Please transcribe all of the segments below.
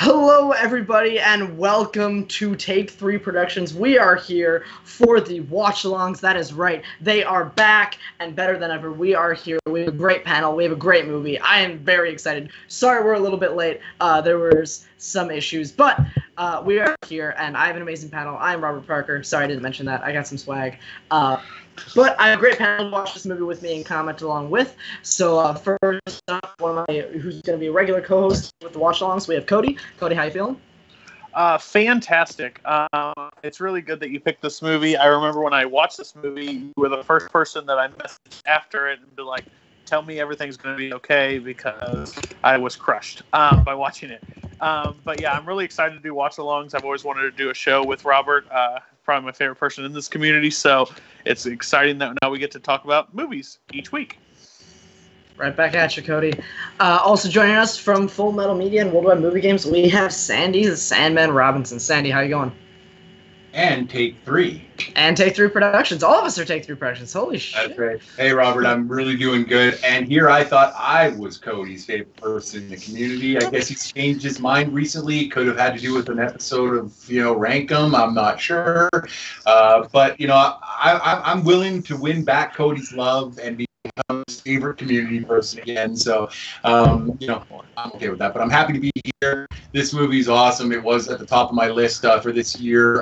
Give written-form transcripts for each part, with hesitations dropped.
Hello, everybody, and welcome to Take 3 Productions. We are here for the Watchalongs. That is right. They are back and better than ever. We are here. We have a great panel. We have a great movie. I am very excited. Sorry we're a little bit late. There was some issues, but we are here, and I have an amazing panel. I am Robert Parker. Sorry I didn't mention that. I got some swag. But I have a great panel to watch this movie with me and comment along with. So first up, who's going to be a regular co-host with the Watchalongs, we have Cody. Cody, how you feeling? Fantastic. It's really good that you picked this movie. I remember when I watched this movie, you were the first person that I messaged after it and be like, tell me everything's going to be okay, because I was crushed by watching it. But yeah, I'm really excited to do Watchalongs. I've always wanted to do a show with Robert. Probably my favorite person in this community, so it's exciting that now we get to talk about movies each week. Right back at you, Cody. Also joining us from Full Metal Media and Worldwide Movie Games, we have Sandy the Sandman Robinson. Sandy, how you going? And Take 3. And Take 3 Productions. All of us are Take 3 Productions. Holy shit. That's right. Hey, Robert, I'm really doing good. And here I thought I was Cody's favorite person in the community. I guess he's changed his mind recently. It could have had to do with an episode of, Rank 'em. I'm not sure. But, I'm willing to win back Cody's love and become his favorite community person again. So, I'm okay with that. But I'm happy to be here. This movie's awesome. It was at the top of my list for this year.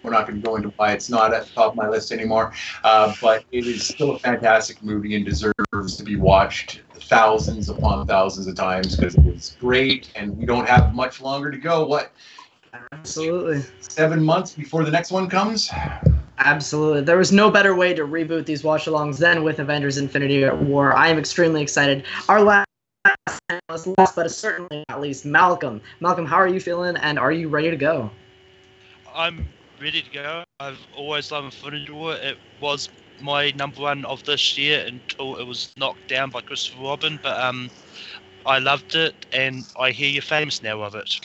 We're not going to go into why it's not at the top of my list anymore. But it is still a fantastic movie and deserves to be watched thousands upon thousands of times because it was great. And we don't have much longer to go. What? Absolutely. 7 months before the next one comes? Absolutely. There was no better way to reboot these watch-alongs than with Avengers Infinity War. I am extremely excited. Our last but certainly not least, Malcolm. Malcolm, how are you feeling, and are you ready to go? I'm ready to go. I've always loved Infinity War. It was my number one of this year until it was knocked down by Christopher Robin, but I loved it, and I hear you're famous now of it.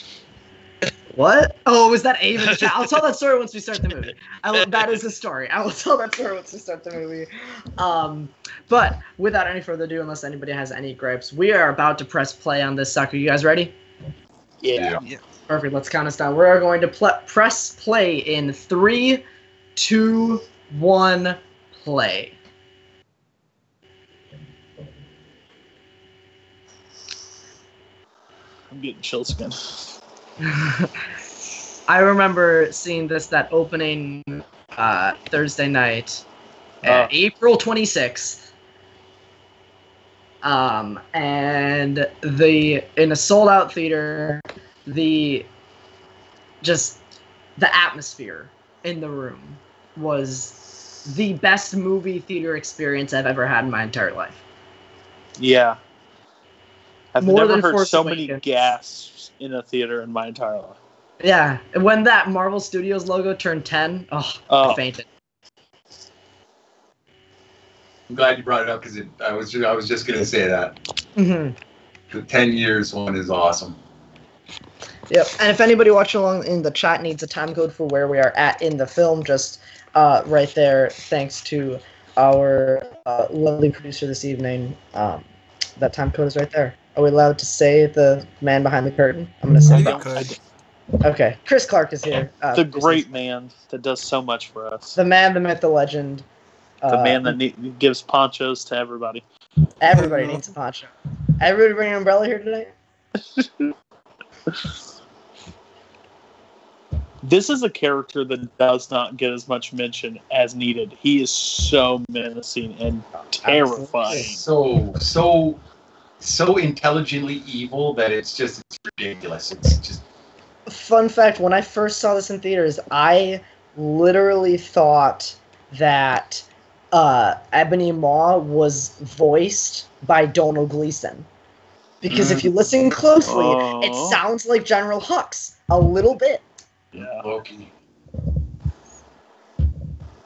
What? Oh, was that AVENGERS? I'll tell that story once we start the movie. That is a story. I will tell that story once we start the movie. But without any further ado, unless anybody has any gripes, we are about to press play on this sucker. You guys ready? Yeah. Perfect. Let's count us down. We're going to press play in 3, 2, 1, play. I'm getting chills again. I remember seeing that opening Thursday night, April 26th, and in a sold-out theater, the atmosphere in the room was the best movie theater experience I've ever had in my entire life. Yeah. I've More never than heard Force so Awakens. many gasps in a theater in my entire life. Yeah, when that Marvel Studios logo turned 10, I fainted. I'm glad you brought it up because I was just going to say that. Mm-hmm. The 10 years one is awesome. Yep, and if anybody watching along in the chat needs a time code for where we are at in the film, just right there, thanks to our lovely producer this evening, that time code is right there. Are we allowed to say the man behind the curtain? I'm going to say that. Could. Okay, Chris Clark is here. The great man that does so much for us. The man, the myth, the legend. The man that gives ponchos to everybody. Everybody needs a poncho. Everybody bring an umbrella here today? This is a character that does not get as much mention as needed. He is so menacing and terrifying. So intelligently evil that it's ridiculous. It's just. Fun fact, when I first saw this in theaters, I literally thought that Ebony Maw was voiced by Donald Gleason. Because if you listen closely, it sounds like General Hux. A little bit. Yeah, Loki.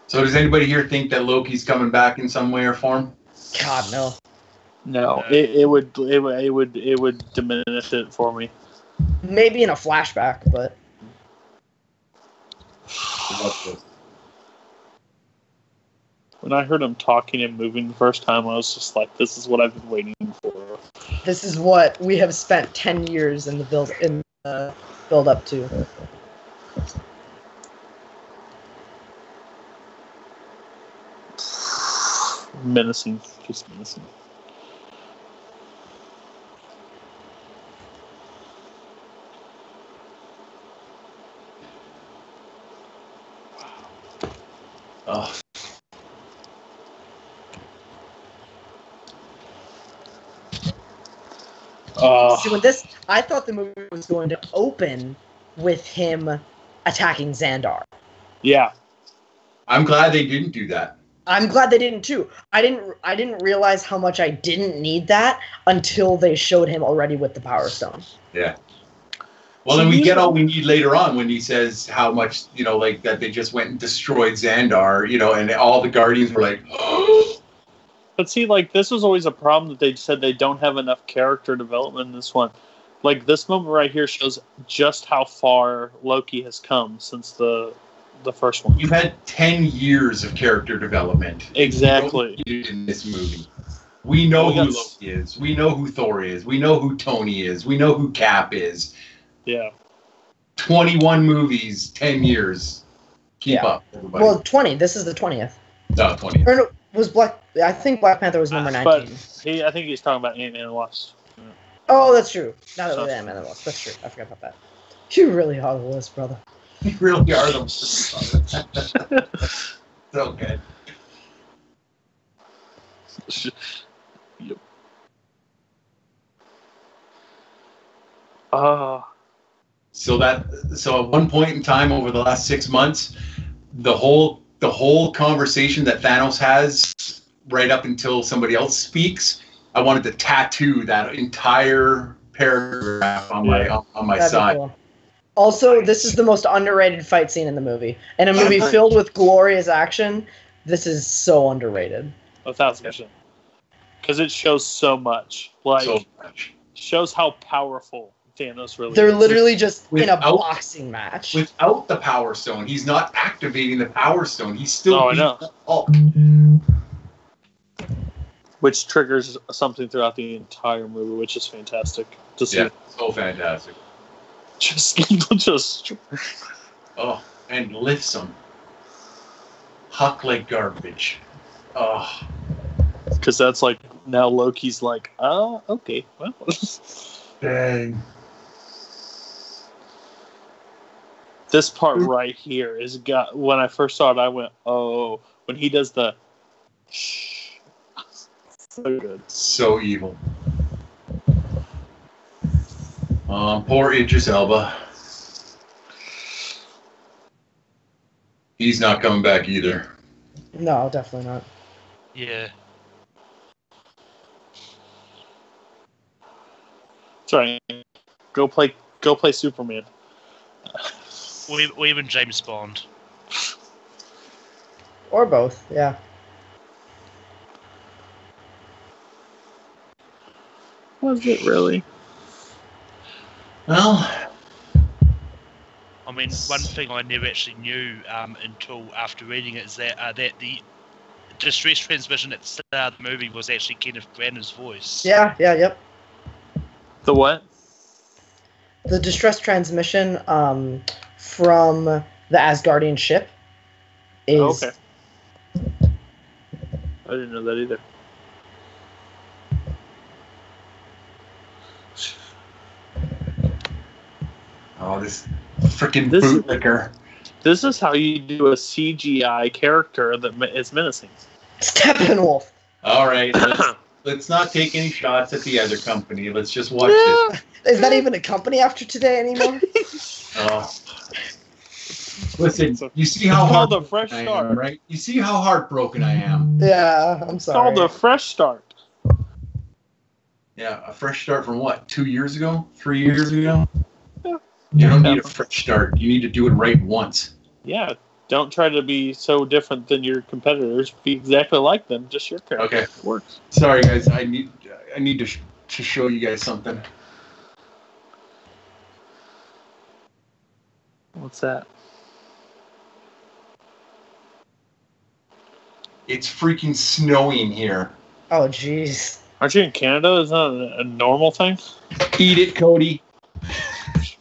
So does anybody here think that Loki's coming back in some way or form? God, no. No, it would diminish it for me. Maybe in a flashback, but. When I heard him talking and moving the first time, I was just like, this is what I've been waiting for. This is what we have spent 10 years in the build up to. Menacing, just menacing. Oh. See, when this, I thought the movie was going to open with him attacking Xandar. Yeah. I'm glad they didn't do that. I'm glad they didn't too. I didn't realize how much I didn't need that until they showed him already with the Power Stone. Yeah. Well, then we get all we need later on when he says how much, like that they just went and destroyed Xandar, and all the Guardians were like, oh. But see, like, this was always a problem that they said they don't have enough character development in this one. Like, this moment right here shows just how far Loki has come since the first one. You've had 10 years of character development. Exactly. In this movie. We know who Loki is. We know who Thor is. We know who Tony is. We know who Cap is. Yeah. 21 movies, 10 years. Keep up, everybody. Well, 20. This is the 20th. No, 20. Or no, was Black... I think Black Panther was number 19. But I think he's talking about Ant-Man and Wasp. Oh, that's true. Now that Ant-Man and Wasp. That's true. I forgot about that. You really are the list, brother. You really are the so good. Yep. So at one point in time over the last 6 months, the whole conversation that Thanos has right up until somebody else speaks, I wanted to tattoo that entire paragraph on my side. Cool. Also, this is the most underrated fight scene in the movie. In a movie filled with glorious action, this is so underrated. 1,000%. Because it shows so much. Shows how powerful Thanos really is. They're literally just in a boxing match. Without the Power Stone, he's not activating the Power Stone. He's still beating the Hulk. Which triggers something throughout the entire movie, which is fantastic to see. Yeah, so fantastic. Just and lifts him. Huck like garbage. Oh. Because that's like, now Loki's like, oh, okay, well. Dang. This part right here is when I first saw it, I went, oh, when he does the shh. So good. So evil. Poor Idris Elba. He's not coming back either. No, definitely not. Yeah. Sorry. Go play Superman. Or even James Bond. Or both, yeah. Was it really? Well, I mean, one thing I never actually knew until after reading it is that the distress transmission at the start of the movie was actually Kenneth Branagh's voice. Yep. The what? The distress transmission from the Asgardian ship is... Oh, okay. I didn't know that either. Oh, this freaking bootlicker. This is how you do a CGI character that is menacing. Steppenwolf. All right, let's not take any shots at the other company. Let's just watch this. Is that even a company after today anymore? Listen, you see how called a heartbroken fresh I start, am, right? You see how heartbroken I am. Yeah, I'm sorry. It's called a fresh start. Yeah, a fresh start from what? 2 years ago? 3 years ago? Yeah. You don't need a fresh start. You need to do it right once. Yeah, don't try to be so different than your competitors. Be exactly like them, just your character. Okay. It works. Sorry, guys. I need to show you guys something. What's that? It's freaking snowing here. Oh, jeez. Aren't you in Canada? Is that a normal thing? Eat it, Cody.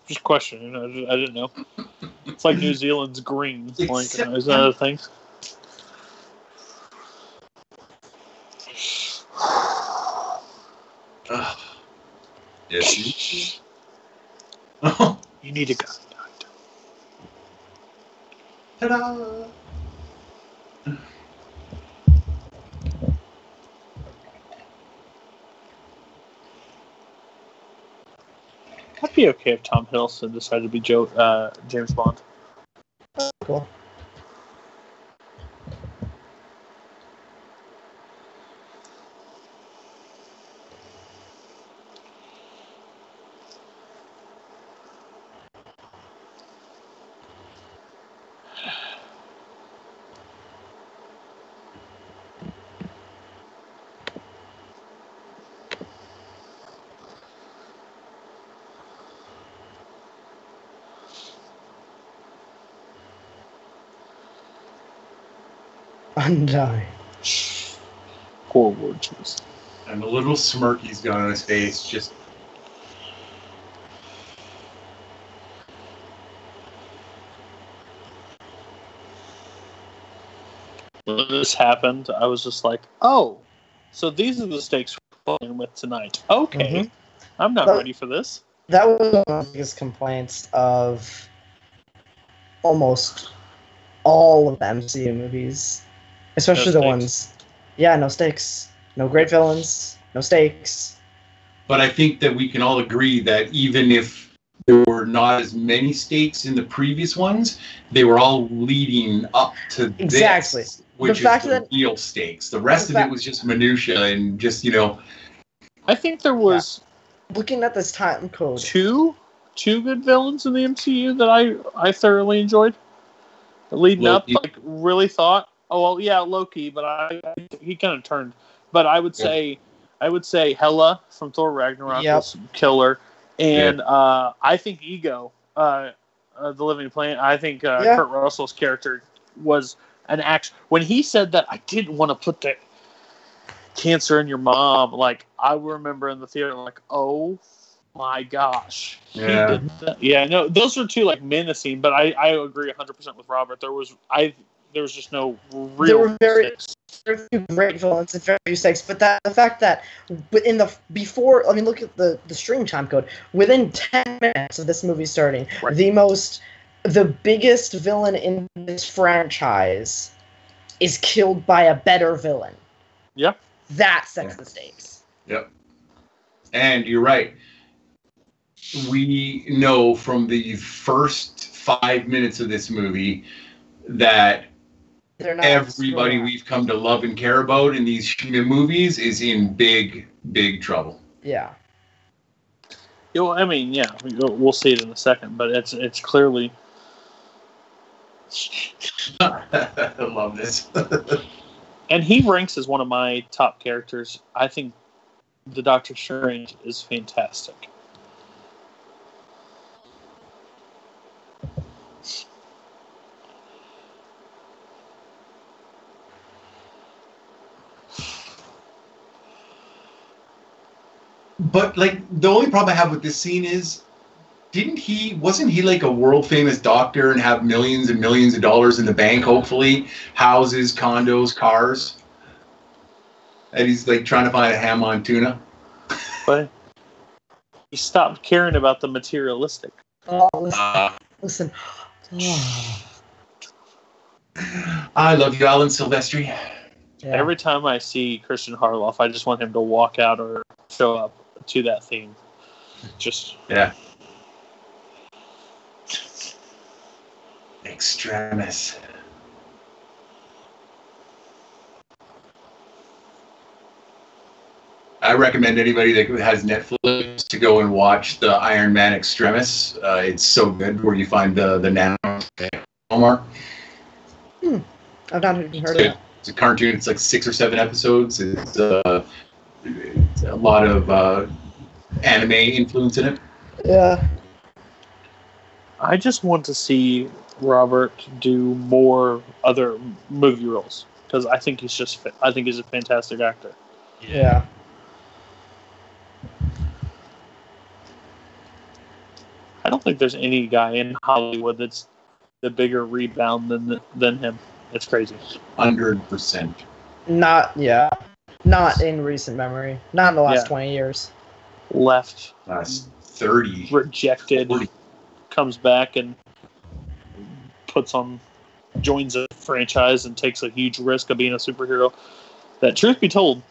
Just questioning. I didn't know. It's like New Zealand's green. Like, is that a thing? Yes. You need to go. Ta-da! I'd be okay if Tom Hiddleston decided to be James Bond. Cool. Undying. Poor word choice. And the little smirk he's got on his face, just... When this happened, I was just like, oh, so these are the stakes we're playing with tonight. Okay. I'm not ready for this. That was one of the biggest complaints of almost all of the MCU movies. Especially the ones... Yeah, no stakes. No great villains. No stakes. But I think that we can all agree that even if there were not as many stakes in the previous ones, they were all leading up to this, which is the real stakes. The rest of it was just minutia and just, I think there was... Yeah. Looking at this time code... Two good villains in the MCU that I thoroughly enjoyed. Leading Loki. up, really thought... Oh, well, yeah, Loki, but he kind of turned. But I would say Hela from Thor Ragnarok was killer. And I think Ego, the Living Planet, I think Kurt Russell's character was an action. When he said that, I didn't want to put the cancer in your mom. Like, I remember in the theater, like, oh my gosh. Yeah. He did that. Yeah, no, those are two, menacing, but I agree 100% with Robert. There was just no real. There were very few great villains and very few stakes, but the fact that look at the stream time code. Within 10 minutes of this movie starting, the biggest villain in this franchise is killed by a better villain. Yep. That sets the stakes. Yep. And you're right. We know from the first 5 minutes of this movie that everybody we've come to love and care about in these movies is in big, big trouble. Yeah. I mean, yeah, we'll see it in a second, but it's clearly. I love this. And he ranks as one of my top characters. I think the Doctor Strange is fantastic. But the only problem I have with this scene is, wasn't he like a world famous doctor and have millions and millions of dollars in the bank, hopefully, houses, condos, cars, and he's trying to find a ham on tuna? But he stopped caring about the materialistic. Oh, listen. I love you, Alan Silvestri. Yeah. Every time I see Christian Harloff, I just want him to walk out or show up to that theme. Extremis. I recommend anybody that has Netflix to go and watch the Iron Man Extremis. It's so good, where you find the nano Omar. I've not even heard of it. It's a cartoon. It's 6 or 7 episodes. It's a lot of anime influence in it. Yeah. I just want to see Robert do more other movie roles, because I think he's a fantastic actor. Yeah. I don't think there's any guy in Hollywood that's the bigger rebound than him. It's crazy. 100%. Not in recent memory. Not in the last 20 years. Left. Last 30. Rejected. 40. Comes back and joins a franchise and takes a huge risk of being a superhero. That, truth be told,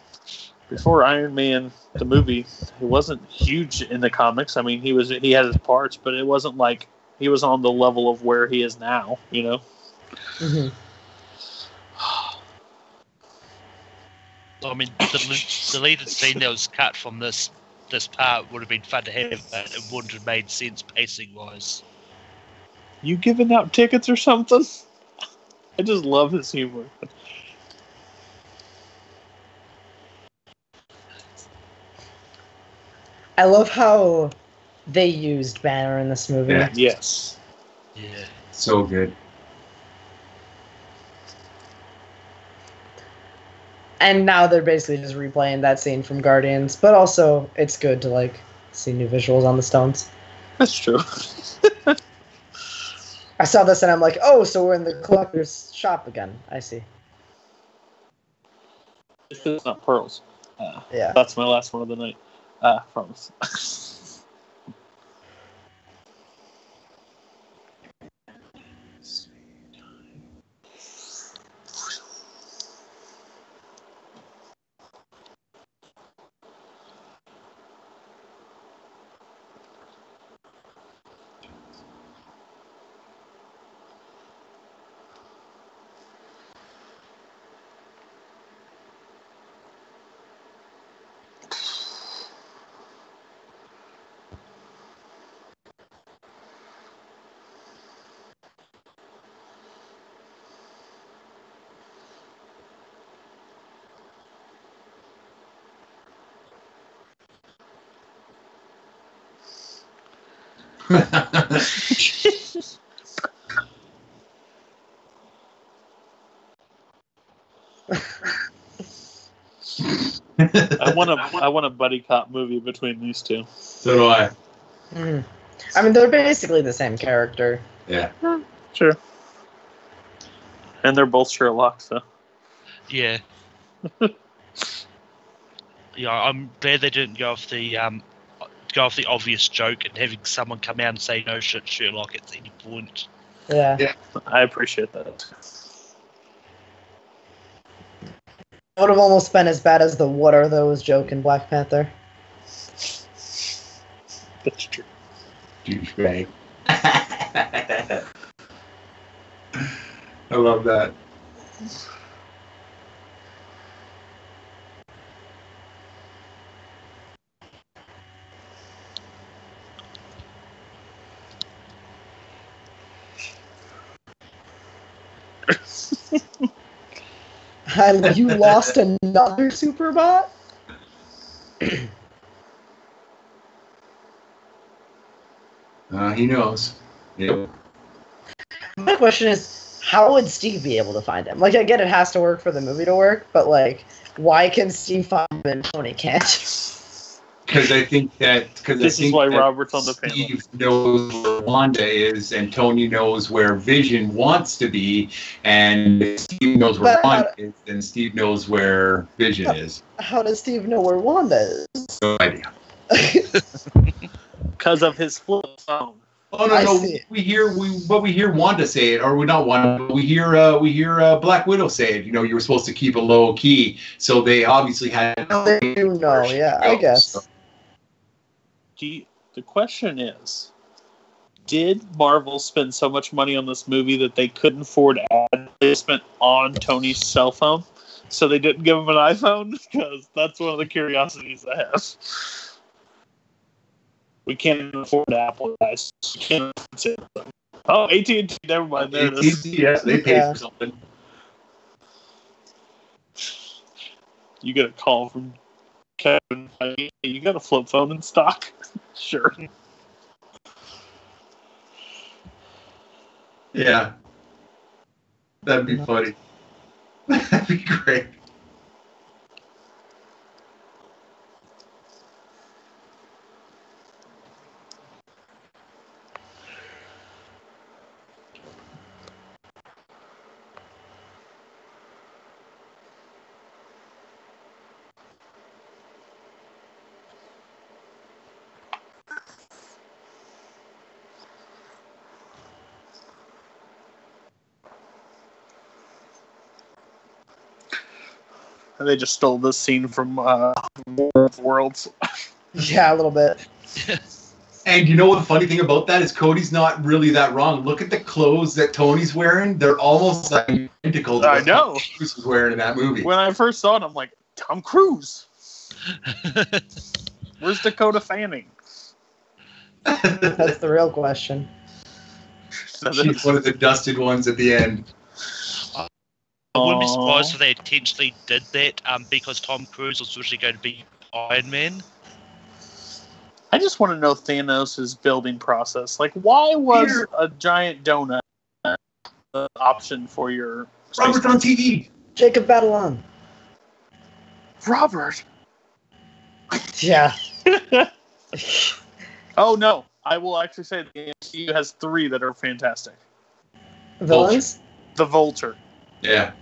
before Iron Man the movie, he wasn't huge in the comics. I mean, he had his parts, but it wasn't like he was on the level of where he is now. You know. Mm-hmm. I mean, the deleted scene that was cut from this part would have been fun to have, but it wouldn't have made sense pacing wise. You giving out tickets or something? I just love his humor. I love how they used Banner in this movie. Yeah. Yes. Yeah. So good. And now they're basically just replaying that scene from Guardians, but also it's good to like see new visuals on the stones. That's true. I saw this and I'm like, oh, so we're in the collector's shop again. I see. It's not pearls. Yeah. That's my last one of the night. Promise. I want a buddy cop movie between these two. So do I. Mm-hmm. I mean, they're basically the same character. Yeah. Sure. And they're both Sherlock, so. Yeah. Yeah, I'm glad they didn't go off the obvious joke and having someone come out and say no shit Sherlock at any point. Yeah. I appreciate that. It would have almost been as bad as the "what are those" joke in Black Panther. That's true. Douchebag. I love that. You lost another Superbot? He knows. Yep. My question is, how would Steve be able to find him? Like, I get it has to work for the movie to work, but like, why can Steve find him and Tony can't? Because I think that This is why Robert's on the panel. Steve knows where Wanda is, and Tony knows where Vision wants to be, and if Steve knows where Wanda is, then Steve knows where Vision is. How does Steve know where Wanda is? No idea. Because of his flip phone. Oh no! We hear Wanda say it, or we not Wanda. But we hear Black Widow say it. You know, you were supposed to keep it low key, so they obviously had. They do know, yeah, I guess. So. The question is, did Marvel spend so much money on this movie that they couldn't afford ad placement on Tony's cell phone, so they didn't give him an iPhone? Because that's one of the curiosities I have. We can't afford Apple, guys. We can't afford Samsung. Oh, AT&T, never mind. There it is. Yeah, they paid for something. You get a call from Kevin. Hey, you got a flip phone in stock? Sure. Yeah. That'd be funny. That'd be great. And they just stole this scene from War of Worlds. Yeah, a little bit. And you know what the funny thing about that is Cody's not really that wrong. Look at the clothes that Tony's wearing. They're almost identical to what Tom Cruise was wearing in that movie. When I first saw it, I'm like, Tom Cruise. Where's Dakota Fanning? That's the real question. She's one of the dusted ones at the end. I wouldn't be surprised if they intentionally did that because Tom Cruise was originally going to be Iron Man. I just want to know Thanos' building process. Like, why was a giant donut the option for your... Robert's on TV. Jacob Batalon. Robert! Yeah. Oh, no. I will actually say the MCU has 3 that are fantastic. Villains? The Vulture. Yeah.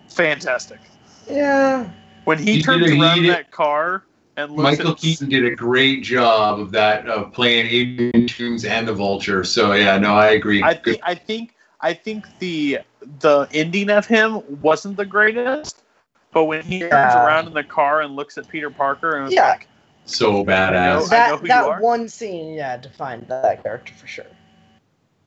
Fantastic. Yeah. When he turns around in that car... And Michael Keaton did a great job of that, of playing Adrian Toomes and the Vulture. So yeah, no, I agree. I think the ending of him wasn't the greatest, but when he turns around in the car and looks at Peter Parker and like, so badass. I know who you are. That one scene, defined that character for sure.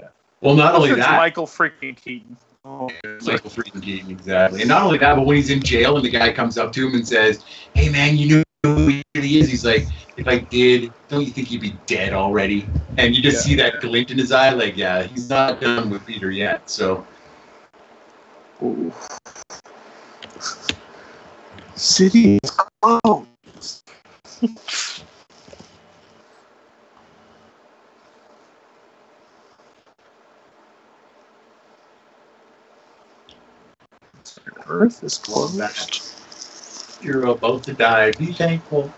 Yeah. Well, not only that, Michael freaking Keaton. Oh, Michael freaking Keaton, exactly. And not only that, but when he's in jail and the guy comes up to him and says, "Hey man, you know who he really is?" He's like, "If I did, don't you think he'd be dead already?" And you just see that glint in his eye, like, yeah, he's not done with Peter yet. So, ooh. City is closed. Earth is closed. You're about to die. Be thankful.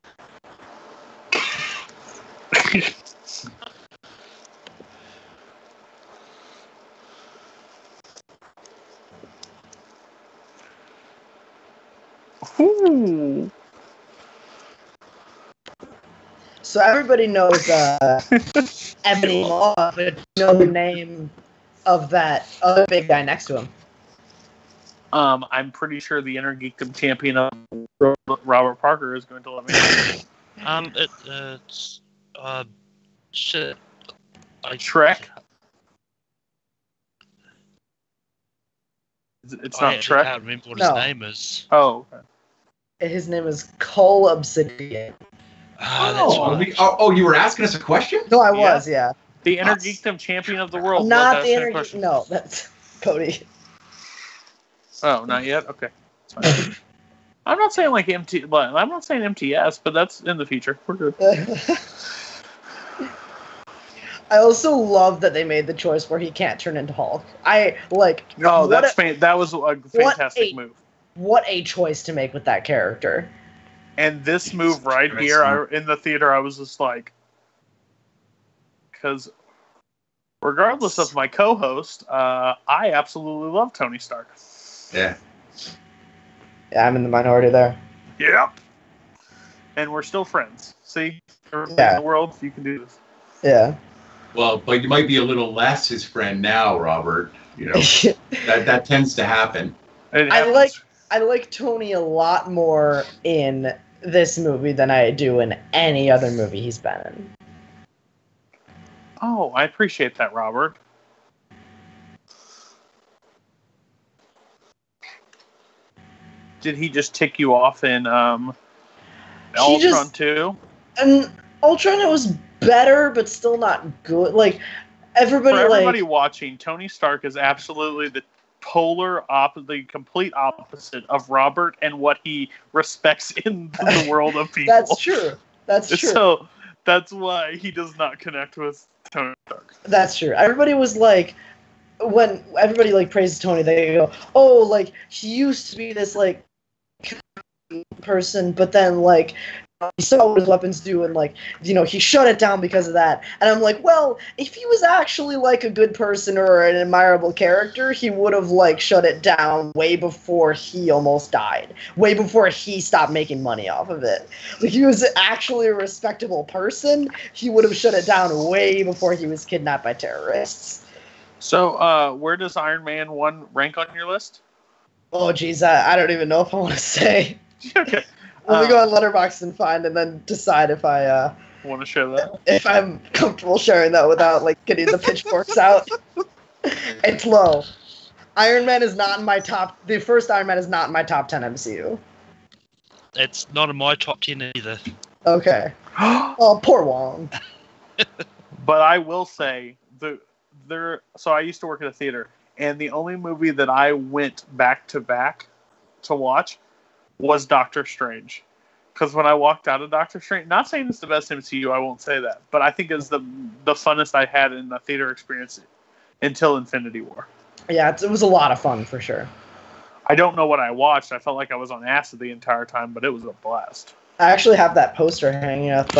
Ooh. So everybody knows Ebony Maw, but you know the name of that other big guy next to him. I'm pretty sure the Inner Geekdom champion of Robert Parker is going to let me know. It's shit. Shrek. It's not Shrek. I can't remember what his name is. Oh. Okay. His name is Cole Obsidian. Oh, you were asking us a question? No, I was, yeah. The Inner Geekdom champion of the world. Not the Inner Geekdom. No, that's Cody. Oh, not yet? Okay. I'm not saying like I'm not saying MTS, but that's in the future. We're good. I also love that they made the choice where he can't turn into Hulk. No, that was a fantastic move. What a choice to make with that character. And this move right here, in the theater, I was just like, because regardless of my co-host, I absolutely love Tony Stark. Yeah. Yeah, I'm in the minority there. Yep. And we're still friends. See? In the world, you can do this. Yeah. Well, but you might be a little less his friend now, Robert. You know, that tends to happen. I like Tony a lot more in this movie than I do in any other movie he's been in. Oh, I appreciate that, Robert. Did he just tick you off in Ultron too? And Ultron, it was better, but still not good. Like everybody watching, Tony Stark is absolutely the the complete opposite of Robert and what he respects in the world of people. That's true. That's true. So that's why he does not connect with Tony Stark. That's true. Everybody was like, when everybody like praises Tony, they go, "Oh, like he used to be this like person, but then like he saw what his weapons do, and like he shut it down because of that." And I'm like, well, if he was actually like a good person or an admirable character, he would have like shut it down way before he almost died, way before he stopped making money off of it. Like, he was actually a respectable person, he would have shut it down way before he was kidnapped by terrorists. So, where does Iron Man 1 rank on your list? Oh, geez, I don't even know if I want to say. Okay. Let me go on Letterboxd and find, and then decide if I want to share that. If I'm comfortable sharing that without like getting the pitchforks out. It's low. Iron Man is not in my top. The first Iron Man is not in my top 10 MCU. It's not in my top 10 either. Okay. Oh, poor Wong. But I will say so I used to work at a theater, and the only movie that I went back to watch was Doctor Strange. Because when I walked out of Doctor Strange, not saying it's the best MCU, I won't say that, but I think it's the funnest I had in the theater experience until Infinity War. Yeah, it was a lot of fun for sure. I don't know what I watched. I felt like I was on acid the entire time, but it was a blast. I actually have that poster hanging up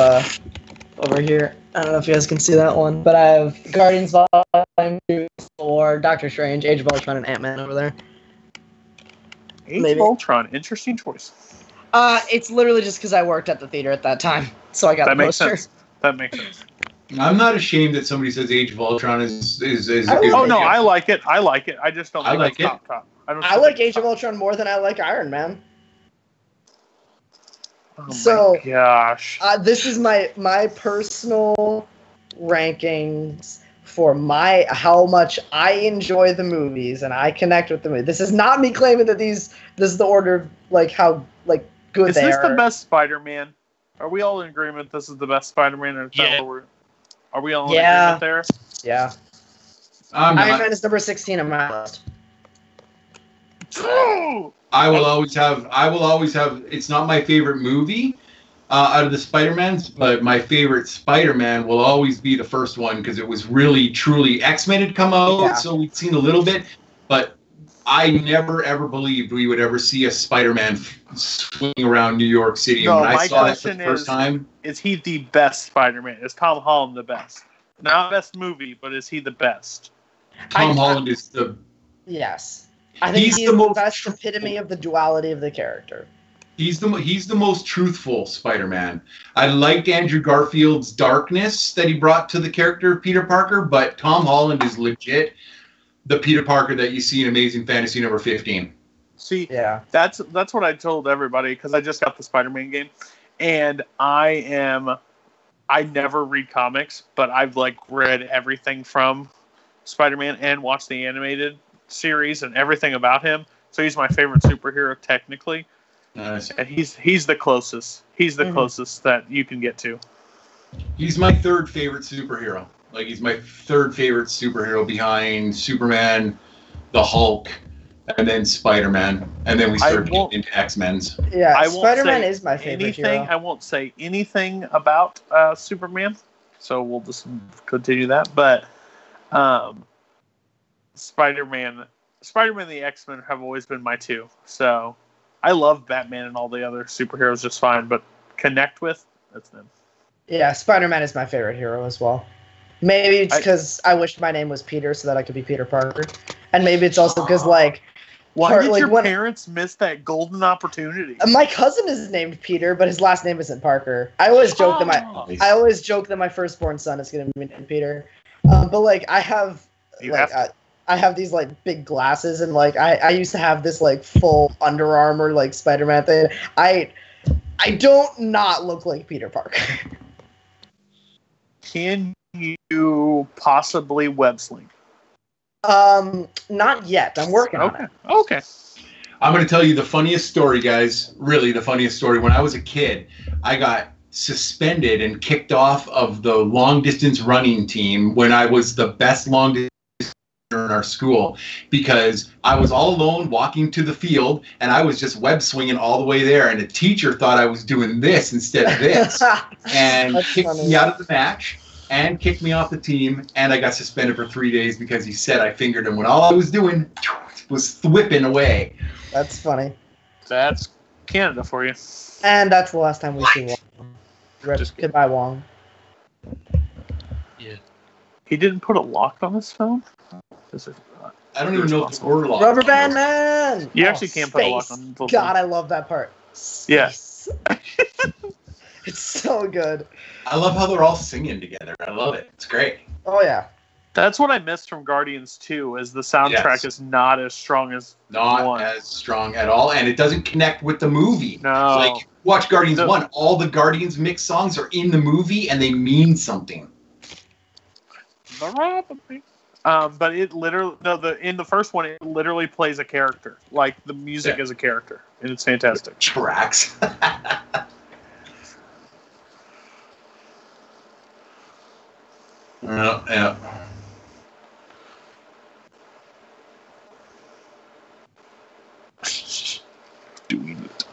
over here. I don't know if you guys can see that one, but I have Guardians Volume 2, Thor, Doctor Strange, Age of Ultron, and Ant-Man over there. Age of Ultron, interesting choice. It's literally just because I worked at the theater at that time, so I got the poster. That makes sense. I'm not ashamed that somebody says Age of Ultron is oh no, I like it. I like it. I just don't. I like it. Top. I like Age of Ultron more than I like Iron Man. Oh my gosh. This is my personal rankings for how much I enjoy the movies and I connect with the movie. This is not me claiming that this is the order of like how like good they are. Is this the best Spider-Man? Are we all in agreement this is the best Spider-Man? Or are we all in agreement there? Yeah. Iron Man is number 16 on my list. I will always have. It's not my favorite movie out of the Spider-Mans, but my favorite Spider-Man will always be the first one because it was really, truly X-Men had come out, so we'd seen a little bit, but I never ever believed we would ever see a Spider-Man swing around New York City. No, and when my I saw that question for the first time, is he the best Spider-Man? Is Tom Holland the best? Not best movie, but is he the best? Tom Holland is the... Yes. I think he's the best epitome of the duality of the character. He's the most truthful Spider-Man. I liked Andrew Garfield's darkness that he brought to the character of Peter Parker, but Tom Holland is legit the Peter Parker that you see in Amazing Fantasy number 15. See, that's what I told everybody because I just got the Spider-Man game, and I never read comics, but I've like read everything from Spider-Man and watched the animated series and everything about him. So he's my favorite superhero technically. Nice. And he's the closest. He's the closest that you can get to. He's my third favorite superhero. Like he's my third favorite superhero behind Superman, the Hulk, and then Spider-Man, and then we start getting into X-Men's. Yeah, Spider-Man is my favorite hero. I won't say anything about Superman, so we'll just continue that. But Spider-Man and the X-Men have always been my two. So I love Batman and all the other superheroes just fine, but connect with, that's them. Yeah, Spider-Man is my favorite hero as well. Maybe it's because I wish my name was Peter so that I could be Peter Parker. And maybe it's also because, like... Why did your parents miss that golden opportunity? My cousin is named Peter, but his last name isn't Parker. I always joke that my firstborn son is going to be named Peter. But, like, I have these, like, big glasses, and, like, I used to have this, like, full Under Armour, like, Spider-Man thing. I don't not look like Peter Parker. Can you possibly web sling? Not yet. I'm working on it. Okay. I'm going to tell you the funniest story, guys. Really, the funniest story. When I was a kid, I got suspended and kicked off of the long-distance running team when I was the best long-distance runner in our school because I was all alone walking to the field, and I was just web swinging all the way there, and the teacher thought I was doing this instead of this, and kicked me out of the match. And kicked me off the team, and I got suspended for 3 days because he said I fingered him when all I was doing was whipping away. That's funny. That's Canada for you. And that's the last time we see Wong. Goodbye, Wong. Yeah. He didn't put a lock on his phone? I don't even know if it's order lock. Rubber Band Man! You actually can't put a lock on the phone. God, I love that part. Yes. It's so good. I love how they're all singing together. I love it. It's great. Oh, yeah. That's what I missed from Guardians 2, is the soundtrack is not as strong as not as strong at all, and it doesn't connect with the movie. No. Like, watch Guardians 1, all the Guardians mix songs are in the movie, and they mean something. But it literally, in the first one, it literally plays a character. Like, the music is a character, and it's fantastic. Tracks. Yeah. Doing it.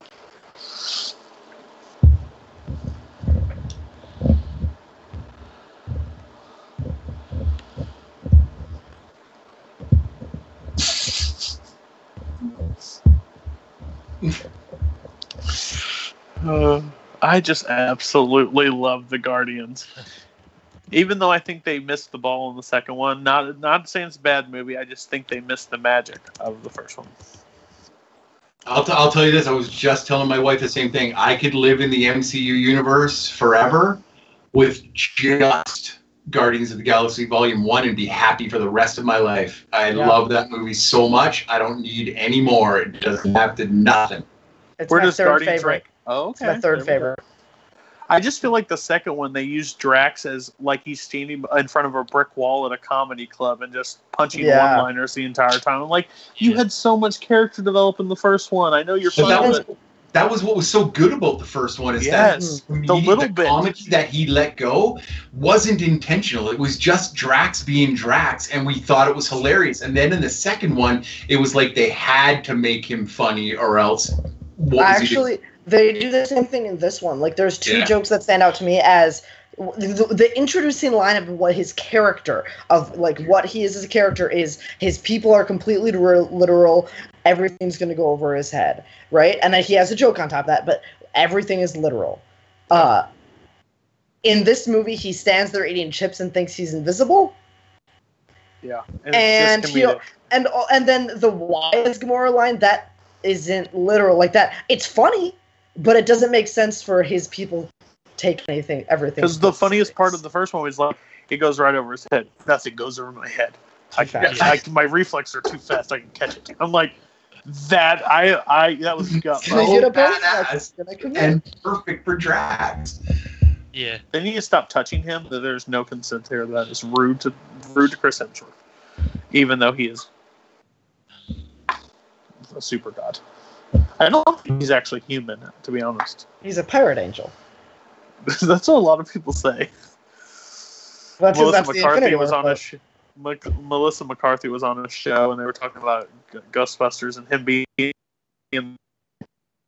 I just absolutely love the Guardians. Even though I think they missed the ball in the second one. Not saying it's a bad movie, I just think they missed the magic of the first one. I'll tell you this, I was just telling my wife the same thing. I could live in the MCU universe forever with just Guardians of the Galaxy Volume 1 and be happy for the rest of my life. I love that movie so much, I don't need any more. It doesn't have to nothing. It's my third favorite. Oh, okay. It's my third favorite. I just feel like the second one, they used Drax as like he's standing in front of a brick wall at a comedy club and just punching one-liners the entire time. I'm like, you had so much character develop in the first one. I know you're fine with it. That was what was so good about the first one. Is that the little bit comedy that he let go wasn't intentional. It was just Drax being Drax, and we thought it was hilarious. And then in the second one, it was like they had to make him funny, or else. They do the same thing in this one. Like, there's two jokes that stand out to me as the introducing line of what his character, of like what he is as a character, is his people are completely literal. Everything's going to go over his head, right? And then he has a joke on top of that, but everything is literal. In this movie, he stands there eating chips and thinks he's invisible. Yeah, and then the "why is Gamora" line, that isn't literal like that. It's funny, but it doesn't make sense for his people to take everything. Because the funniest part of the first one was like, it goes right over his head. Nothing goes over my head. My reflexes are too fast. I can catch it. I'm like, that was gut. So badass and perfect for Drax. Yeah. They need to stop touching him. There's no consent here. That is rude to Chris Hemsworth, even though he is a super god. I don't think he's actually human, to be honest. He's a pirate angel. That's what a lot of people say. Melissa McCarthy was on Melissa McCarthy was on a show, and they were talking about Ghostbusters and him being in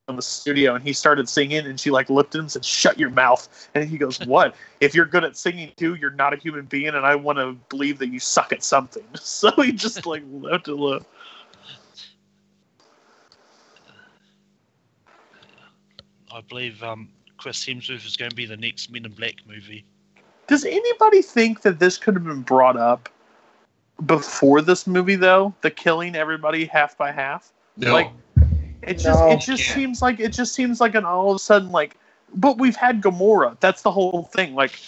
the studio, and he started singing, and she like looked at him and said, "Shut your mouth." And he goes, "What? If you're good at singing too, you're not a human being, and I want to believe that you suck at something." So he just like left it alone. I believe Chris Hemsworth is going to be the next Men in Black movie. Does anybody think that this could have been brought up before this movie, though? The killing everybody half by half? No. Like, it just seems like an all of a sudden, like, but we've had Gamora. That's the whole thing. Like,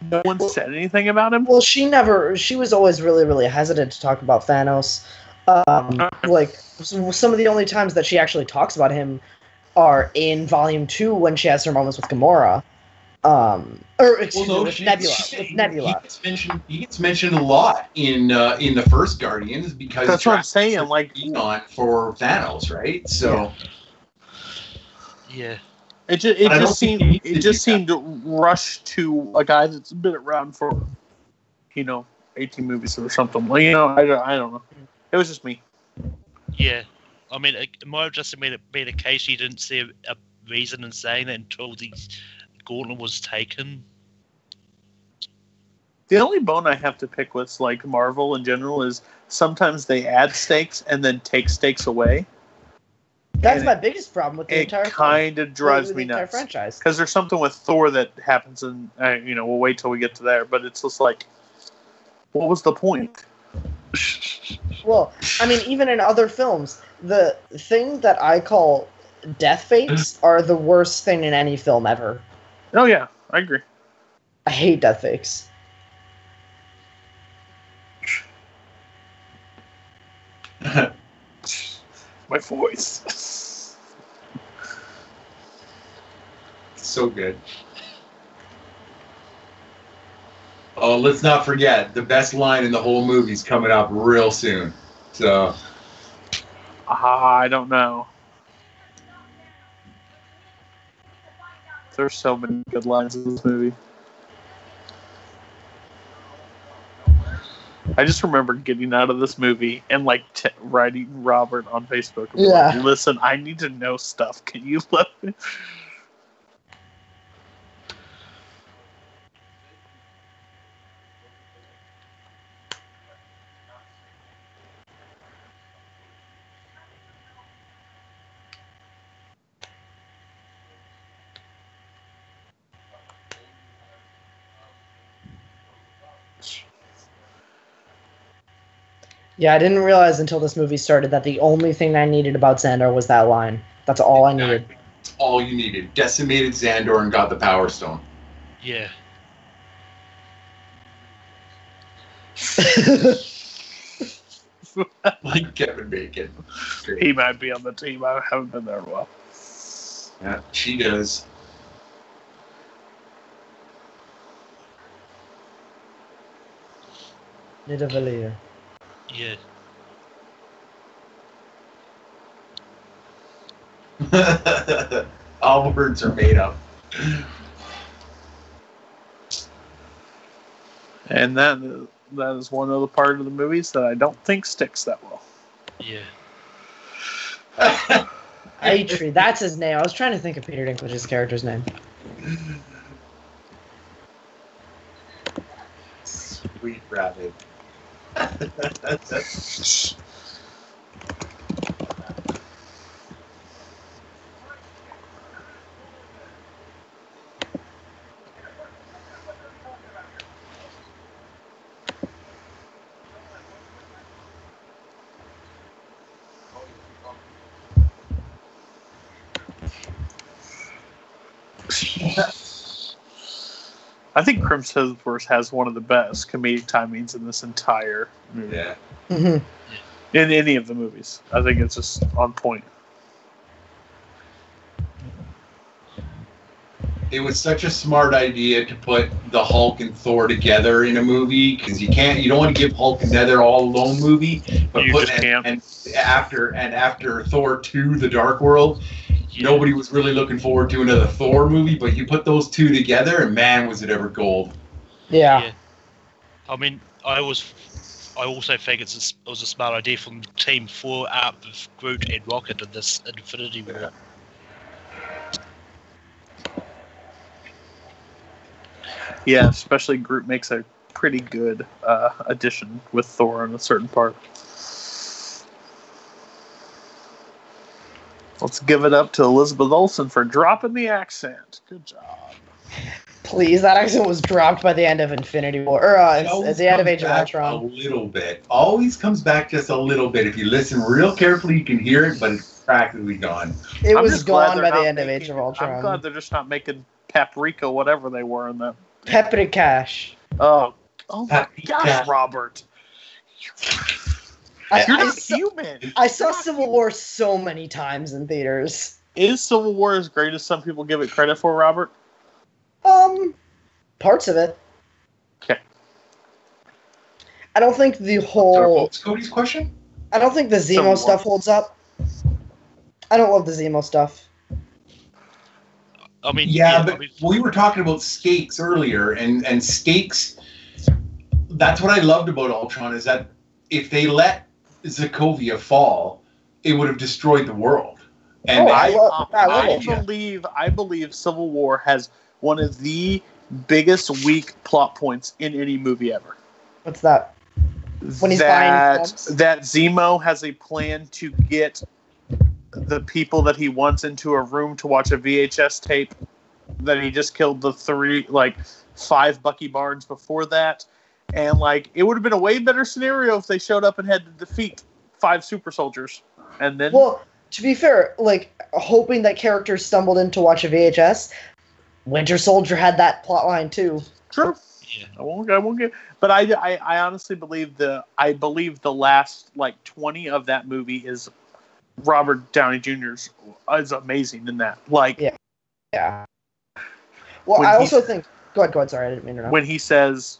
no one said anything about him. Well, she was always really, really hesitant to talk about Thanos. Like, some of the only times that she actually talks about him are in Volume 2 when she has her moments with Gamora. With Nebula. He gets mentioned a lot in the first Guardians because that's what I'm saying. Like, on for Thanos, right? So, yeah, it just seemed rushed to a guy that's been around for 18 movies or something. Well, I don't know. It was just me. Yeah. I mean, it might have just been a case you didn't see a reason in saying it until the gauntlet was taken. The only bone I have to pick with like Marvel in general is sometimes they add stakes and then take stakes away. That's my biggest problem with the entire. It kind of drives me nuts. Franchise. Because there's something with Thor that happens, and we'll wait till we get to there. But it's just like, what was the point? Well, I mean, even in other films, the thing that I call death fakes are the worst thing in any film ever. Oh yeah, I agree. I hate death fakes. My voice. So good. Oh, let's not forget, the best line in the whole movie's coming up real soon. So, I don't know. There's so many good lines in this movie. I just remember getting out of this movie and like writing Robert on Facebook. And like, listen, I need to know stuff. Can you let me? Yeah, I didn't realize until this movie started that the only thing I needed about Xandar was that line. That's all I needed. That's all you needed. Decimated Xandor and got the Power Stone. Yeah. Like Kevin Bacon. He might be on the team. I haven't been there in a while. Yeah, she does. Nidavellir. Yeah. All words are made up. And that is one other part of the movies that I don't think sticks that well. Yeah. Atri, that's his name. I was trying to think of Peter Dinklage's character's name. Sweet rabbit. I think Chris Hemsworth has one of the best comedic timings in this entire movie. Yeah. Mm-hmm. In any of the movies. I think it's just on point. It was such a smart idea to put the Hulk and Thor together in a movie because you don't want to give Hulk another all alone movie, but You put just can't. and after Thor 2: The Dark World, nobody was really looking forward to another Thor movie, but you put those two together and man was it ever gold. Yeah. I mean, I also think it was a smart idea from Team 4 out with Groot and Rocket in this Infinity War. Yeah, especially Groot makes a pretty good addition with Thor in a certain part. Let's give it up to Elizabeth Olsen for dropping the accent. Good job. Please, that accent was dropped by the end of Infinity War, or at the end of Age of Ultron. A little bit. Always comes back just a little bit. If you listen real carefully, you can hear it, but it's practically gone. It was gone by the end of Age of Ultron. I'm glad they're just not making paprika, whatever they were in that. Paprikash. Oh my gosh, Paprika. Robert. You're not human. I saw Civil War so many times in theaters. Is Civil War as great as some people give it credit for, Robert? Parts of it. Okay. I don't think the whole... What's Cody's question? I don't think the Zemo stuff holds up. I don't love the Zemo stuff. I mean, but we were talking about stakes earlier, and stakes. That's what I loved about Ultron is that if they let Sokovia fall, it would have destroyed the world. And I believe Civil War has one of the biggest weak plot points in any movie ever. What's that? When he's buying clubs? That Zemo has a plan to get the people that he wants into a room to watch a VHS tape that he just killed the 5 Bucky Barnes before that. And it would have been a way better scenario if they showed up and had to defeat 5 super soldiers. And then, well, to be fair, hoping that characters stumbled in to watch a VHS, Winter Soldier had that plot line too. True. Yeah. I won't get. But I honestly believe the last 20 of that movie is Robert Downey Jr.'s is amazing in that. Like, yeah. Well, I also think. Go ahead. Sorry, I didn't mean to interrupt. When he says,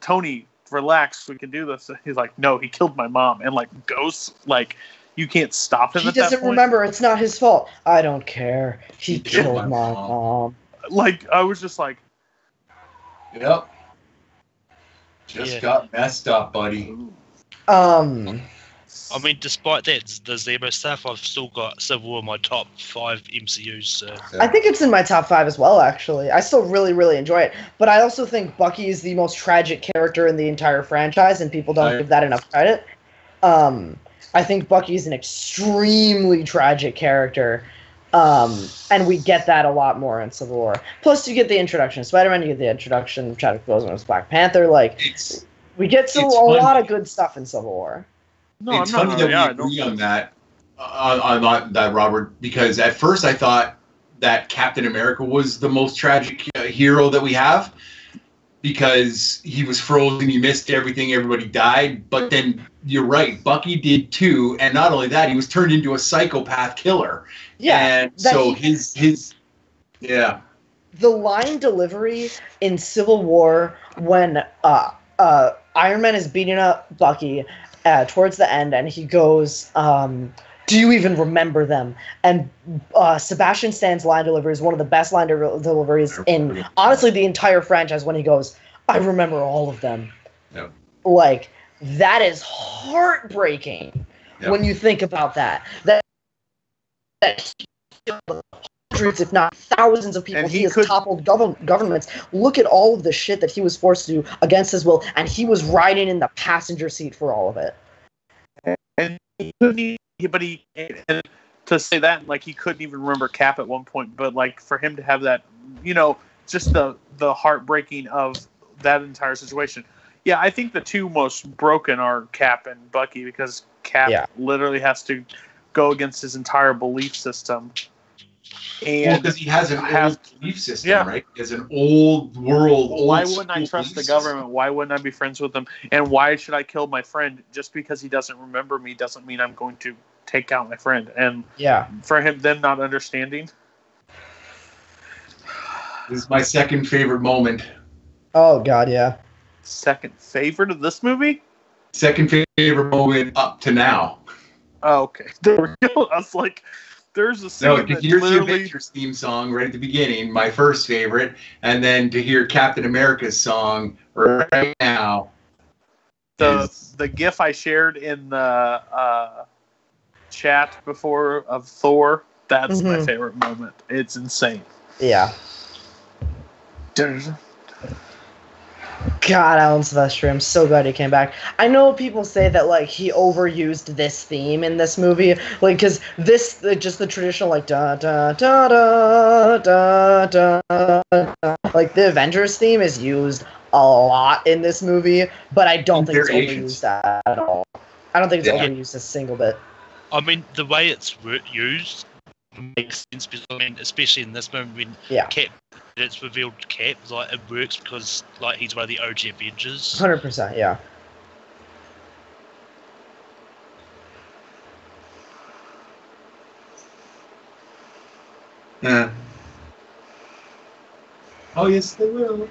Tony, relax, we can do this. He's like, no, he killed my mom, and like goes like, you can't stop him. He doesn't remember. It's not his fault. I don't care. He killed my mom. Like, I was just like, yep. Just got messed up, buddy. I mean, despite that, the Zemo stuff, I've still got Civil War in my top 5 MCUs. So. I think it's in my top 5 as well, actually. I still really, really enjoy it. But I also think Bucky is the most tragic character in the entire franchise, and people don't give that enough credit. I think Bucky is an extremely tragic character, and we get that a lot more in Civil War. Plus, you get the introduction of Spider-Man, you get the introduction of Chadwick Boseman as Black Panther. Like, we get a lot of good stuff in Civil War. No, it's funny that we agree on that, on that, Robert, because at first I thought that Captain America was the most tragic hero that we have, because he was frozen, he missed everything, everybody died. But then you're right, Bucky did too, and not only that, he was turned into a psychopath killer. Yeah, and so the line delivery in Civil War when Iron Man is beating up Bucky towards the end, and he goes, do you even remember them? And Sebastian Stan's line delivery is one of the best line deliveries in, honestly, the entire franchise, when he goes, I remember all of them. Yep. Like, that is heartbreaking when you think about that. That hundreds, if not thousands of people. He has toppled governments. Look at all of the shit that he was forced to do against his will, and he was riding in the passenger seat for all of it. And he couldn't and to say that, like, he couldn't even remember Cap at one point, but like for him to have that, just the heartbreaking of that entire situation. Yeah, I think the two most broken are Cap and Bucky, because Cap literally has to go against his entire belief system. And because he has an old belief system, right? He has an old world. Why wouldn't I trust the government? Why wouldn't I be friends with them? And why should I kill my friend? Just because he doesn't remember me doesn't mean I'm going to take out my friend. And for him, them not understanding. This is my second favorite moment. Oh God, yeah. Second favorite of this movie? Second favorite moment up to now. Oh, okay. There we go. I was like, there's a scene to hear the Avengers theme song right at the beginning, my first favorite, and then to hear Captain America's song right now. The GIF I shared in the chat before of Thor, that's my favorite moment. It's insane. Yeah. God, Alan Silvestri, I'm so glad he came back. I know people say that, like, he overused this theme in this movie, like, because this, just the traditional, like, da da da da da da da, like, the Avengers theme is used a lot in this movie, but I don't think it's overused at all. I don't think it's overused a single bit. I mean, the way it's used makes sense, because, I mean, especially in this moment when Cap, it's revealed Cap, like, it works because, like, he's one of the OG Avengers. 100%, yeah. Yeah. Oh, yes, they will.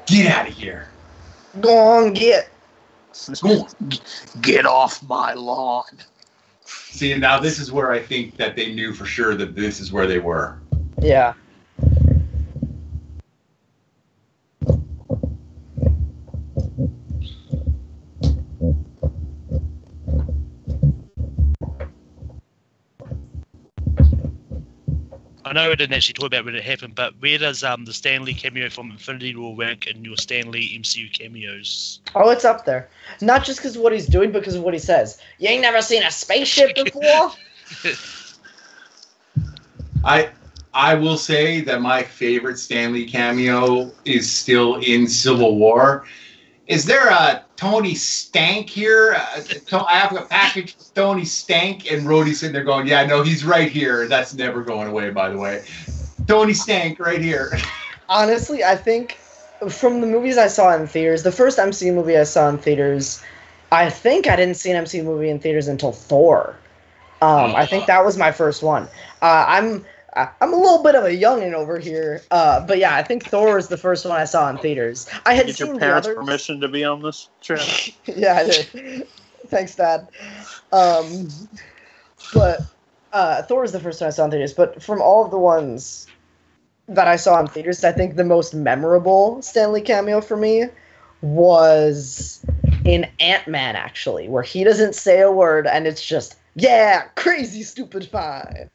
Get out of here. Go on, get. Get off my lawn. See, now this is where I think that they knew for sure that this is where they were. Yeah. I know we didn't actually talk about when it happened, but where does the Stan Lee cameo from Infinity War rank in your Stan Lee MCU cameos? Oh, it's up there. Not just because of what he's doing, because of what he says. You ain't never seen a spaceship before? I will say that my favorite Stan Lee cameo is still in Civil War. Is there a Tony Stank here? I have a package for Tony Stank, and Rhodey's sitting there going, yeah, no, he's right here. That's never going away, by the way. Tony Stank right here. Honestly, I think from the movies I saw in theaters, the first MCU movie I saw in theaters, I think I didn't see an MCU movie in theaters until Thor. I think that was my first one. I'm a little bit of a youngin' over here, but yeah, I think Thor was the first one I saw in theaters. I had Get seen your the parents' others. permission to be on this trip. Yeah, I did. Thanks, Dad. But Thor was the first one I saw in theaters. But from all of the ones that I saw in theaters, I think the most memorable Stan Lee cameo for me was in Ant-Man, actually, where he doesn't say a word and it's just, yeah, crazy, stupid, fine.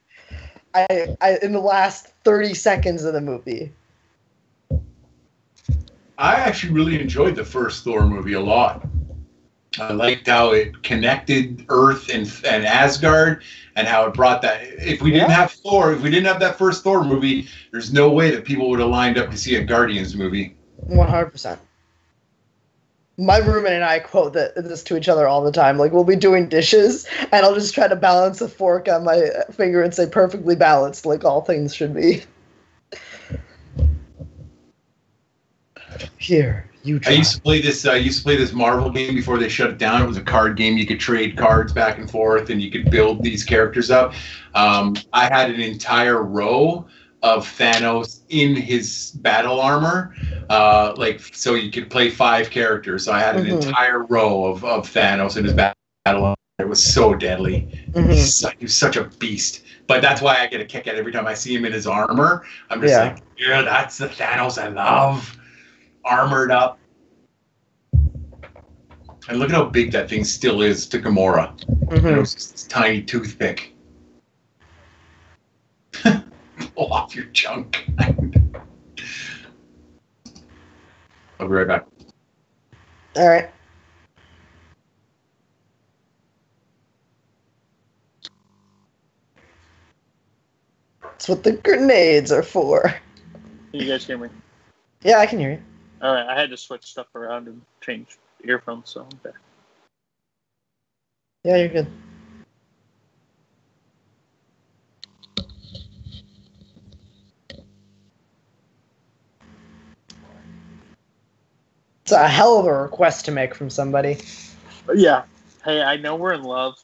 I in the last 30 seconds of the movie. I actually really enjoyed the first Thor movie a lot. I liked how it connected Earth and Asgard, and how it brought that. If we didn't have Thor, if we didn't have that first Thor movie, there's no way that people would have lined up to see a Guardians movie. 100%. My roommate and I quote this to each other all the time. Like, we'll be doing dishes, and I'll just try to balance a fork on my finger and say perfectly balanced, like all things should be. Here, you try. I used to play this Marvel game before they shut it down. It was a card game. You could trade cards back and forth, and you could build these characters up. I had an entire row of Thanos in his battle armor, so you could play 5 characters. So I had an entire row of Thanos in his battle armor. It was so deadly. He was such a beast. But that's why I get a kick out every time I see him in his armor. I'm just like, yeah, that's the Thanos I love. Armored up. And look at how big that thing still is to Gamora. It was just this tiny toothpick. Pull off your junk. I'll be right back. All right. That's what the grenades are for. Can you guys hear me? Yeah, I can hear you. All right, I had to switch stuff around and change earphones, so I'm back. Yeah, you're good. It's a hell of a request to make from somebody. Yeah. Hey, I know we're in love,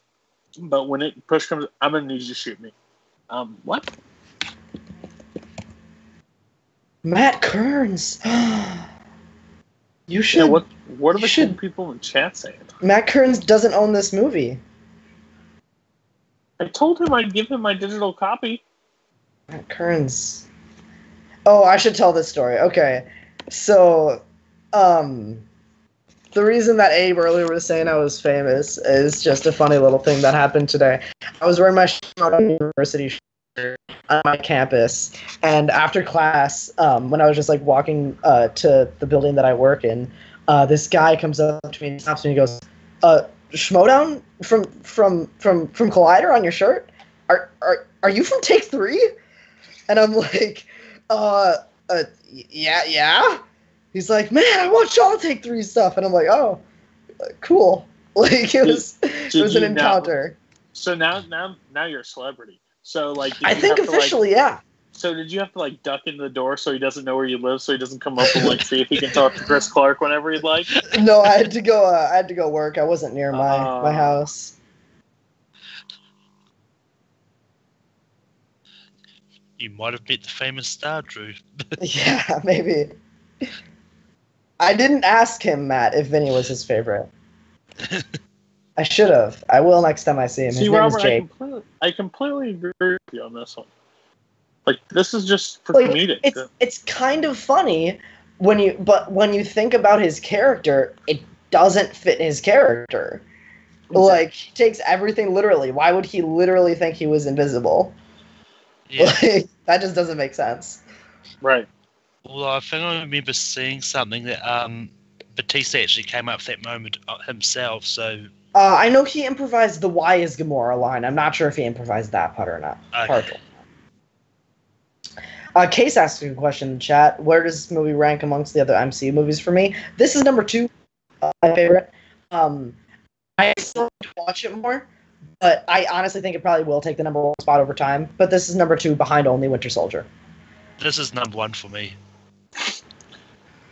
but when it push comes, I'm gonna need you to shoot me. What? Matt Kearns. You should. Yeah, what are the cool people in chat saying? Matt Kearns doesn't own this movie. I told him I'd give him my digital copy. Matt Kearns. Oh, I should tell this story. Okay. So, the reason that Abe earlier was saying I was famous is just a funny little thing that happened today. I was wearing my university shirt on my campus, and after class, when I was just like walking to the building that I work in, this guy comes up to me and stops me and he goes, Schmodown from Collider on your shirt? Are you from Take 3? And I'm like, yeah. He's like, man, I watch all Take 3 stuff, and I'm like, oh, cool. Like it was an encounter. So now you're a celebrity. So like, I think officially, yeah. So did you have to like duck into the door so he doesn't know where you live, so he doesn't come up and like see if he can talk to Chris Clark whenever he'd like? No, I had to go work. I wasn't near my house. You might have met the famous star, Drew. Yeah, maybe. I didn't ask him, Matt, if Vinny was his favorite. I should have. I will next time I see him. His name is Jake. I completely agree with you on this one. Like, this is just for comedic. It's kind of funny when you think about his character, it doesn't fit his character. Exactly. Like, he takes everything literally. Why would he literally think he was invisible? Yeah. Like, that just doesn't make sense. Right. Well, I think I remember seeing something that Batista actually came up with that moment himself, so... I know he improvised the "Why is Gamora" line. I'm not sure if he improvised that part or not. Okay. Case asked a question in the chat. Where does this movie rank amongst the other MCU movies for me? This is number 2, my favorite. I still need to watch it more, but I honestly think it probably will take the number 1 spot over time. But this is number 2, behind only Winter Soldier. This is number 1 for me.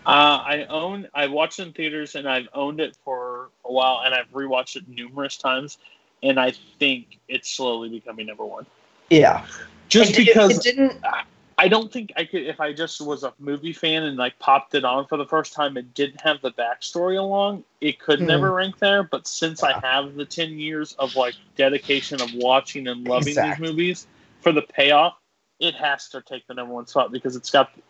I watched it in theaters, and I've owned it for a while, and I've rewatched it numerous times, and I think it's slowly becoming number one. Yeah. Just because it didn't. I don't think I could, if I just was a movie fan and like popped it on for the first time and didn't have the backstory along, it could never rank there. But since I have the 10 years of like dedication of watching and loving these movies for the payoff, it has to take the number one spot because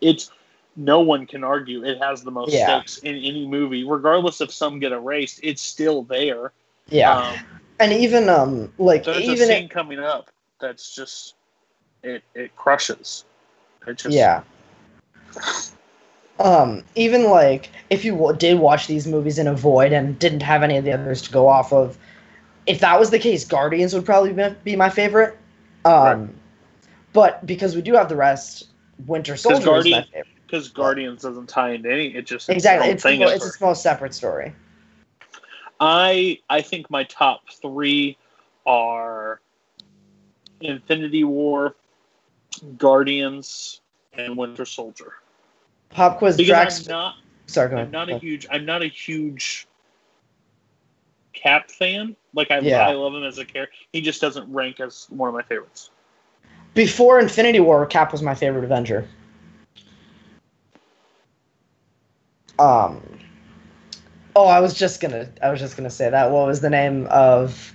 it's no one can argue it has the most stakes in any movie, regardless if some get erased. It's still there. Yeah, and even there's a scene coming up that's just it crushes. Even like if you did watch these movies in a void and didn't have any of the others to go off of, if that was the case, Guardians would probably be my favorite. But because we do have the rest, Winter Soldier is my favorite. Because Guardians doesn't tie into any. It just it's a small separate story. I think my top three are Infinity War, Guardians, and Winter Soldier. Pop quiz. Drax. Sorry, go ahead. I'm not a huge Cap fan. Like I love him as a character. He just doesn't rank as one of my favorites. Before Infinity War, Cap was my favorite Avenger. I was just gonna say that. What was the name of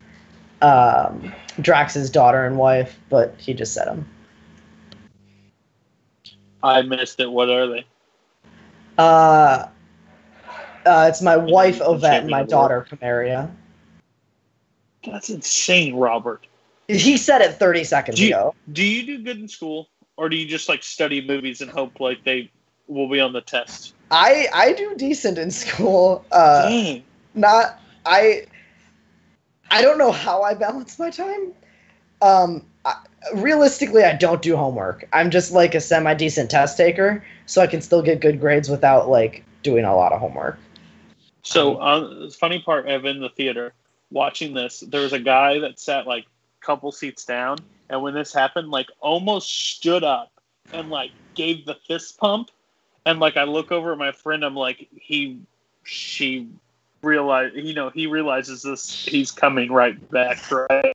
Drax's daughter and wife? But he just said them. I missed it. What are they? It's my wife Yvette and my daughter Camaria. That's insane, Robert. He said it 30 seconds ago. Do you do good in school, or do you just like study movies and hope like they will be on the test? I do decent in school. Dang. I don't know how I balance my time. Realistically, I don't do homework. I'm just like a semi-decent test taker, so I can still get good grades without like doing a lot of homework. So, the funny part, Evan, in the theater, watching this, there was a guy that sat like a couple seats down, and when this happened, like almost stood up and like gave the fist pump, and like I look over at my friend, I'm like, he realizes this, he's coming right back, right?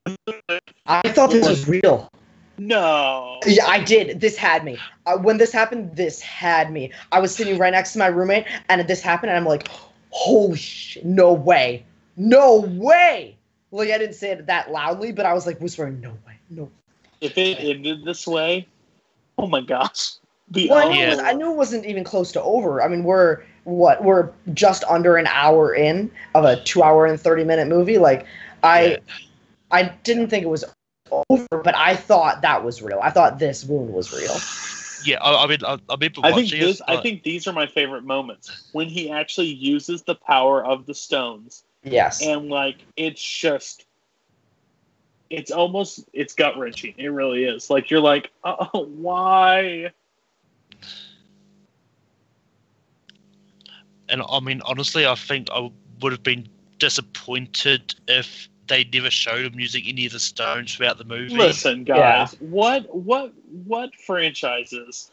I thought this was real. No. Yeah, I did. This had me. When this happened, this had me. I was sitting right next to my roommate, and this happened, and I'm like, holy shit, no way. No way! Like, I didn't say it that loudly, but I was like whispering, no way, no. If it ended this way, oh my gosh. I knew it wasn't even close to over. I mean, we're just under an hour in of a 2-hour and 30-minute movie. Like, I didn't think it was over, but I thought that was real. I thought this wound was real. Yeah, I think these are my favorite moments when he actually uses the power of the stones. Yes, and like it's gut wrenching. It really is. Like you're like, oh, why? And I mean, honestly, I think I would have been disappointed if they never showed him using any of the stones throughout the movie. Listen, guys, what franchises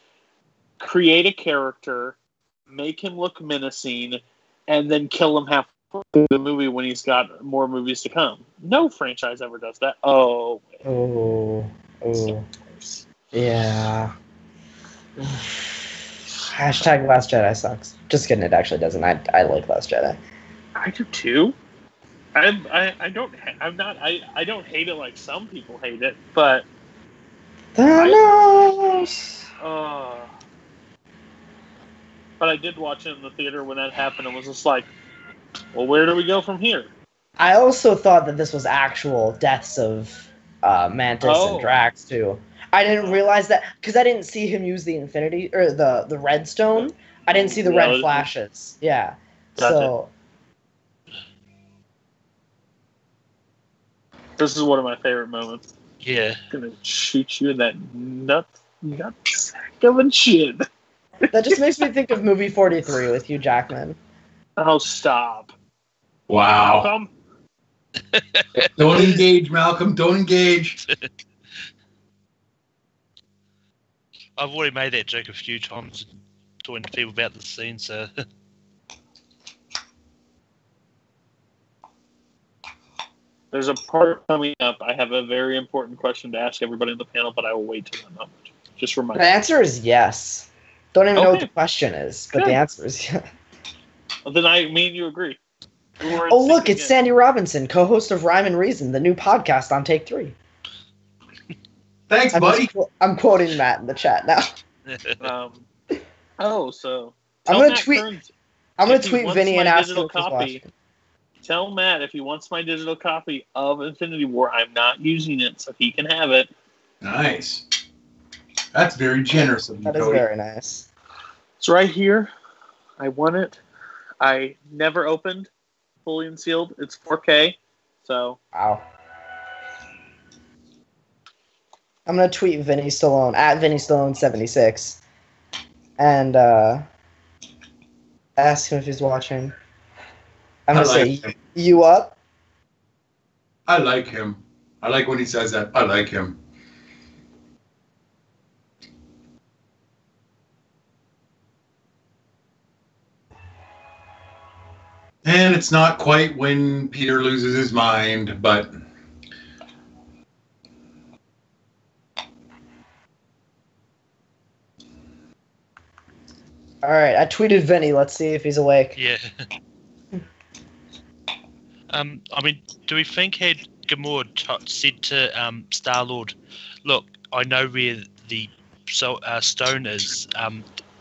create a character, make him look menacing, and then kill him halfway through the movie when he's got more movies to come? No franchise ever does that. Oh. Yeah. Hashtag Last Jedi sucks. Just kidding, it actually doesn't. I like Last Jedi. I do too. I don't hate it like some people hate it, but Thanos. But I did watch it in the theater when that happened and was just like, well, where do we go from here? I also thought that this was actual deaths of Mantis and Drax too. I didn't realize that because I didn't see him use the Infinity or the Red Stone. I didn't see the red flashes. Yeah. So. This is one of my favorite moments. Yeah. I'm gonna shoot you in that nut sack of a chin. That just makes me think of movie 43 with Hugh Jackman. Oh, stop. Wow. Malcolm? Don't engage, Malcolm. Don't engage. I've already made that joke a few times. talking to people about the scene. So There's a part coming up. I have a very important question to ask everybody in the panel, but I will wait till that moment. Just remind The me. answer is yes. Don't even know what Okay. the question is, but Good. the answer is yes. Well, then me and you agree. We're in Oh, sync look, it's again. Sandy Robinson, co-host of Rhyme and Reason, the new podcast on Take 3. Thanks, buddy. I'm quoting Matt in the chat now. So I'm tell gonna Matt tweet. Kearns I'm gonna if he tweet wants Vinny my and ask him digital if he's copy. watching. Tell Matt if he wants my digital copy of Infinity War, I'm not using it, so he can have it. Nice. That's very generous of you, That is Cody. very nice. It's right here. I won it. I never opened, fully and sealed. It's 4K, so Wow. I'm gonna tweet Vinny Stallone at Vinny Stallone 76, and ask him if he's watching. I'm gonna say, him. "You up?" I like him. I like when he says that. I like him. And it's not quite when Peter loses his mind, but All right, I tweeted Vinny. Let's see if he's awake. yeah. I mean, do we think had Gamora said to Star-Lord, "Look, I know where the stone is,"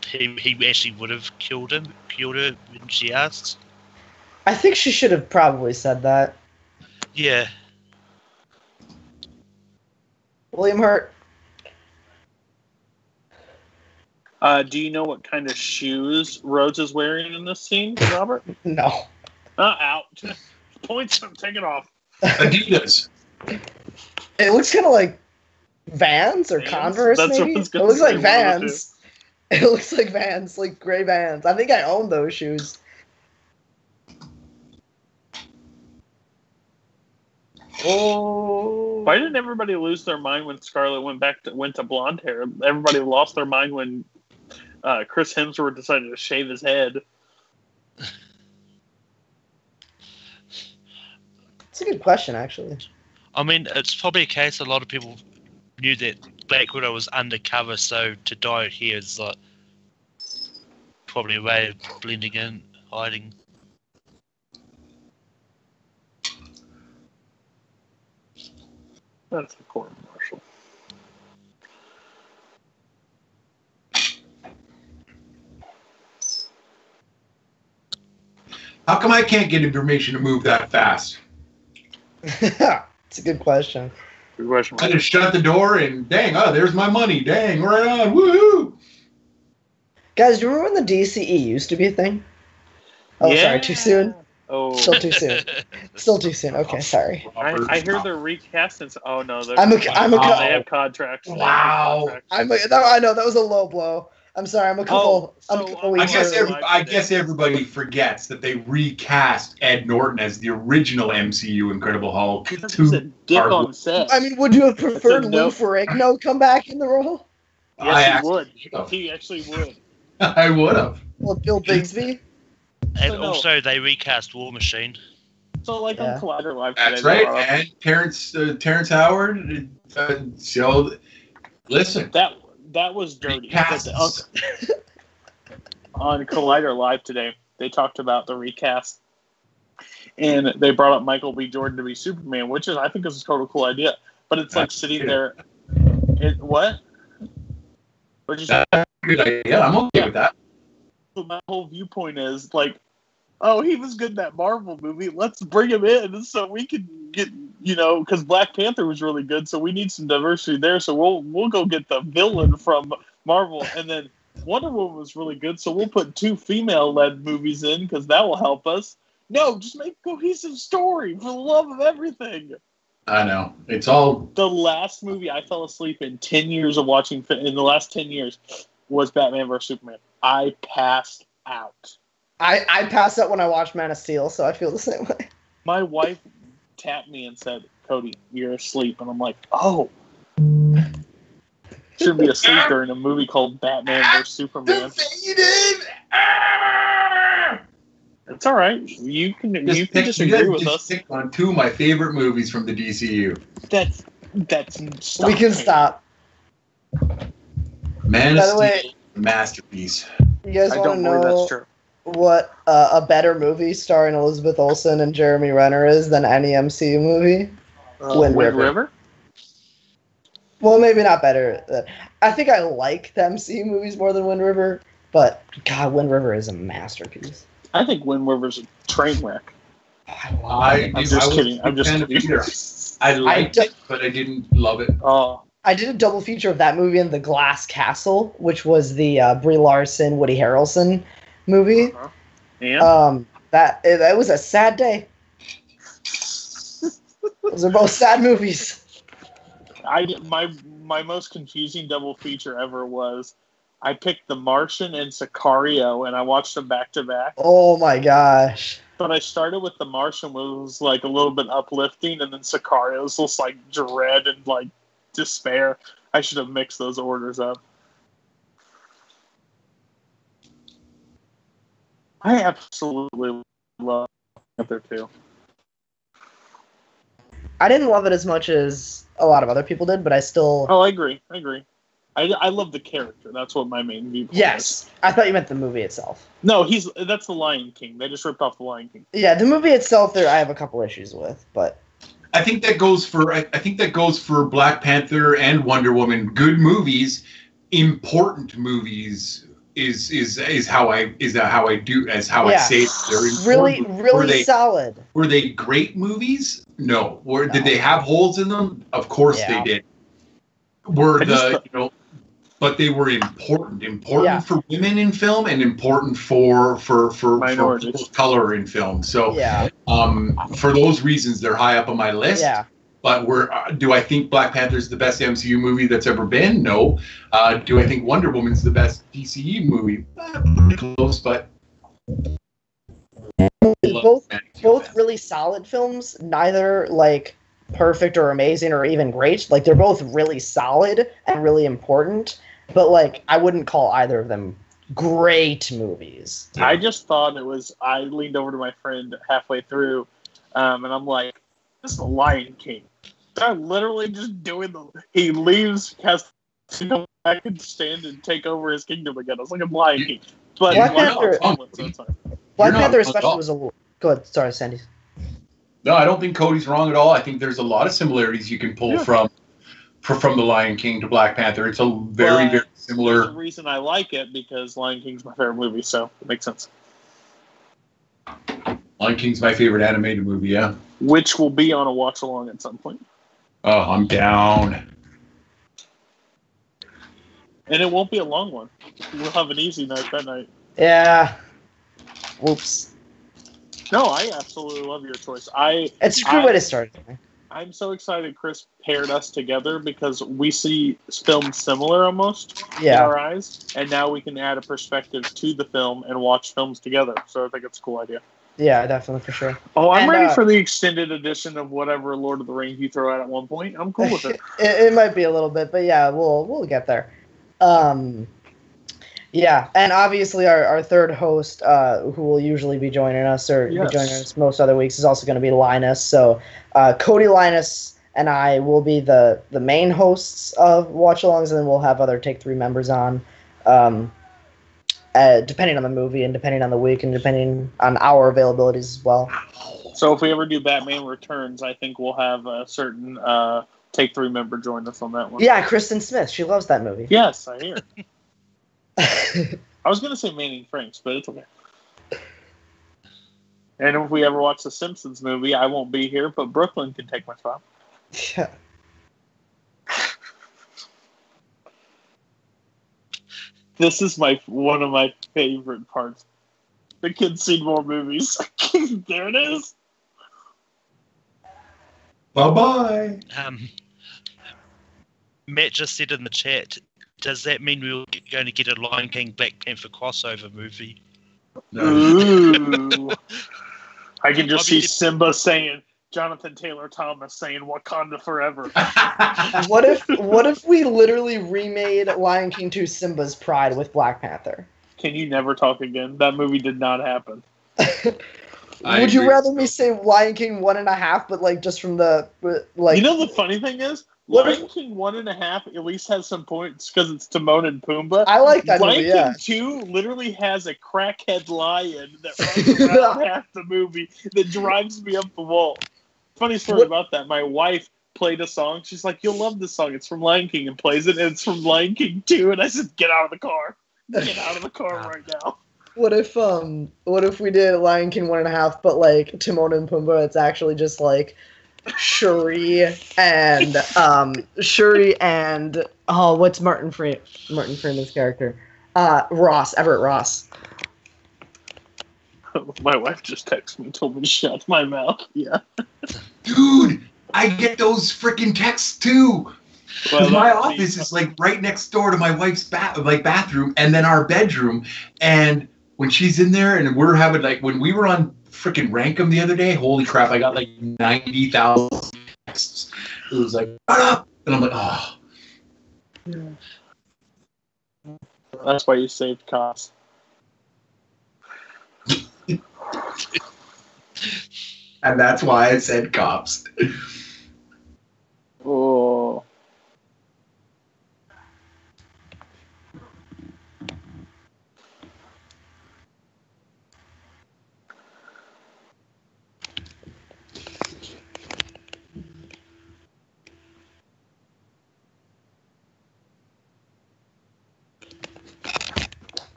he actually would have killed her when she asks. I think she should have probably said that. Yeah. William Hurt. do you know what kind of shoes Rhodes is wearing in this scene, Robert? No. Out. Points. Take it off. Adidas. It looks kind of like Vans or Vans? Converse, That's what I maybe. was It gonna looks say, like one of the Vans. It looks like Vans, like gray Vans. I think I own those shoes. Oh. Why didn't everybody lose their mind when Scarlett went to blonde hair? Everybody lost their mind when Chris Hemsworth decided to shave his head. It's a good question, actually. I mean, it's probably a case a lot of people knew that Black Widow was undercover, so to dye it here is like probably a way of blending in, hiding. That's a court martial. How come I can't get information to move that fast? It's a good question. Good question. I just shut the door and dang, there's my money. Dang, right on. Woohoo! Guys, do you remember when the DCE used to be a thing? Oh, Yeah. sorry, too soon? Oh, Still too soon. Still too soon. Okay, sorry. I hear they're recasting. Oh no, they're, I'm a they have contracts. They have Wow. contracts. I know, that was a low blow. I'm sorry, I'm a couple weeks early. I guess everybody forgets that they recast Ed Norton as the original MCU Incredible Hulk. He's a dick on set. I mean, would you have preferred It's a Lou no. Ferrigno come back in the role? Yes, he would. He actually would. I would have. Well, Bill Bigsby? And So no. also, they recast War Machine. So like Yeah. on Collider Live today, That's they right. brought up- And Terrence Howard. So listen. That was dirty. Recasts. But on Collider Live today, they talked about the recast, and they brought up Michael B. Jordan to be Superman, which I think is a total cool idea. But it's like sitting there. What? What'd you say? That's a good idea. I'm okay with that. So my whole viewpoint is like, oh, he was good in that Marvel movie. Let's bring him in so we can get, because Black Panther was really good. So we need some diversity there. So we'll go get the villain from Marvel, and then Wonder Woman was really good. So we'll put 2 female-led movies in because that will help us. No, just make a cohesive story for the love of everything. I know. It's all. The last movie I fell asleep in 10 years of watching, in the last 10 years, was Batman vs. Superman. I passed out. I passed out when I watched Man of Steel, so I feel the same way. My wife tapped me and said, "Cody, you're asleep." And I'm like, "Oh." should be asleep during a movie called Batman vs Superman. Defeated! It's all right. You can You disagree with us. Pick on two of my favorite movies from the DCU. That's stop. We can stop. Man By of the way- Steel, masterpiece. You guys I want to don't believe that's know true. what a better movie starring Elizabeth Olsen and Jeremy Renner is than any MCU movie? Wind River. Well, maybe not better. I think I like the MCU movies more than Wind River, but God, Wind River is a masterpiece. I think Wind River's a train wreck. I'm just kidding. I'm just kidding. I liked it, but I didn't love it. Oh, I did a double feature of that movie and The Glass Castle, which was the Brie Larson, Woody Harrelson movie. and That was a sad day. Those are both sad movies. my most confusing double feature ever was I picked The Martian and Sicario, and I watched them back to back. Oh my gosh. But I started with The Martian, which was like a little bit uplifting, and then Sicario was just like dread and like despair. I should have mixed those orders up. I absolutely love Panther too. I didn't love it as much as a lot of other people did, but I still... Oh, I agree. I love the character. That's what my main viewpoint is. Yes. I thought you meant the movie itself. No, that's the Lion King. They just ripped off the Lion King. Yeah, the movie itself, I have a couple issues with, but... I think that goes for Black Panther and Wonder Woman. Good movies, important movies is how I say it. They're really solid. Were they great movies? No. Did they have holes in them? Of course they did. But they were important for women in film and important for minorities of color in film. So for those reasons, they're high up on my list. Yeah. But do I think Black Panther is the best MCU movie that's ever been? No. Do I think Wonder Woman's the best DCE movie? Pretty close, but both really solid films. Neither like perfect or amazing or even great. Like they're both really solid and really important. But like I wouldn't call either of them great movies. I just thought it was. I leaned over to my friend halfway through, and I'm like, "This is the Lion King." They're literally just doing he leaves, has to go back and stand and take over his kingdom again. It's like a Lion King. But Black Panther especially wrong. was a little... Go ahead. Sorry, Sandy. No, I don't think Cody's wrong at all. I think there's a lot of similarities you can pull from the Lion King to Black Panther. It's a very similar. There's a reason I like it because Lion King's my favorite movie, so it makes sense. Lion King's my favorite animated movie, yeah. Which will be on a watch along at some point. Oh, I'm down. And it won't be a long one. We'll have an easy night that night. Yeah. Whoops. No, I absolutely love your choice. It's a good way to start it. I'm so excited Chris paired us together because we see films similar almost in our eyes, and now we can add a perspective to the film and watch films together. So I think it's a cool idea. Yeah, definitely, for sure. Oh, I'm ready for the extended edition of whatever Lord of the Rings you throw out at one point. I'm cool with it. It might be a little bit, but yeah, we'll get there. Yeah, and obviously our third host, who will usually be joining us be joining us most other weeks, is also going to be Linus. So Cody, Linus, and I will be the main hosts of Watchalongs, and then we'll have other Take 3 members on, depending on the movie and depending on the week and depending on our availabilities as well. So if we ever do Batman Returns, I think we'll have a certain Take 3 member join us on that one. Yeah, Kristen Smith. She loves that movie. Yes, I hear. I was going to say Manning Franks, but it's okay. And if we ever watch the Simpsons movie, I won't be here, but Brooklyn can take my spot. Yeah. This is one of my favorite parts. The kids seen more movies. There it is. Bye-bye. Matt just said in the chat, does that mean we're going to get a Lion King Black Panther crossover movie? Ooh. I can just see Simba saying, Jonathan Taylor Thomas saying Wakanda forever. What if we literally remade Lion King 2 Simba's Pride with Black Panther? Can you never talk again? That movie did not happen. Would you rather me say Lion King 1.5, but like just from the like? You know the funny thing is, Lion King 1.5 at least has some points because it's Timon and Pumbaa. I like that Lion movie. Yeah. King 2 literally has a crackhead lion that runs around half the movie that drives me up the wall. Funny story about that. My wife played a song. She's like, "You'll love this song. It's from Lion King," and plays it. And it's from Lion King 2. And I said, "Get out of the car! Get out of the car right now!" What if we did Lion King 1.5, but like Timon and Pumbaa, it's actually just like Shuri and what's Martin Freeman's character? Everett Ross. My wife just texted me and told me to shut my mouth. Yeah. Dude, I get those freaking texts too. Because my office is like right next door to my wife's bathroom and then our bedroom. And when she's in there and we're having like, when we were on freaking Rankum the other day, holy crap, I got like 90,000 texts. It was like, shut up. And I'm like, oh. Yeah. That's why you saved costs. And that's why I said cops. Oh.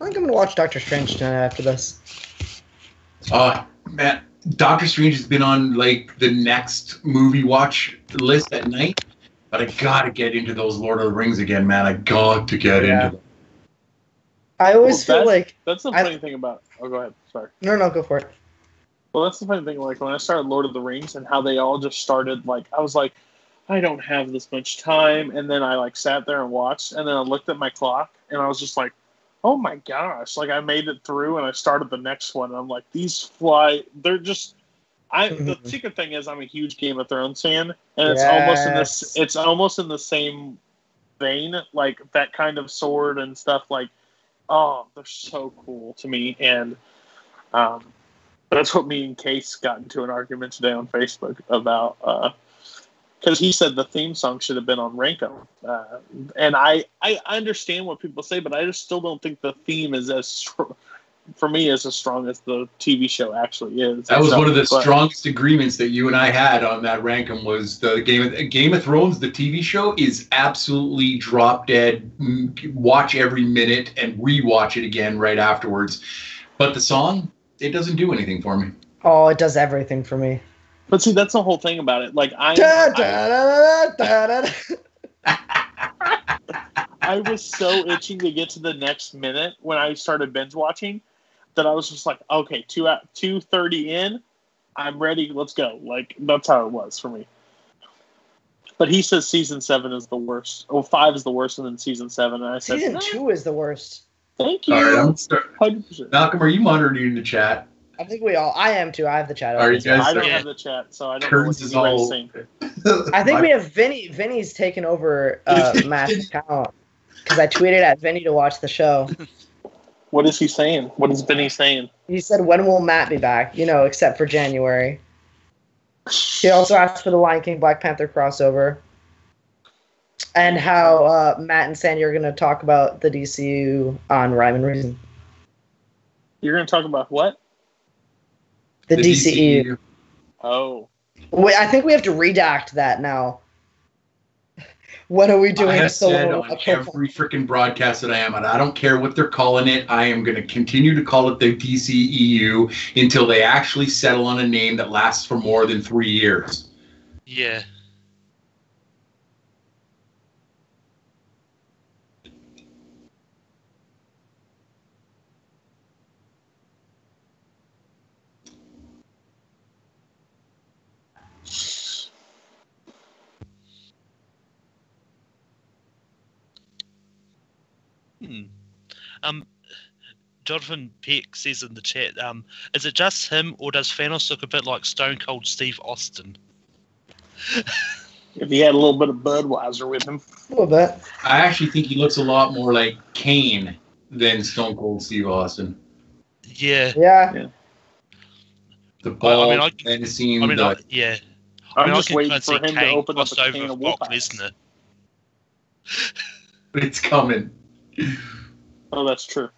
I think I'm gonna watch Doctor Strange tonight after this. Man, Doctor Strange has been on like the next movie watch list at night, but I gotta get into those Lord of the Rings again, man. I got to get into them. I always feel like that's the funny thing about. Oh, go ahead. Sorry. No, go for it. Well, that's the funny thing. Like when I started Lord of the Rings and how they all just started. Like I was like, I don't have this much time, and then I like sat there and watched, and then I looked at my clock, and I was just like, oh my gosh, like I made it through and I started the next one. And I'm like, these fly, they're just, the secret thing is I'm a huge Game of Thrones fan and it's almost in the same vein, like that kind of sword and stuff like, oh, they're so cool to me. And that's what me and Case got into an argument today on Facebook about, because he said the theme song should have been on Ranko. And I understand what people say, but I just still don't think the theme is for me, as strong as the TV show actually is. That was one of the strongest agreements that you and I had on that Rankum was the Game of Thrones, the TV show, is absolutely drop dead. Watch every minute and rewatch it again right afterwards. But the song, it doesn't do anything for me. Oh, it does everything for me. But see, that's the whole thing about it. Like I was so itching to get to the next minute when I started binge watching that I was just like, okay, 2:30 in, I'm ready. Let's go. Like that's how it was for me. But he says season 7 is the worst. Oh, 5 is the worst, and then season 7. And I said season 2 is the worst. Thank you. All right, 100%. Malcolm, are you monitoring the chat? I think we all. I am too. I have the chat. Are you guys? I don't have the chat, so I don't know what you guys saying. I think we have Vinny. Vinny's taken over Matt's account because I tweeted at Vinny to watch the show. What is he saying? What is Vinny saying? He said, "When will Matt be back? You know, except for January." He also asked for the Lion King Black Panther crossover, and how Matt and Sandy are going to talk about the DCU on Rhyme and Reason. You're going to talk about what? The DCU. Oh. Wait, I think we have to redact that now. What are we doing? I have said on every freaking broadcast that I am on, I don't care what they're calling it. I am going to continue to call it the DCEU until they actually settle on a name that lasts for more than 3 years. Yeah. Jonathan Peck says in the chat, is it just him or does Thanos look a bit like Stone Cold Steve Austin? If he had a little bit of Budweiser with him. A little bit. I actually think he looks a lot more like Kane than Stone Cold Steve Austin. Yeah. Yeah. The ball, I menacing. mean, Yeah. I'm I just can waiting kinda for see him to Kane open up a crossed over can of with Wolf Brock Eyes. Lesnar. It's coming. Oh, that's true.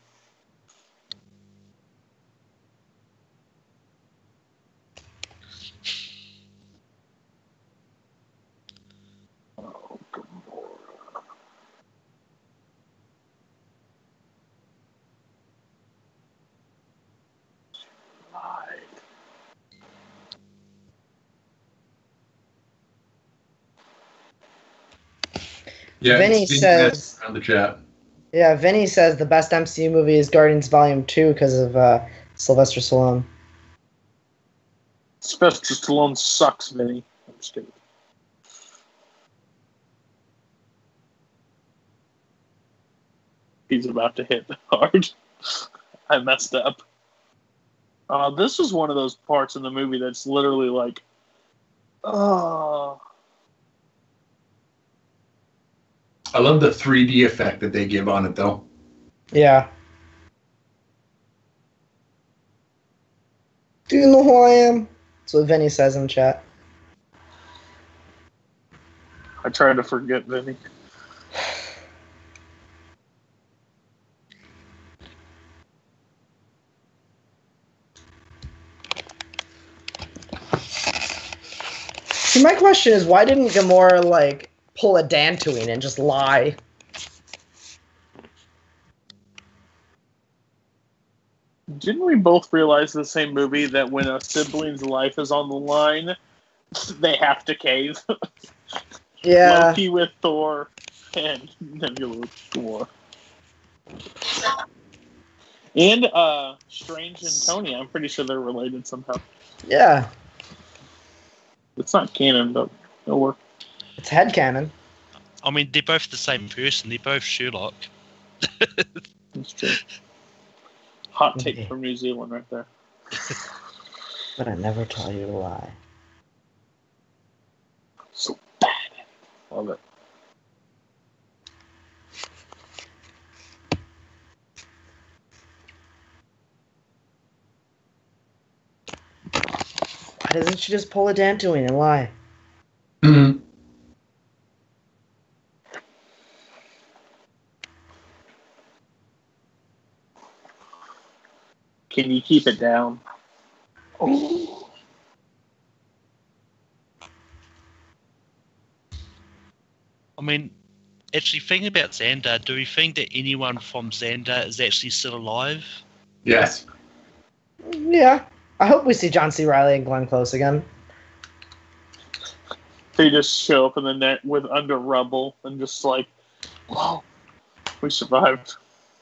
Yeah, Vinny it's says. around the chat. Yeah, Vinny says the best MCU movie is Guardians Volume 2 because of Sylvester Stallone. Sylvester Stallone sucks, Vinny. I'm just kidding. He's about to hit hard. I messed up. This is one of those parts in the movie that's literally like, oh. I love the 3D effect that they give on it, though. Yeah. Do you know who I am? That's what Vinny says in chat. I try to forget, Vinny. See, my question is, why didn't Gamora, like, pull a Dantooine and just lie? Didn't we both realize in the same movie that when a sibling's life is on the line, they have to cave? Yeah. Loki with Thor and Nebula with Thor. And Strange and Tony, I'm pretty sure they're related somehow. Yeah. It's not canon, but it'll work. It's headcanon. I mean, they're both the same person. They're both Sherlock. That's true. Hot take from New Zealand right there. But I never tell you to lie. So bad. Love it. Why doesn't she just pull a Dantooine and lie? Mm-hmm. Can you keep it down? Oh. I mean, actually, thinking about Xandar, do we think that anyone from Xandar is actually still alive? Yes. Yeah. I hope we see John C. Reilly and Glenn Close again. They just show up in the net with under rubble and just like, wow, we survived.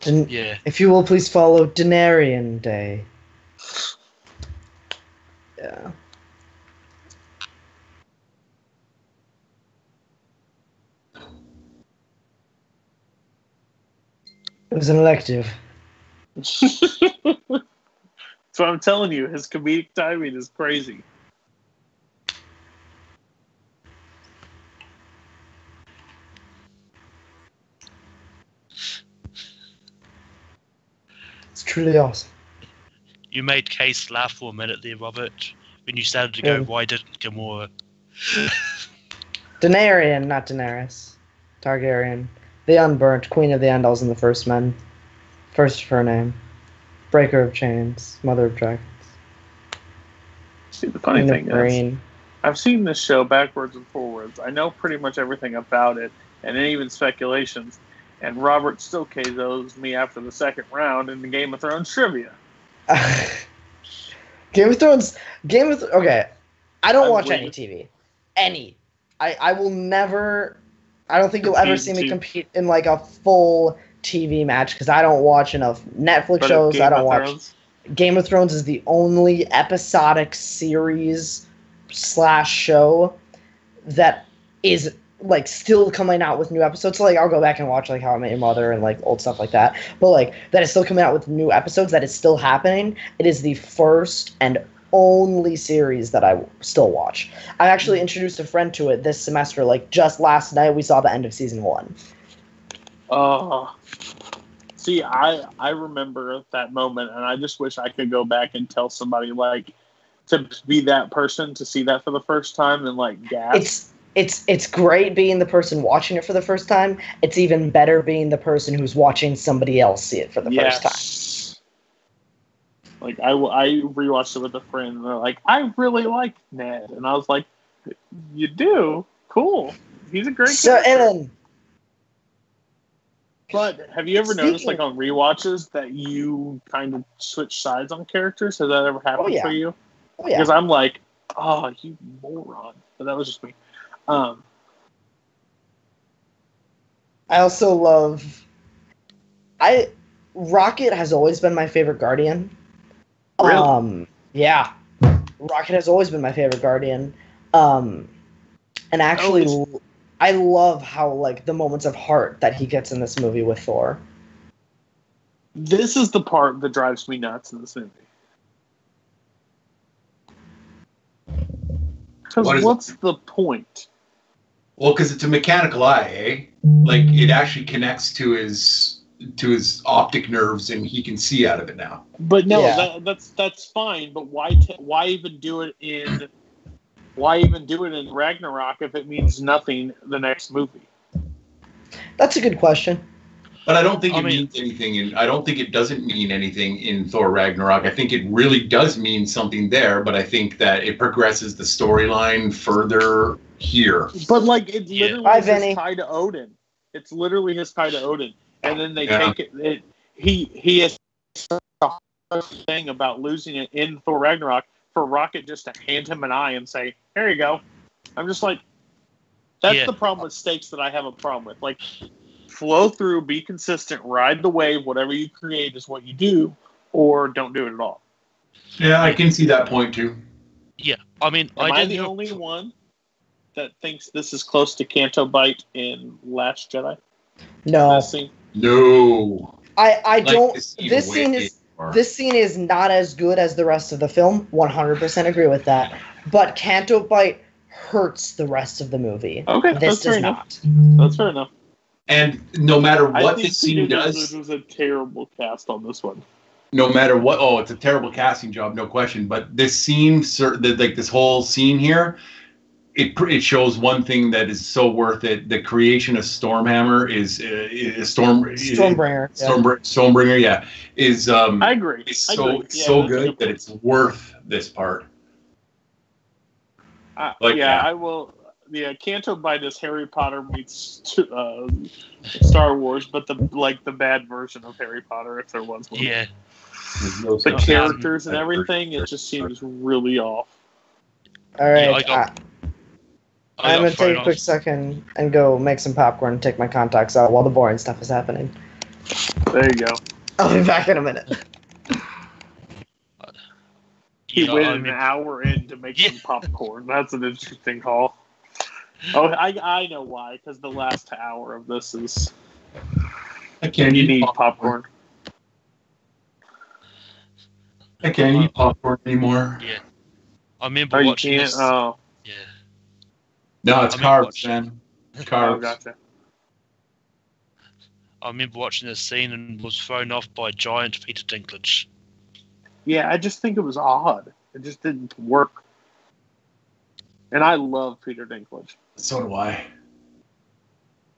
Yeah. If you will please follow Denarian Day. Yeah. It was an elective. That's what I'm telling you. His comedic timing is crazy. It's truly awesome. You made Case laugh for a minute there, Robert, when you started to go, why didn't Gamora? Denarian, not Daenerys. Targaryen. The Unburnt, Queen of the Andals in the First Men. First of her name. Breaker of Chains. Mother of Dragons. See, the funny Queen thing of Green. is, I've seen this show backwards and forwards. I know pretty much everything about it, and even speculations. And Robert still KOs me after the second round in the Game of Thrones trivia. Game of Thrones. Okay. I don't watch any TV. Any. I will never. I don't think you'll ever see me compete in like a full TV match because I don't watch enough Netflix shows. I don't watch. Game of Thrones is the only episodic series / show that is like still coming out with new episodes. So like I'll go back and watch like How I Met Your Mother and like old stuff like that. But like that is still coming out with new episodes. That is still happening. It is the first and only series that I still watch. I actually introduced a friend to it this semester. Like, just last night, we saw the end of season 1. See, I remember that moment, and I just wish I could go back and tell somebody, like, to be that person, to see that for the first time and, like, gasp. It's great being the person watching it for the first time. It's even better being the person who's watching somebody else see it for the first time. Like, I rewatched it with a friend, and they're like, I really like Ned. And I was like, you do? Cool. He's a great Sir character. Ellen. But have you ever noticed, like, on rewatches that you kind of switch sides on characters? Has that ever happened for you? Oh, yeah. Because I'm like, oh, you moron. But that was just me. I also love... Rocket has always been my favorite Guardian. Really? Yeah. Rocket has always been my favorite Guardian. And actually, I love how, like, the moments of heart that he gets in this movie with Thor. This is the part that drives me nuts in this movie. Because what's the point? Well, because it's a mechanical eye, eh? Like, it actually connects to his optic nerves, and he can see out of it now. But no, that's fine. But why even do it in Ragnarok if it means nothing the next movie? That's a good question. But I don't think it means anything, and I don't think it doesn't mean anything in Thor Ragnarok. I think it really does mean something there, but I think that it progresses the storyline further here. But, like, it literally is his tie to Odin. It's literally his tie to Odin. And then they take it. He has a thing about losing it in Thor Ragnarok for Rocket just to hand him an eye and say, "Here you go." I'm just like, that's the problem with stakes that I have a problem with. Like, flow through, be consistent, ride the wave. Whatever you create is what you do, or don't do it at all. Yeah, I can see that point too. Yeah, I mean, am I the only one that thinks this is close to Canto Bite in Last Jedi? No. No. I don't. This scene is not as good as the rest of the film. 100% agree with that. But Canto Bite hurts the rest of the movie. Okay, this does not. That's fair enough. And no matter what this scene does, this was a terrible cast on this one. No matter what, it's a terrible casting job, no question. But this scene, like this whole scene here, it shows one thing that is so worth it. The creation of Stormhammer is Stormbringer. Stormbringer, yeah, is I agree. Is so good that it's worth this part. I will. Yeah, Canto Bite is Harry Potter meets Star Wars, but the bad version of Harry Potter, if there was one. Yeah. The characters and everything, it just seems really off. All right. Yeah, I'm going to take a quick second and go make some popcorn and take my contacts out while the boring stuff is happening. There you go. I'll be back in a minute. He waited an hour in to make some popcorn. That's an interesting call. Oh, I know why. Because the last hour of this is... I can't eat popcorn. I can't eat popcorn anymore. Yeah. I remember watching this. Oh. Yeah. No, it's carbs, man. Carbs. Oh, gotcha. I remember watching this scene and was thrown off by giant Peter Dinklage. Yeah, I just think it was odd. It just didn't work. And I love Peter Dinklage. So do I.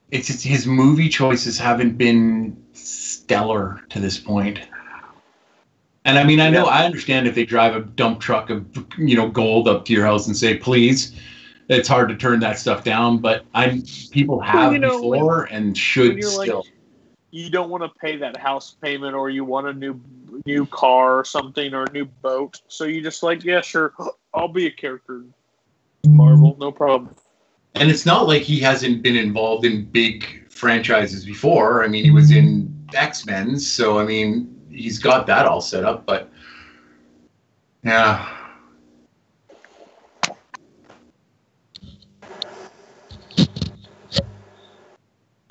It's just his movie choices haven't been stellar to this point. And I mean, I understand if they drive a dump truck of, gold up to your house and say, please, it's hard to turn that stuff down, but people have before and should still. Like, you don't want to pay that house payment, or you want a new car or something, or a new boat. So you just like, yeah, sure, I'll be a character in Marvel, no problem. And it's not like he hasn't been involved in big franchises before. I mean, he was in X-Men, so I mean, he's got that all set up, but yeah.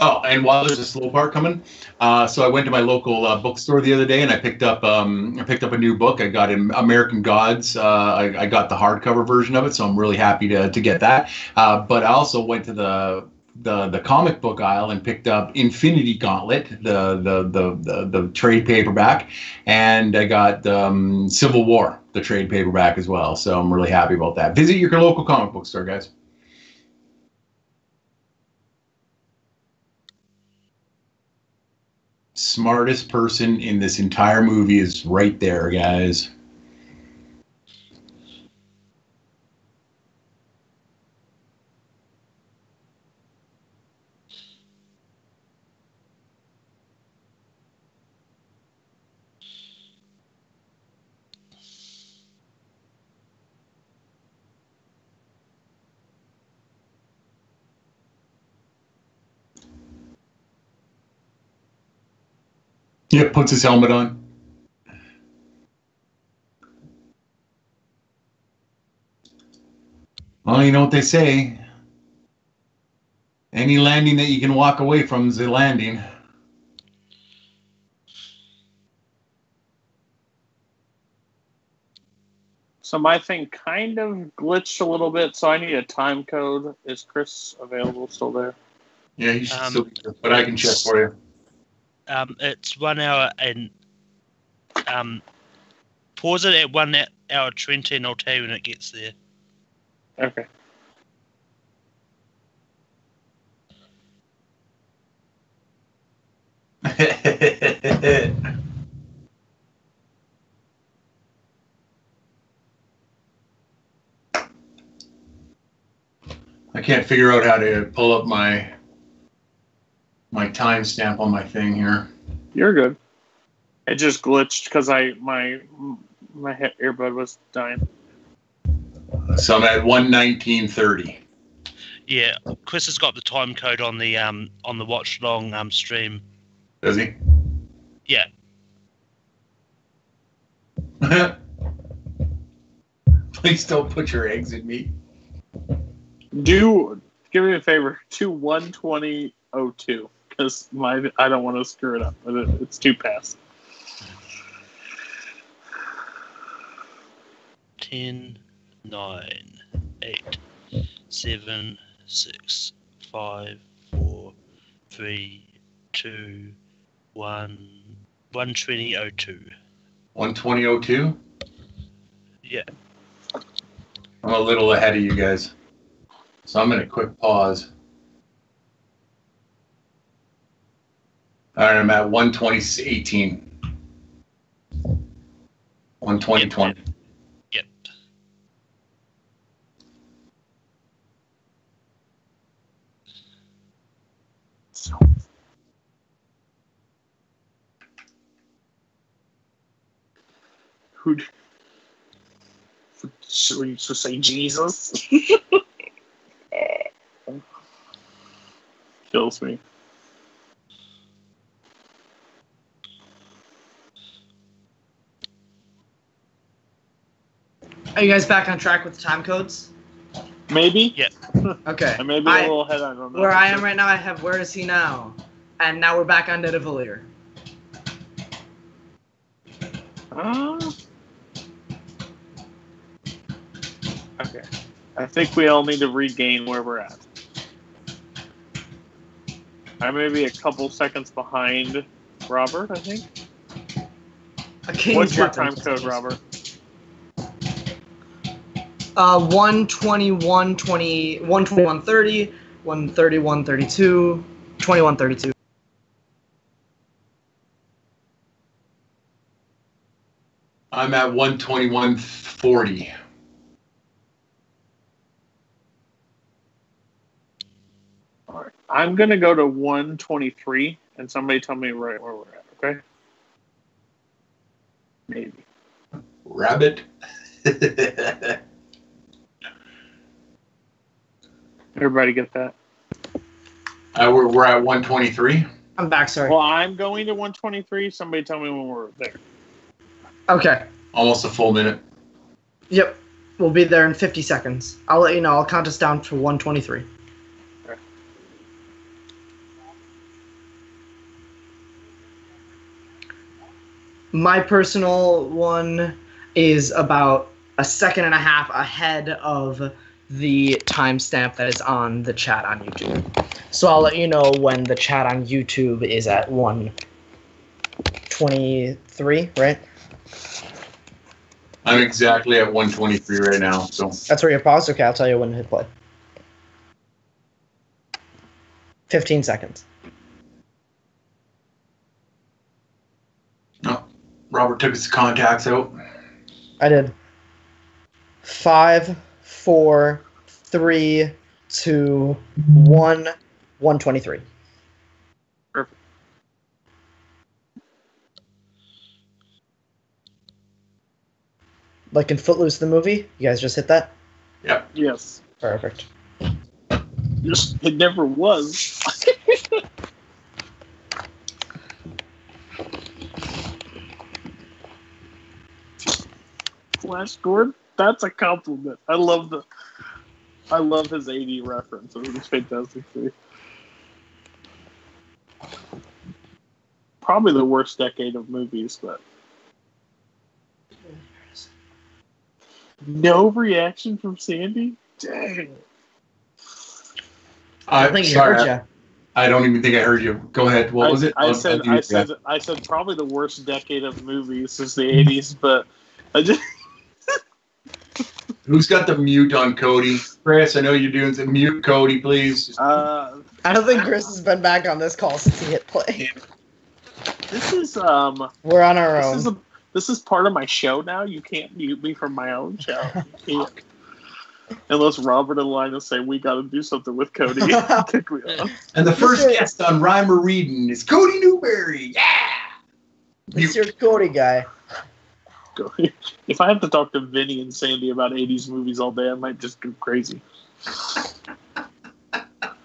Oh, and while there's a slow part coming, so I went to my local bookstore the other day, and I picked up a new book. I got American Gods. I got the hardcover version of it, so I'm really happy to get that. But I also went to the comic book aisle and picked up Infinity Gauntlet, the trade paperback, and I got Civil War, the trade paperback as well. So I'm really happy about that. Visit your local comic book store, guys. Smartest person in this entire movie is right there, guys. Yeah, puts his helmet on. Well, you know what they say. Any landing that you can walk away from is a landing. So my thing kind of glitched a little bit, so I need a time code. Is Chris available still there? Yeah, you should still be there, but I can check for you. It's 1 hour and pause it at 1 hour 20, and I'll tell you when it gets there. Okay. I can't figure out how to pull up my timestamp on my thing here. You're good. It just glitched because my earbud was dying. So I'm at 1:19:30. Yeah, Chris has got the time code on the Watchalong stream. Does he? Yeah. Please don't put your eggs in me. Give me a favor. Do 1:20:02 because I don't want to screw it up. It's too past. 10, 9, 8, 7, 6, 5, 4, 3, 2, 1, 1:20:02. 1:20:02? Yeah. I'm a little ahead of you guys. So I'm going to quick pause. All right, I'm at 1:20:18. 1:20:20. Yep. Who'd should we just say Jesus? Kills me. Are you guys back on track with time codes? Maybe. Yep. Okay. I may be a little ahead. I don't know. Where I am right now, I have Where Is He Now? And now we're back on Nidavellir. Okay. I think we all need to regain where we're at. I may be a couple seconds behind Robert, I think. What's your time code, Robert? 1:21:20, 1:21:30, 1:31:32, 21:32. I'm at 1:21:40. All right. I'm going to go to 1:23, and somebody tell me right where we're at, okay? Maybe. Rabbit. Everybody get that? We're at 1:23. I'm back, sorry. Well, I'm going to 1:23. Somebody tell me when we're there. Okay. Almost a full minute. Yep. We'll be there in 50 seconds. I'll let you know. I'll count us down to 1:23. Okay. My personal one is about a second and a half ahead of the timestamp that is on the chat on YouTube. So I'll let you know when the chat on YouTube is at 1:23, right? I'm exactly at 123 right now. So That's where you pause? Okay, I'll tell you when to hit play. 15 seconds. no, Robert took his contacts out. I did. 5, 4, 3, 2, 1, 1:23. Perfect. Like in Footloose, the movie? You guys just hit that? Yep. Yes. Perfect. Just, it never was. Flash Gordon? That's a compliment. I love his 80 reference. It was fantastic. Probably the worst decade of movies, but no reaction from Sandy? Dang. I think he heard you. I don't even think I heard you. Go ahead. What was it? I said probably the worst decade of movies since the 80s, but I just Who's got the mute on Cody? Chris, I know you're doing some mute Cody, please. I don't think Chris has been back on this call since he hit play. This is We're on our own. This is part of my show now. You can't mute me from my own show. You can't. Unless Robert and Linus say we got to do something with Cody. Kick me off. And the first guest on Rhyme or Reading is Cody Newberry. Yeah. It's your Cody guy. If I have to talk to Vinny and Sandy about 80s movies all day, I might just go crazy.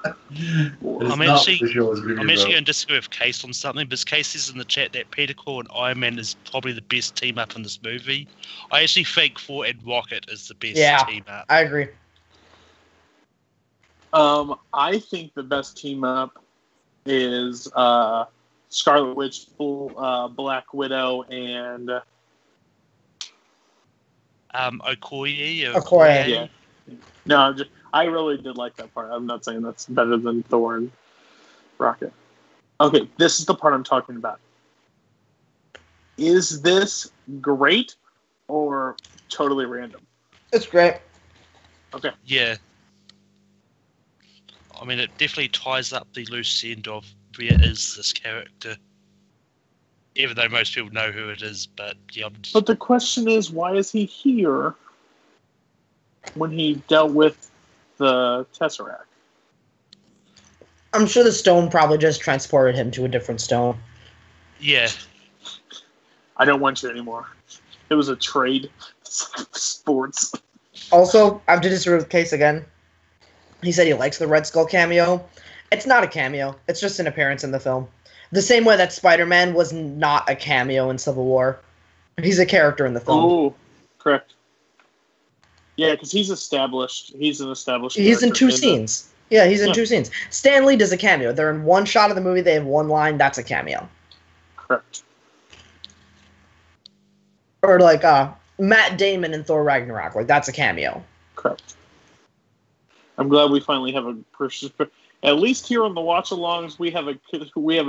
I'm actually going to disagree with Case on something, because Case says in the chat that Peter Quill and Iron Man is probably the best team up in this movie. I actually think Thor and Rocket is the best team up. I agree. I think the best team up is Scarlet Witch, Black Widow, and Okoye. Okoye. Yeah. No, I really did like that part. I'm not saying that's better than Thor and Rocket. Okay, this is the part I'm talking about. Is this great or totally random? It's great. Okay. Yeah. I mean, it definitely ties up the loose end of where is this character. Even though most people know who it is, but yeah. But the question is, why is he here when he dealt with the Tesseract? I'm sure the stone probably just transported him to a different stone. Yeah. I don't want you anymore. It was a trade. Sports. Also, I have to disagree with Case again. He said he likes the Red Skull cameo. It's not a cameo. It's just an appearance in the film. The same way that Spider-Man was not a cameo in Civil War. He's a character in the film. Oh, correct. Yeah, because he's established. He's an established. He's in two scenes. Yeah, he's in two scenes. Stan Lee does a cameo. They're in one shot of the movie. They have one line. That's a cameo. Correct. Or like Matt Damon in Thor Ragnarok. Like, that's a cameo. Correct. I'm glad we finally have a person. At least here on the Watchalongs, we have a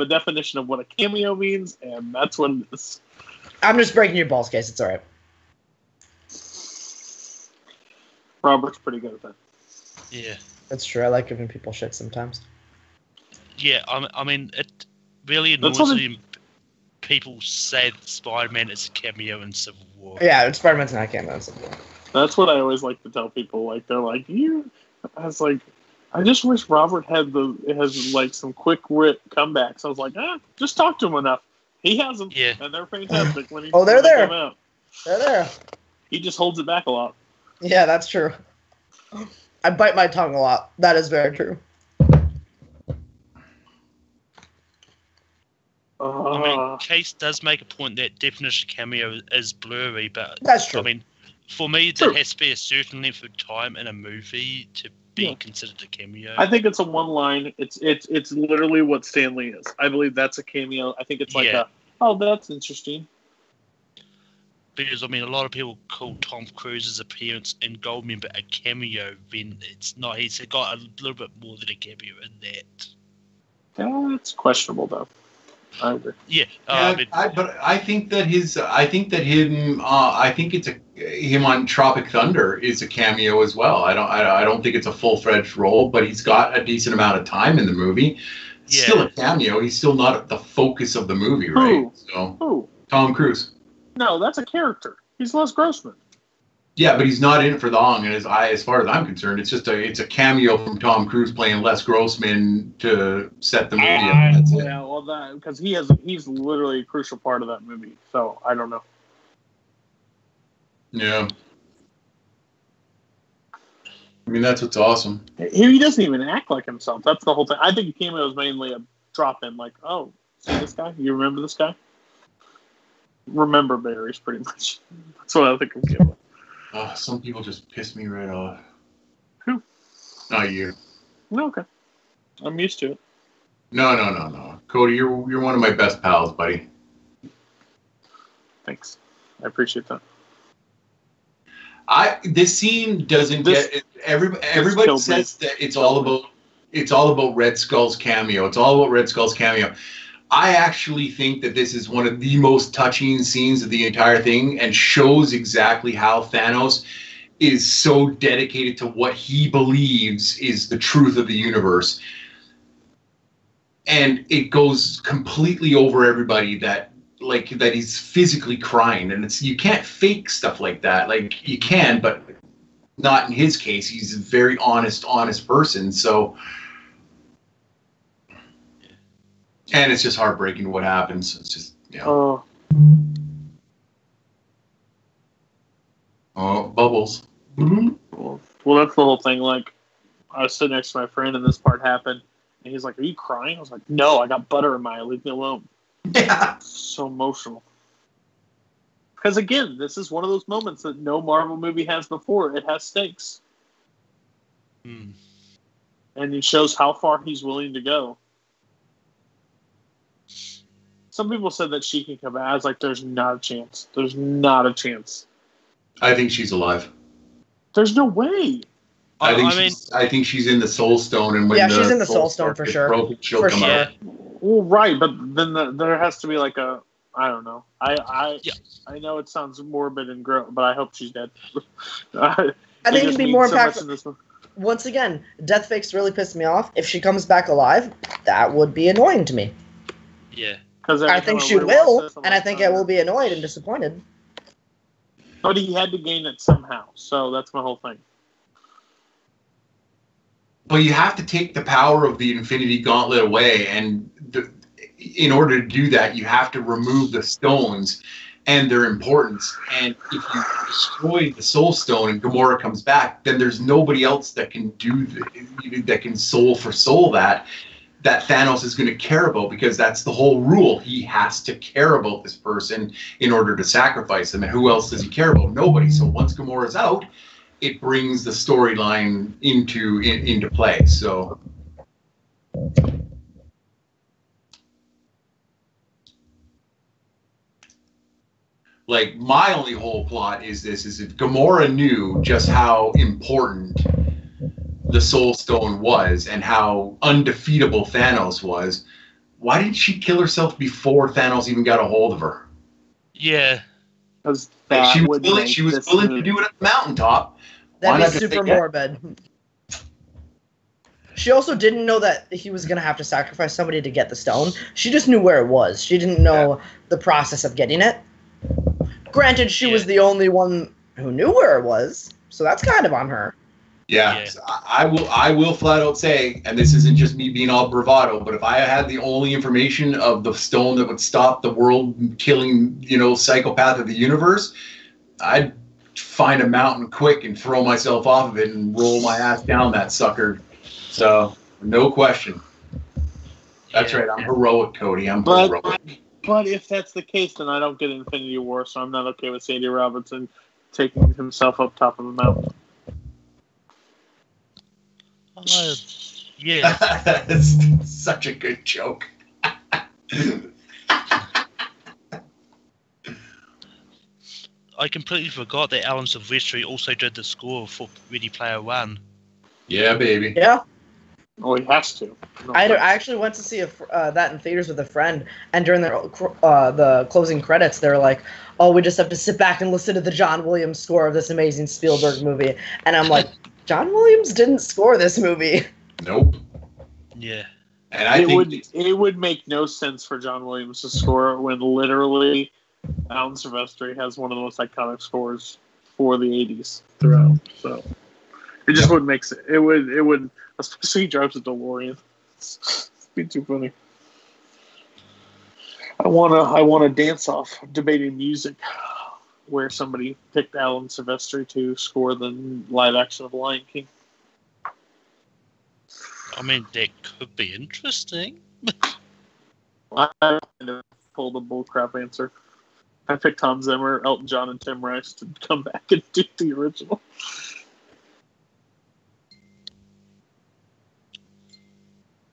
definition of what a cameo means, and that's what it is. I'm just breaking your balls, Case. It's all right. Robert's pretty good at that. Yeah. That's true. I like giving people shit sometimes. Yeah, I mean, it really annoys me. People say that Spider-Man is a cameo in Civil War. Yeah, Spider-Man's not a cameo in Civil War. That's what I always like to tell people. Like, they're like, I just wish Robert has like some quick wit comebacks. I was like, just talk to him enough. He has them, and they're fantastic when he. Oh, they're there. Come out. They're there. He just holds it back a lot. Yeah, that's true. I bite my tongue a lot. That is very true. I mean, Case does make a point that definition cameo is blurry, but that's true. I mean, for me, there has to be a certain length of time in a movie to be considered a cameo. I think it's a one line. It's literally what Stan Lee is. I believe that's a cameo. I think it's like that's interesting. Because I mean, a lot of people call Tom Cruise's appearance in Goldmember a cameo. When it's not, he's got a little bit more than a cameo in that. Yeah, it's questionable though. I agree. Yeah, but I think that I think it's him on Tropic Thunder is a cameo as well. I don't think it's a full-fledged role, but he's got a decent amount of time in the movie. It's still a cameo. He's still not the focus of the movie, right? Who? Tom Cruise. No, that's a character. He's Les Grossman. Yeah, but he's not in it for long, and as far as I'm concerned, it's a cameo from Tom Cruise playing Les Grossman to set the movie up. That's it. Yeah, well, because he's literally a crucial part of that movie. So I don't know. Yeah. I mean, that's what's awesome. He doesn't even act like himself. That's the whole thing. I think cameo is mainly a drop-in, like, oh, see this guy? You remember this guy? Remember berries, pretty much. That's what I think of cameo. Some people just piss me right off. Who? Not you. No, okay. I'm used to it. No. Cody, you're one of my best pals, buddy. Thanks. I appreciate that. This scene doesn't get everybody says that it's all about Red Skull's cameo. It's all about Red Skull's cameo. I actually think that this is one of the most touching scenes of the entire thing and shows exactly how Thanos is so dedicated to what he believes is the truth of the universe. And it goes completely over everybody that he's physically crying, and you can't fake stuff like that. Like, you can, but not in his case. He's a very honest person. So, and it's just heartbreaking what happens. It's just, Oh, bubbles. Well, that's the whole thing. Like, I was sitting next to my friend, and this part happened, and he's like, "Are you crying?" I was like, "No, I got butter in my eye. Leave me alone." Yeah. So emotional. Because again, this is one of those moments that no Marvel movie has before. It has stakes. And it shows how far he's willing to go. Some people said that she can come back. I was like, there's not a chance. There's not a chance. I think she's alive. There's no way. I think she's in the Soul Stone, and when she's in the Soul Stone for sure. Broken, she'll come out. Well, right, but then there has to be like a, I don't know. I know it sounds morbid and gross, but I hope she's dead. I think it'd be more impactful. Once again, death fakes really pissed me off. If she comes back alive, that would be annoying to me. Yeah. I think she will, and I think I will be annoyed and disappointed. But he had to gain it somehow, so that's my whole thing. But you have to take the power of the Infinity Gauntlet away, and in order to do that, you have to remove the stones and their importance. And if you destroy the Soul Stone and Gamora comes back, then there's nobody else that can that can soul for soul that Thanos is going to care about, because that's the whole rule. He has to care about this person in order to sacrifice them. And who else does he care about? Nobody. So once Gamora's out, it brings the storyline into play. So, like, my only whole plot is if Gamora knew just how important the Soul Stone was and how undefeatable Thanos was, why didn't she kill herself before Thanos even got a hold of her? Yeah. Because she was willing to do it at the mountaintop. That'd be super morbid. She also didn't know that he was going to have to sacrifice somebody to get the stone. She just knew where it was. She didn't know the process of getting it. Granted, she was the only one who knew where it was, so that's kind of on her. Yeah. So I will flat out say, and this isn't just me being all bravado, but if I had the only information of the stone that would stop the world-killing, psychopath of the universe, I'd find a mountain quick and throw myself off of it and roll my ass down that sucker. So, no question. That's right. I'm heroic, Cody. I'm heroic. But if that's the case, then I don't get Infinity War, so I'm not okay with Sandy Robinson taking himself up top of the mountain. Yeah. That's such a good joke. I completely forgot that Alan Silvestri also did the score for Ready Player One. Yeah, baby. Yeah. Oh, he has to. No, I actually went to see that in theaters with a friend, and during the closing credits, they were like, "Oh, we just have to sit back and listen to the John Williams score of this amazing Spielberg movie," and I'm like, John Williams didn't score this movie. Nope. Yeah. And I think it would make no sense for John Williams to score when literally Alan Silvestri has one of the most iconic scores for the 80s throughout. So it just wouldn't make sense. It would, especially he drives a DeLorean. It'd be too funny. I wanna dance off debating music where somebody picked Alan Silvestri to score the live action of Lion King. I mean, that could be interesting. I kind of pulled a bullcrap answer. I picked Hans Zimmer, Elton John, and Tim Rice to come back and do the original.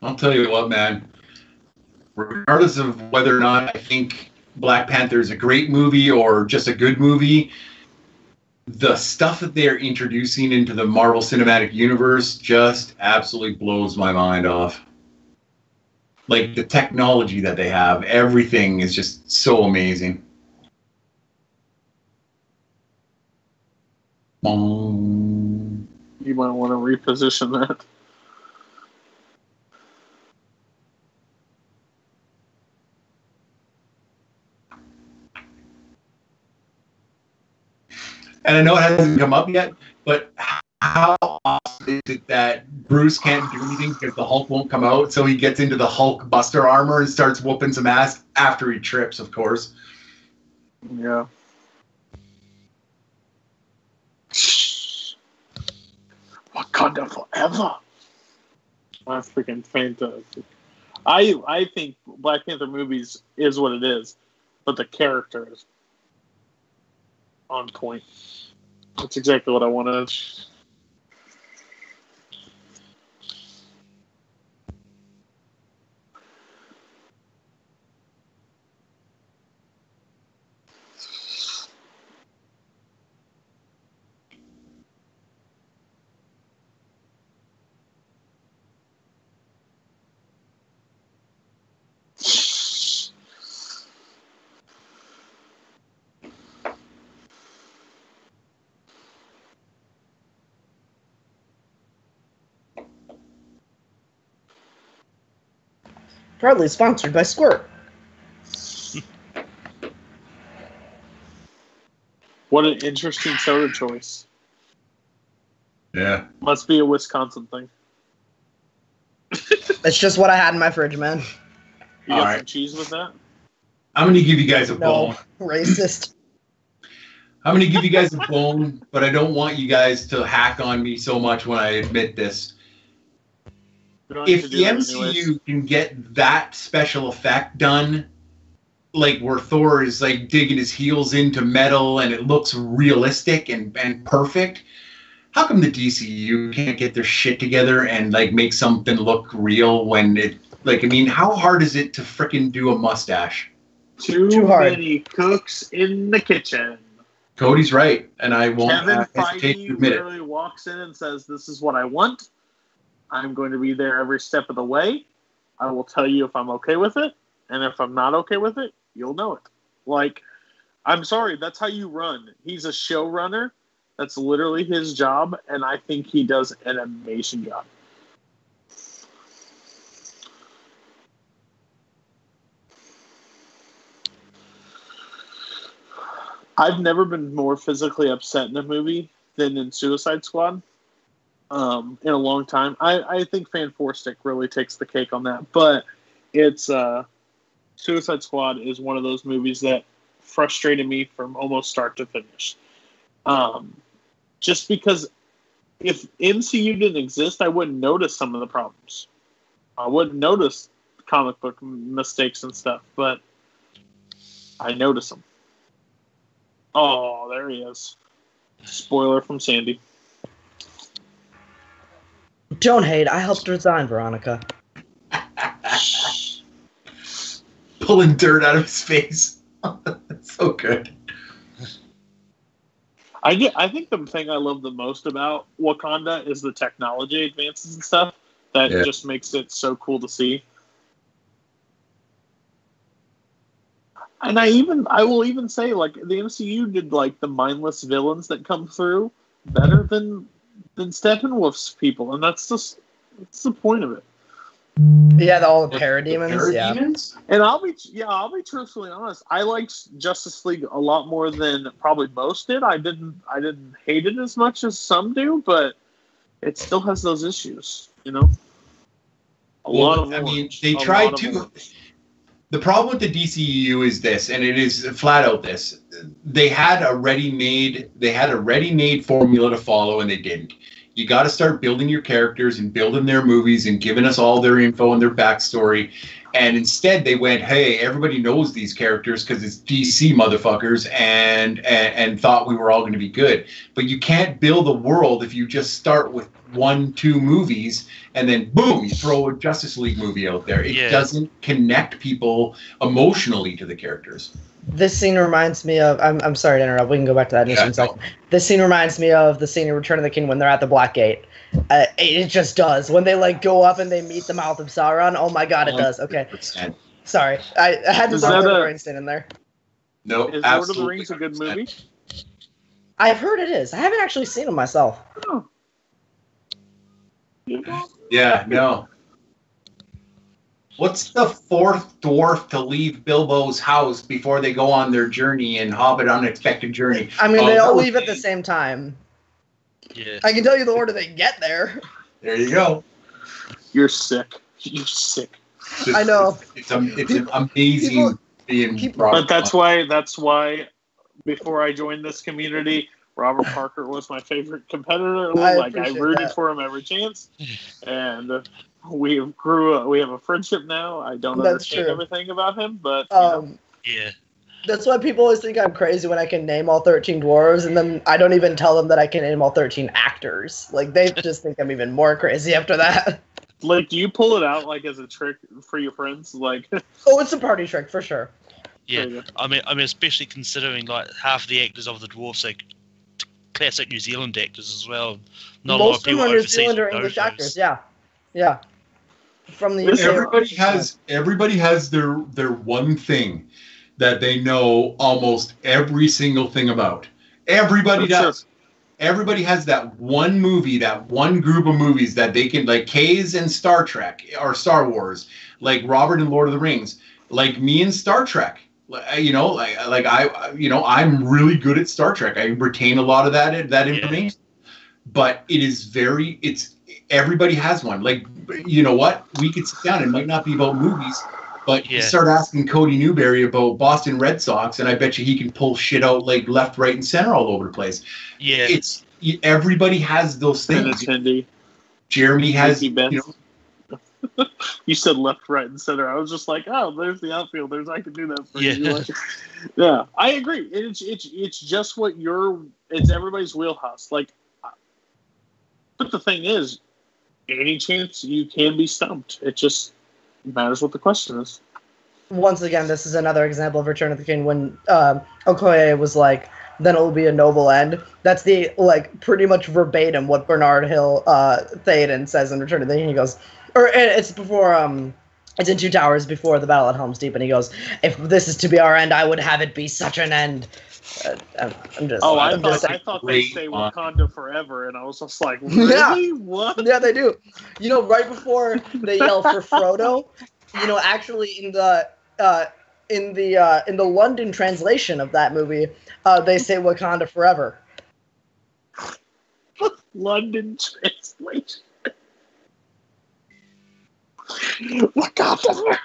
I'll tell you what, man. Regardless of whether or not I think Black Panther is a great movie or just a good movie, the stuff that they're introducing into the Marvel Cinematic Universe just absolutely blows my mind off. Like, the technology that they have, everything is just so amazing. You might want to reposition that. And I know it hasn't come up yet, but how awesome is it that Bruce can't do anything because the Hulk won't come out, so he gets into the Hulk Buster armor and starts whooping some ass after he trips, of course. Yeah. Wakanda forever. That's freaking fantastic. I think Black Panther movies is what it is, but the character is on point. That's exactly what I wanted. Proudly sponsored by Squirt. What an interesting soda choice. Yeah. Must be a Wisconsin thing. It's just what I had in my fridge, man. You got some cheese with that? I'm going to give you guys a bone. No, racist. I'm going to give you guys a bone, but I don't want you guys to hack on me so much when I admit this. If the MCU can get that special effect done, like where Thor is like digging his heels into metal and it looks realistic and perfect, how come the DCU can't get their shit together and like make something look real when it, like, I mean, how hard is it to frickin' do a mustache? Too many cooks in the kitchen. Cody's right, and I won't Kevin hesitate Feige to admit literally walks in and says, "This is what I want. I'm going to be there every step of the way. I will tell you if I'm okay with it, and if I'm not okay with it, you'll know it." Like, I'm sorry, that's how you run. He's a showrunner. That's literally his job, and I think he does an amazing job. I've never been more physically upset in a movie than in Suicide Squad in a long time. I think Fan Four Stick really takes the cake on that, but it's Suicide Squad is one of those movies that frustrated me from almost start to finish. Just because if MCU didn't exist, I wouldn't notice some of the problems. I wouldn't notice comic book mistakes and stuff, but I notice them. Oh, there he is. Spoiler from Sandy. Don't hate. I helped resign, Veronica. Pulling dirt out of his face. That's so good. I think the thing I love the most about Wakanda is the technology advances and stuff that just makes it so cool to see. And I will even say, like, the MCU did, like, the mindless villains that come through better than Steppenwolf's people, and that's the point of it. Yeah, all the parademons. Parademons? And I'll be truthfully honest. I liked Justice League a lot more than probably most did. I didn't hate it as much as some do, but it still has those issues, you know. They tried to. The problem with the DCEU is this, and it is flat out this: they had a ready-made formula to follow, and they didn't. You got to start building your characters and building their movies and giving us all their info and their backstory. And instead, they went, "Hey, everybody knows these characters because it's DC motherfuckers," and thought we were all going to be good. But you can't build a world if you just start with 1-2 movies and then boom, you throw a Justice League movie out there. It doesn't connect people emotionally to the characters. This scene reminds me of. I'm sorry to interrupt. We can go back to that in just a second. This scene reminds me of the scene in Return of the King when they're at the Black Gate. It just does. When they like go up and they meet the mouth of Sauron. Oh my god, it does. Okay. 100%. Sorry, I had to throw Lord of the Rings in there. No, is Lord of the Rings a good movie? I've heard it is. I haven't actually seen it myself. Oh. Yeah, no. What's the fourth dwarf to leave Bilbo's house before they go on their journey and Hobbit Unexpected Journey? I mean, they all leave at the same time. Yeah. I can tell you the order they get there. There you go. You're sick. You're sick. I know. It's amazing being But that's why before I joined this community, Robert Parker was my favorite competitor. I rooted for him every chance. And we have a friendship now. I don't understand everything about him, but yeah. That's why people always think I'm crazy when I can name all 13 dwarves, and then I don't even tell them that I can name all 13 actors. Like, they just think I'm even more crazy after that. Like, do you pull it out, like, as a trick for your friends? Like, oh, it's a party trick, for sure. Yeah, I mean, especially considering, like, half the actors of the dwarves are classic New Zealand actors as well. Not a lot of people are New Zealand or English actors, yeah. From the everybody has their one thing that they know almost every single thing about. Everybody does. Sure. Everybody has that one movie, that one group of movies that they can, like K's and Star Trek or Star Wars, like Robert and Lord of the Rings, like me and Star Trek. I'm really good at Star Trek. I retain a lot of that information. But everybody has one. Like, you know what? We could sit down. It might not be about movies, but you start asking Cody Newberry about Boston Red Sox, and I bet you he can pull shit out like left, right, and center all over the place. Yeah, everybody has those things. Jeremy has. You said left, right, and center. I was just like, oh, there's the outfielders. I can do that for you. Like, I agree. It's just what it's everybody's wheelhouse. Like, but the thing is, any chance you can be stumped. It just matters what the question is. Once again, this is another example of Return of the King when Okoye was like, then it will be a noble end. That's the, like, pretty much verbatim what Bernard Hill Theoden says in Return of the King. He goes, or it's before, it's in Two Towers before the battle at Helm's Deep, and he goes, if this is to be our end, I would have it be such an end. I thought they say Wakanda forever, and I was just like, really? What? Yeah, they do. You know, right before they yell for Frodo, you know, actually in the London translation of that movie, they say Wakanda forever. London translation. Wakanda.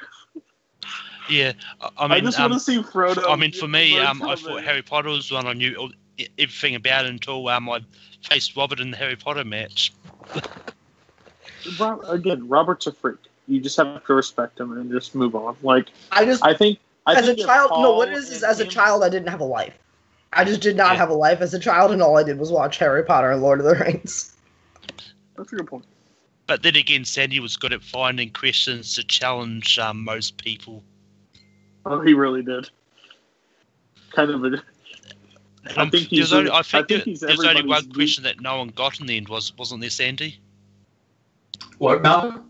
Yeah, I just want to see Frodo. I mean, for me, I thought Harry Potter was the one I knew everything about until I faced Robert in the Harry Potter match. Again, Robert's a freak. You just have to respect him and just move on. Like, I think as a child, as a child, I didn't have a life. I just did not have a life as a child, and all I did was watch Harry Potter and Lord of the Rings. That's a good point. But then again, Sandy was good at finding questions to challenge most people. Oh, he really did. I think he's. I think he's there's only one everybody's question that no one got in the end. Wasn't there, Sandy? What, Malcolm?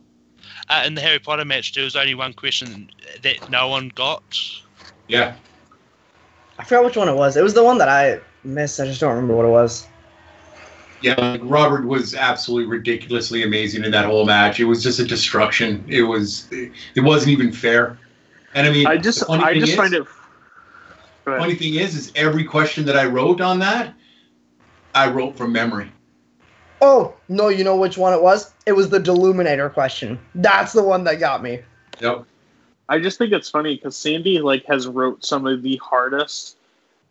In the Harry Potter match, there was only one question that no one got. Yeah. I forgot which one it was. It was the one that I missed. I just don't remember what it was. Yeah, like Robert was absolutely ridiculously amazing in that whole match. It was just a destruction. It wasn't even fair. And I mean, I just find it. Funny thing is every question that I wrote on that, I wrote from memory. Oh, no, you know which one it was? It was the Deluminator question. That's the one that got me. Yep. I just think it's funny because Sandy has wrote some of the hardest,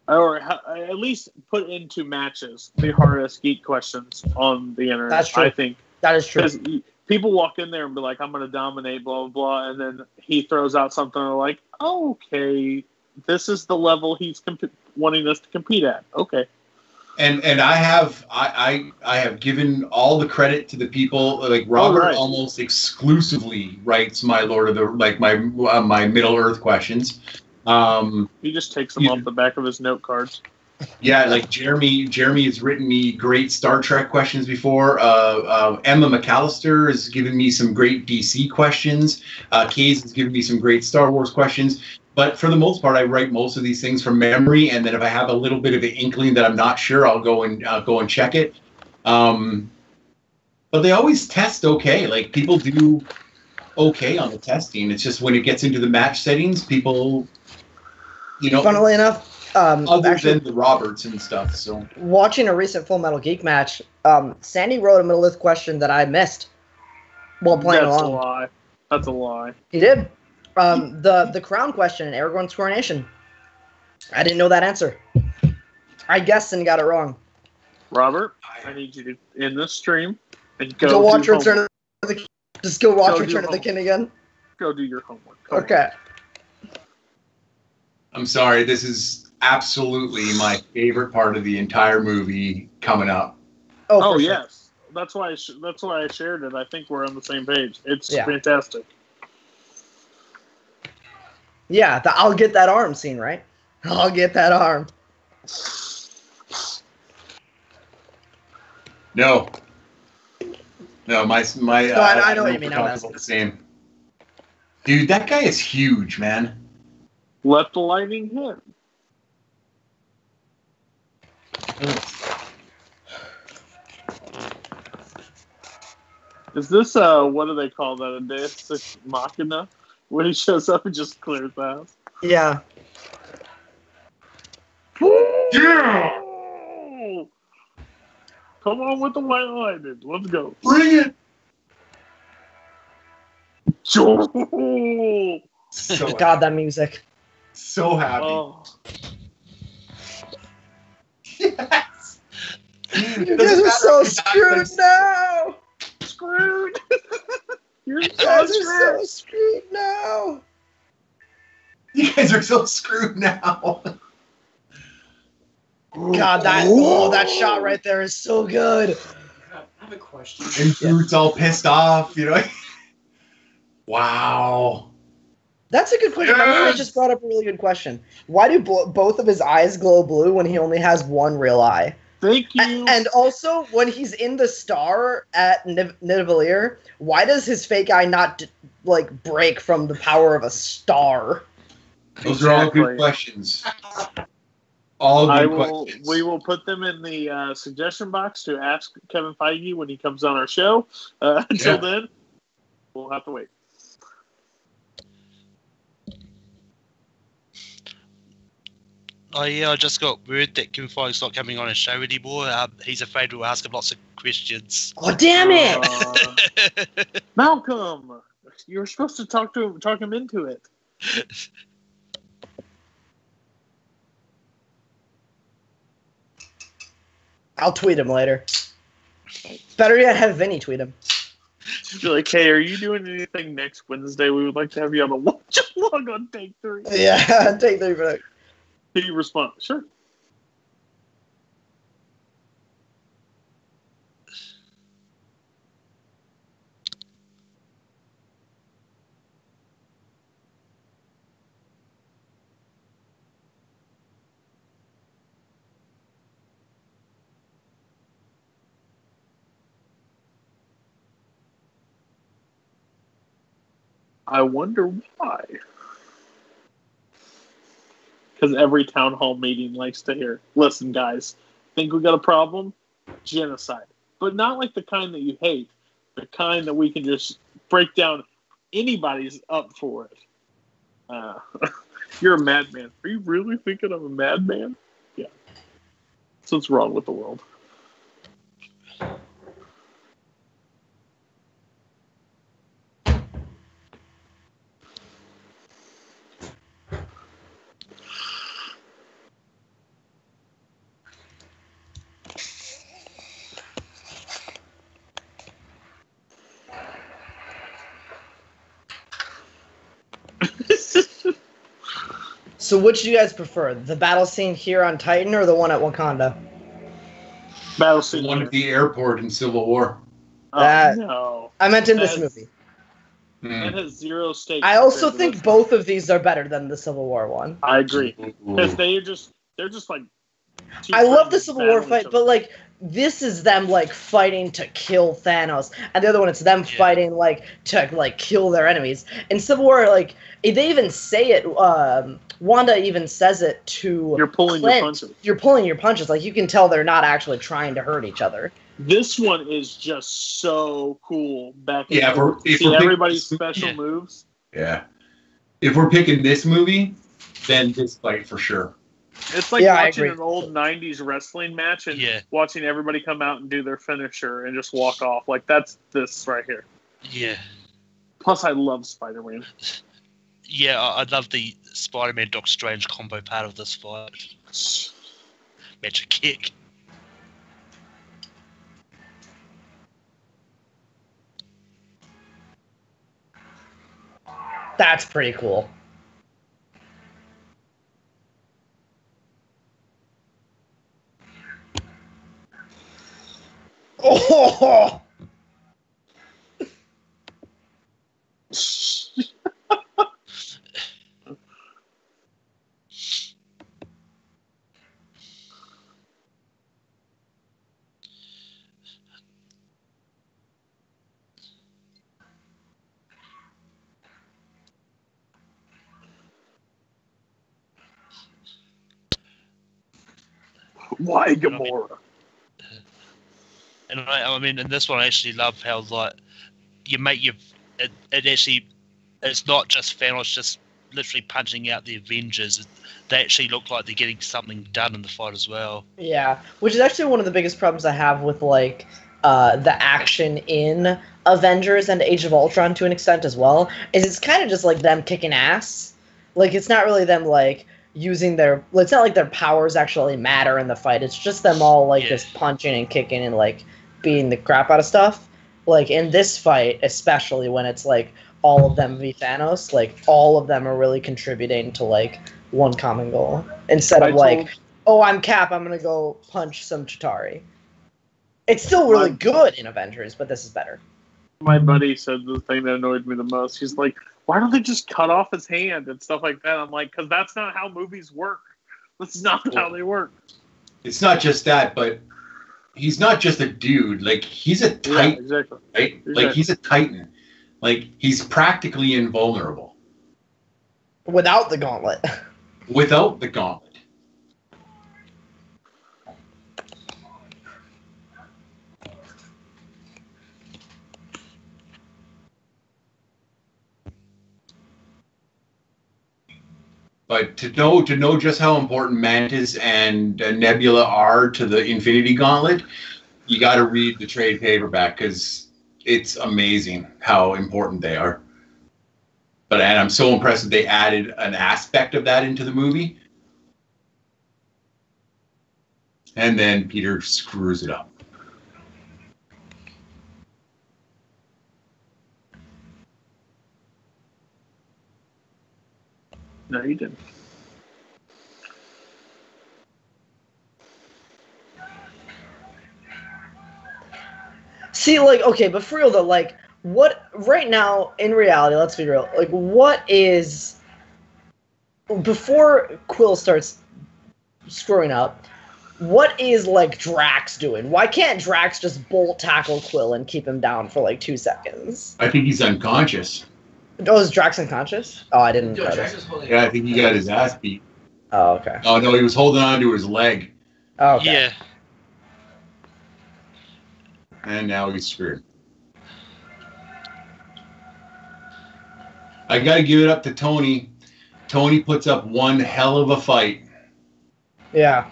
or at least put into matches the hardest geek questions on the internet. That's true. I think that is true. Because people walk in there and be like, "I'm going to dominate," blah blah blah, and then he throws out something like, oh, "Okay, this is the level he's wanting us to compete at." Okay. And I have given all the credit to the people. Like Robert almost exclusively writes my Lord of the my Middle Earth questions. He just takes them off the back of his note cards. Yeah, like Jeremy has written me great Star Trek questions before. Emma McAllister has given me some great DC questions. Kays has given me some great Star Wars questions. But for the most part, I write most of these things from memory, and then if I have a little bit of an inkling that I'm not sure, I'll go and check it. But they always test okay. Like people do okay on the testing. It's just when it gets into the match settings, people, Funnily enough, other than the Roberts and stuff. So watching a recent Full Metal Geek match, Sandy wrote a Middle Earth question that I missed while playing along. That's a lie. That's a lie. He did. The crown question in Aragorn's coronation. I didn't know that answer. I guessed and got it wrong. Robert, I need you to end this stream and go watch Return of the King. Just go watch Return of the King again. Go do your homework. Okay. I'm sorry. This is absolutely my favorite part of the entire movie coming up. Oh yes, that's why I shared it. I think we're on the same page. It's fantastic. Yeah, I'll get that arm scene, right? I'll get that arm. No, my. No, I know what you mean. I'm about the same. Dude, that guy is huge, man. Let the lightning hit. Is this what do they call that? A Deus Ex Machina? When he shows up and just clears the house. Yeah. Yeah! Come on with the white lightning. Let's go. Bring it! So God, that music. So happy. Oh. Yes! You guys are so screwed now! Screwed! You guys are so screwed now! You guys are so screwed now. God, that shot right there is so good. I have a question. And Groot's all pissed off, Wow. That's a good question. Yes! I just brought up a really good question. Why do both of his eyes glow blue when he only has one real eye? Thank you. And also, when he's in the star at Nidavellir, why does his fake eye not, break from the power of a star? Those are all good questions. All good questions. We will put them in the suggestion box to ask Kevin Feige when he comes on our show. Until then, we'll have to wait. Oh yeah, I just got word that Kevin Feige's not coming on his show anymore. He's afraid we'll ask him lots of questions. Oh damn it! Malcolm, you were supposed to talk him into it. I'll tweet him later. Better yet, have Vinny tweet him. Be like, hey, are you doing anything next Wednesday? We would like to have you on a watch-along on Take 3. Yeah, Take 3 for that. He responds, sure. I wonder why. Because every town hall meeting likes to hear, listen, guys, think we got a problem? Genocide. But not like the kind that you hate. The kind that we can just break down. Anybody's up for it. You're a madman. Are you really thinking I'm a madman? Yeah. That's what's wrong with the world. So which do you guys prefer? The battle scene here on Titan or the one at Wakanda? Battle scene. The one at the airport in Civil War. Oh, no. I meant in this movie. That has zero stakes. I also think both of these are better than the Civil War one. I agree. Because they're just like... I love the Civil War fight, but like, this is them like fighting to kill Thanos, and the other one it's them fighting like to like kill their enemies. In Civil War, like they even say it. Wanda even says it to You're pulling Clint. your punches. You're pulling your punches. Like you can tell they're not actually trying to hurt each other. This one is just so cool. If see we're everybody's special moves. Yeah. If we're picking this movie, then this fight for sure. It's like watching an old 90s wrestling match and watching everybody come out and do their finisher and just walk off. Like, that's this right here. Yeah. Plus, I love Spider-Man. Yeah, I love the Spider-Man Doc Strange combo part of this fight. Magic kick. That's pretty cool. Oh! Why Gamora? And I mean, in this one, I actually love how like it actually, it's not just Thanos just literally punching out the Avengers. They actually look like they're getting something done in the fight as well. Yeah, which is actually one of the biggest problems I have with like the action in Avengers and Age of Ultron to an extent as well. Is it's kind of just like them kicking ass. Like it's not really them like using their. It's not like their powers actually matter in the fight. It's just them all like just punching and kicking and like beating the crap out of stuff. Like in this fight, especially when it's like all of them v Thanos, like all of them are really contributing to like one common goal instead of like, oh, I'm Cap, I'm gonna go punch some Chitauri. It's still really good in Avengers, but this is better. My buddy said the thing that annoyed me the most. He's like, why don't they just cut off his hand and stuff like that? I'm like, because that's not how movies work. That's not how they work. It's not just that, but he's not just a dude. Like, he's a titan, yeah, exactly. right? Exactly. Like, he's a titan. Like, he's practically invulnerable. Without the gauntlet. Without the gauntlet. But to know just how important Mantis and Nebula are to the Infinity Gauntlet, you got to read the trade paperback because it's amazing how important they are. And I'm so impressed that they added an aspect of that into the movie. And then Peter screws it up. No, you didn't. See, like, okay, but for real though, like, what right now in reality? Let's be real. Like, what is before Quill starts screwing up? What is like Drax doing? Why can't Drax just bolt tackle Quill and keep him down for like 2 seconds? I think he's unconscious. Oh, is Drax unconscious? Oh, I didn't. Yeah, I think he got his ass beat. Oh, okay. Oh no, he was holding on to his leg. Oh, okay. Yeah. And now he's screwed. I gotta give it up to Tony. Tony puts up one hell of a fight. Yeah.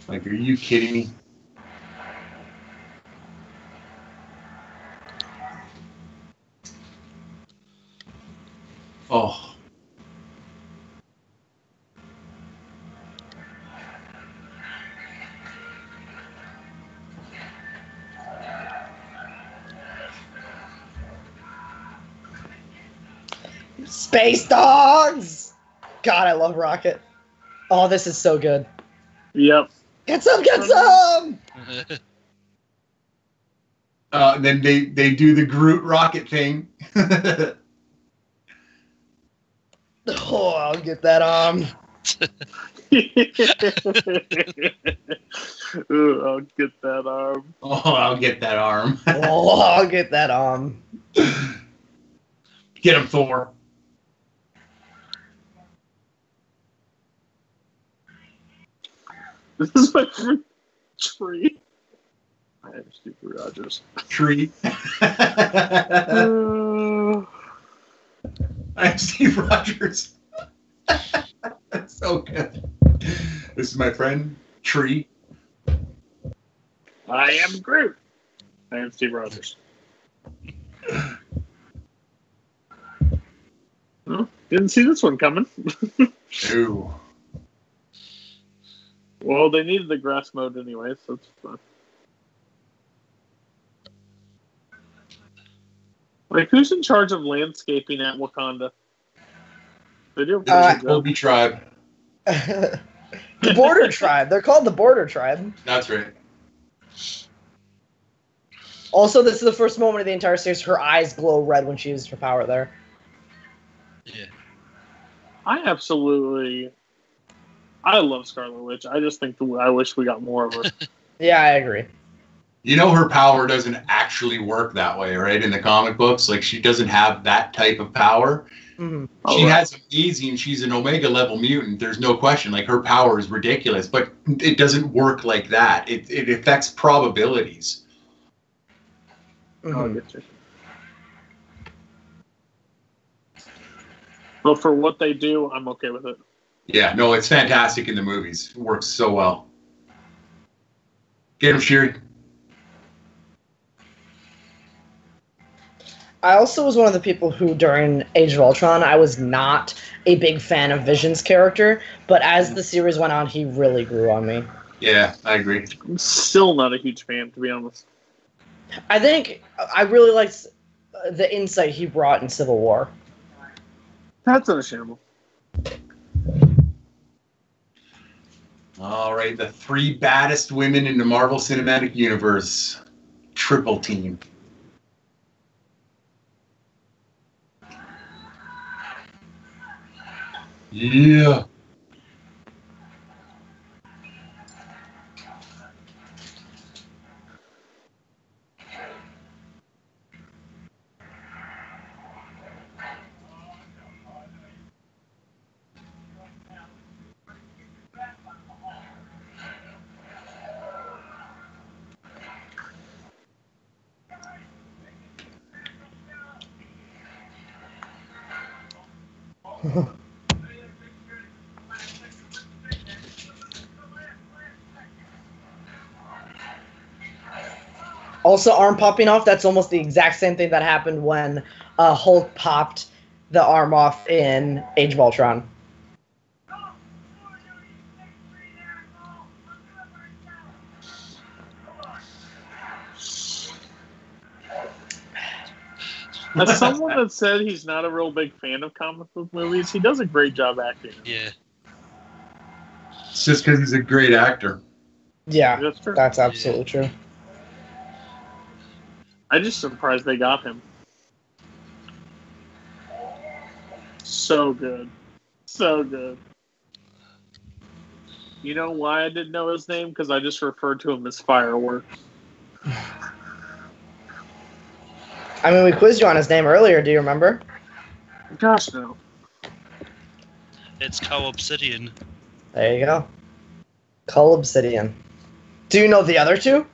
Like, are you kidding me? Oh. Space Dogs! God, I love Rocket. Oh, this is so good. Yep. Get some, get some! Then they do the Groot rocket thing. Oh, I'll get that Ooh, I'll get that arm. Oh, I'll get that arm. Oh, I'll get that Get him, Thor. This is my favorite tree. I am Steve Rogers. Tree. I'm Steve Rogers. That's so good. This is my friend, Tree. I am Groot. I am Steve Rogers. Well, didn't see this one coming. Ooh. Well, they needed the grass mode anyway, so it's fun. Like, who's in charge of landscaping at Wakanda? They do. The Kobe tribe. The Border Tribe. They're called the Border Tribe. That's right. Also, this is the first moment of the entire series her eyes glow red when she uses her power there. Yeah. I love Scarlet Witch. I just think I wish we got more of her. Yeah, I agree. You know her power doesn't actually work that way, right? In the comic books, like she doesn't have that type of power. Mm-hmm. She has amazing. She's an Omega level mutant. There's no question. Like her power is ridiculous, but it doesn't work like that. It affects probabilities. Mm-hmm. I'll get you. But for what they do, I'm okay with it. Yeah, no, it's fantastic in the movies. It works so well. Get him, Shiri. I also was one of the people who, during Age of Ultron, I was not a big fan of Vision's character, but as the series went on, he really grew on me. Yeah, I agree. I'm still not a huge fan, to be honest. I think I really liked the insight he brought in Civil War. That's understandable. All right, the three baddest women in the Marvel Cinematic Universe. Triple team. Yeah. Also, arm popping off, that's almost the exact same thing that happened when Hulk popped the arm off in Age of Ultron. As someone that said he's not a real big fan of comic book movies, he does a great job acting. Yeah. It's just because he's a great actor. Yeah, That's true. that's absolutely true. I'm just surprised they got him. So good. So good. You know why I didn't know his name? Because I just referred to him as Fireworks. I mean, we quizzed you on his name earlier. Do you remember? Gosh, no. It's Co-Obsidian. There you go. Cull Obsidian. Do you know the other two?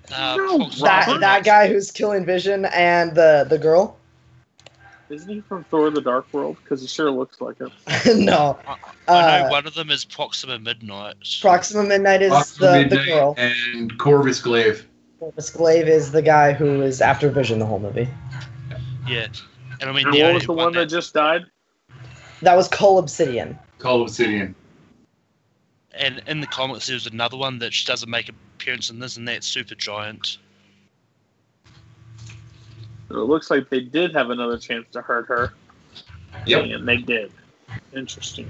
That guy who's killing Vision and the girl? Isn't he from Thor the Dark World? Because he sure looks like him. No. I know one of them is Proxima Midnight. Proxima Midnight is the girl. And Corvus Glaive. Corvus Glaive is the guy who is after Vision the whole movie. Yeah. And I mean, And what was the one that just died? That was Cull Obsidian. Cull Obsidian. And in the comics, there's another one that just doesn't make an appearance in this, and that's Supergiant. It looks like they did have another chance to hurt her. Yep. And they did. Interesting.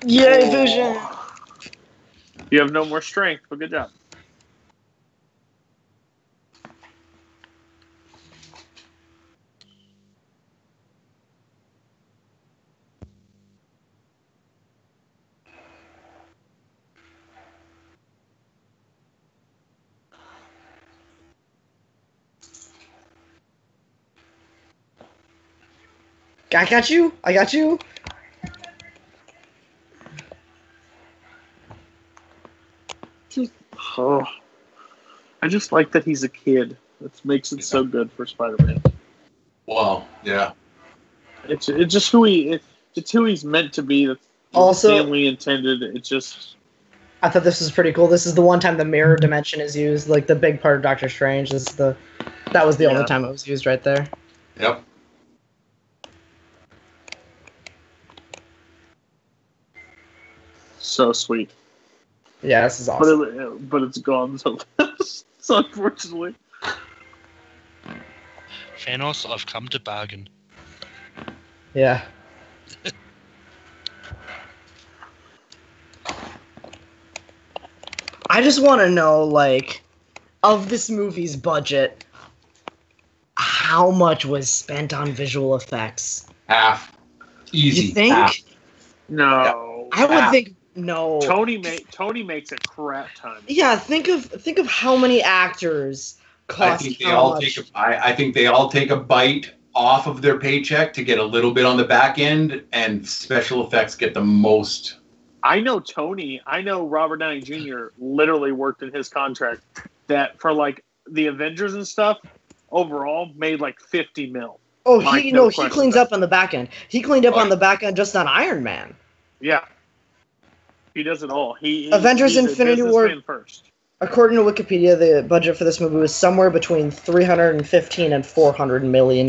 Yay, Vision! You have no more strength, but good job. I got you. I got you. Oh, I just like that he's a kid. That makes it so good for Spider-Man. Wow. Yeah. It's just who it's who he's meant to be. That's Also, family intended. It's just. I thought this was pretty cool. This is the one time the mirror dimension is used, like the big part of Doctor Strange. That was the only time it was used right there. Yep. So sweet. Yeah, this is awesome. But it's gone so unfortunately. Thanos, I've come to bargain. Yeah. I just want to know, like, of this movie's budget, how much was spent on visual effects? Half. Easy. You think? Half. No. I would think no. Tony makes a crap ton. Yeah, think of how many actors cost. I think they all take a bite off of their paycheck to get a little bit on the back end, and special effects get the most. I know Robert Downey Jr. literally worked in his contract that for like the Avengers and stuff overall made like 50 mil. Oh, he cleans up on the back end. He cleaned up on the back end just on Iron Man. Yeah. He does it all. Avengers Infinity War first. According to Wikipedia, the budget for this movie was somewhere between $315 and $400 million.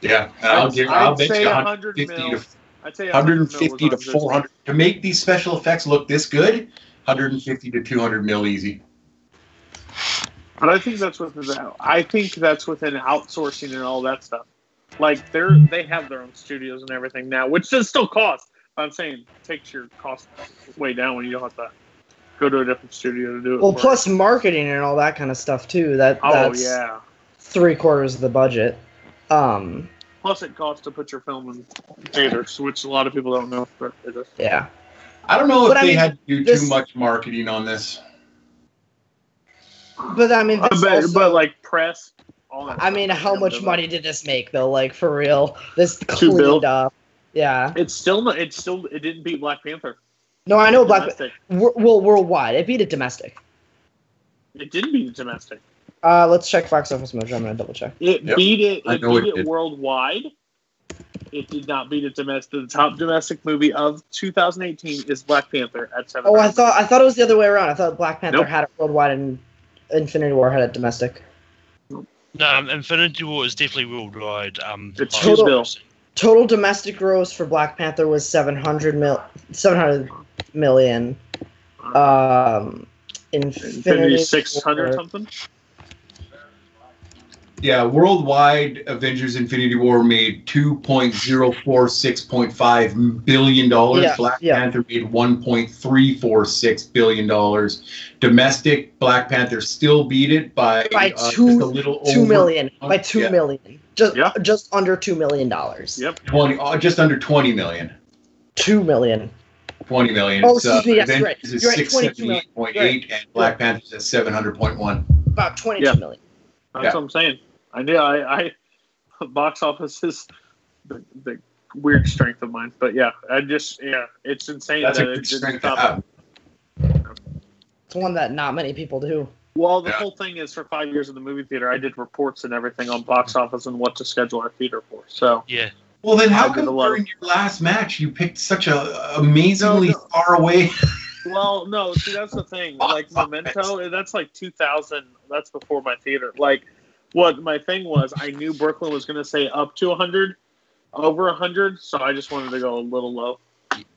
Yeah, I'll bet you 150 to 400 to make these special effects look this good. 150 to 200 mil easy. But I think that's within outsourcing and all that stuff. Like they have their own studios and everything now, which does still cost. I'm saying takes your cost way down when you don't have to go to a different studio to do it. Well, plus marketing and all that kind of stuff too. That's 3/4 of the budget. Plus, it costs to put your film in theaters, which a lot of people don't know. But it is. Yeah. I don't know if they had to do too much marketing on this. But I mean, but like press, all that. I mean, how much money did this make though? Like for real, this cleaned up. Yeah. It didn't beat Black Panther. No, I know Black Panther. Well, worldwide, it beat it domestic. It didn't beat it domestic. Let's check Box Office Mojo. I'm gonna double check. It beat it worldwide. It did not beat it domestic. The top domestic movie of 2018 is Black Panther at 7. Oh, I thought it was the other way around. I thought Black Panther had it worldwide and Infinity War had it domestic. No, Infinity War is definitely worldwide. Total domestic gross for Black Panther was 700 million. Infinity 600 something. Yeah, worldwide, Avengers: Infinity War made $2.046.5 billion. Black Panther made $1.346 billion. Domestic, Black Panther still beat it by just a little $2 over million. By $2 million. Just under $2 million. Yep. 20, just under 20 million. 2 million. 20 million. Oh, excuse me. Yes, Avengers you're right. is 678.8 and Black Panther's at 700.1. About 22 million. That's what I'm saying. I knew I box office is the weird strength of mine, but it's insane. That's that a good it didn't strength to stop have. It's one that not many people do. Well, the whole thing is for 5 years in the movie theater, I did reports and everything on box office and what to schedule our theater for. So yeah. Well, then how come during your last match you picked such a amazingly far away? Well, no, see, that's the thing. Like Memento, that's like 2000. That's before my theater. Like, what my thing was, I knew Brooklyn was going to say up to 100, over 100, so I just wanted to go a little low.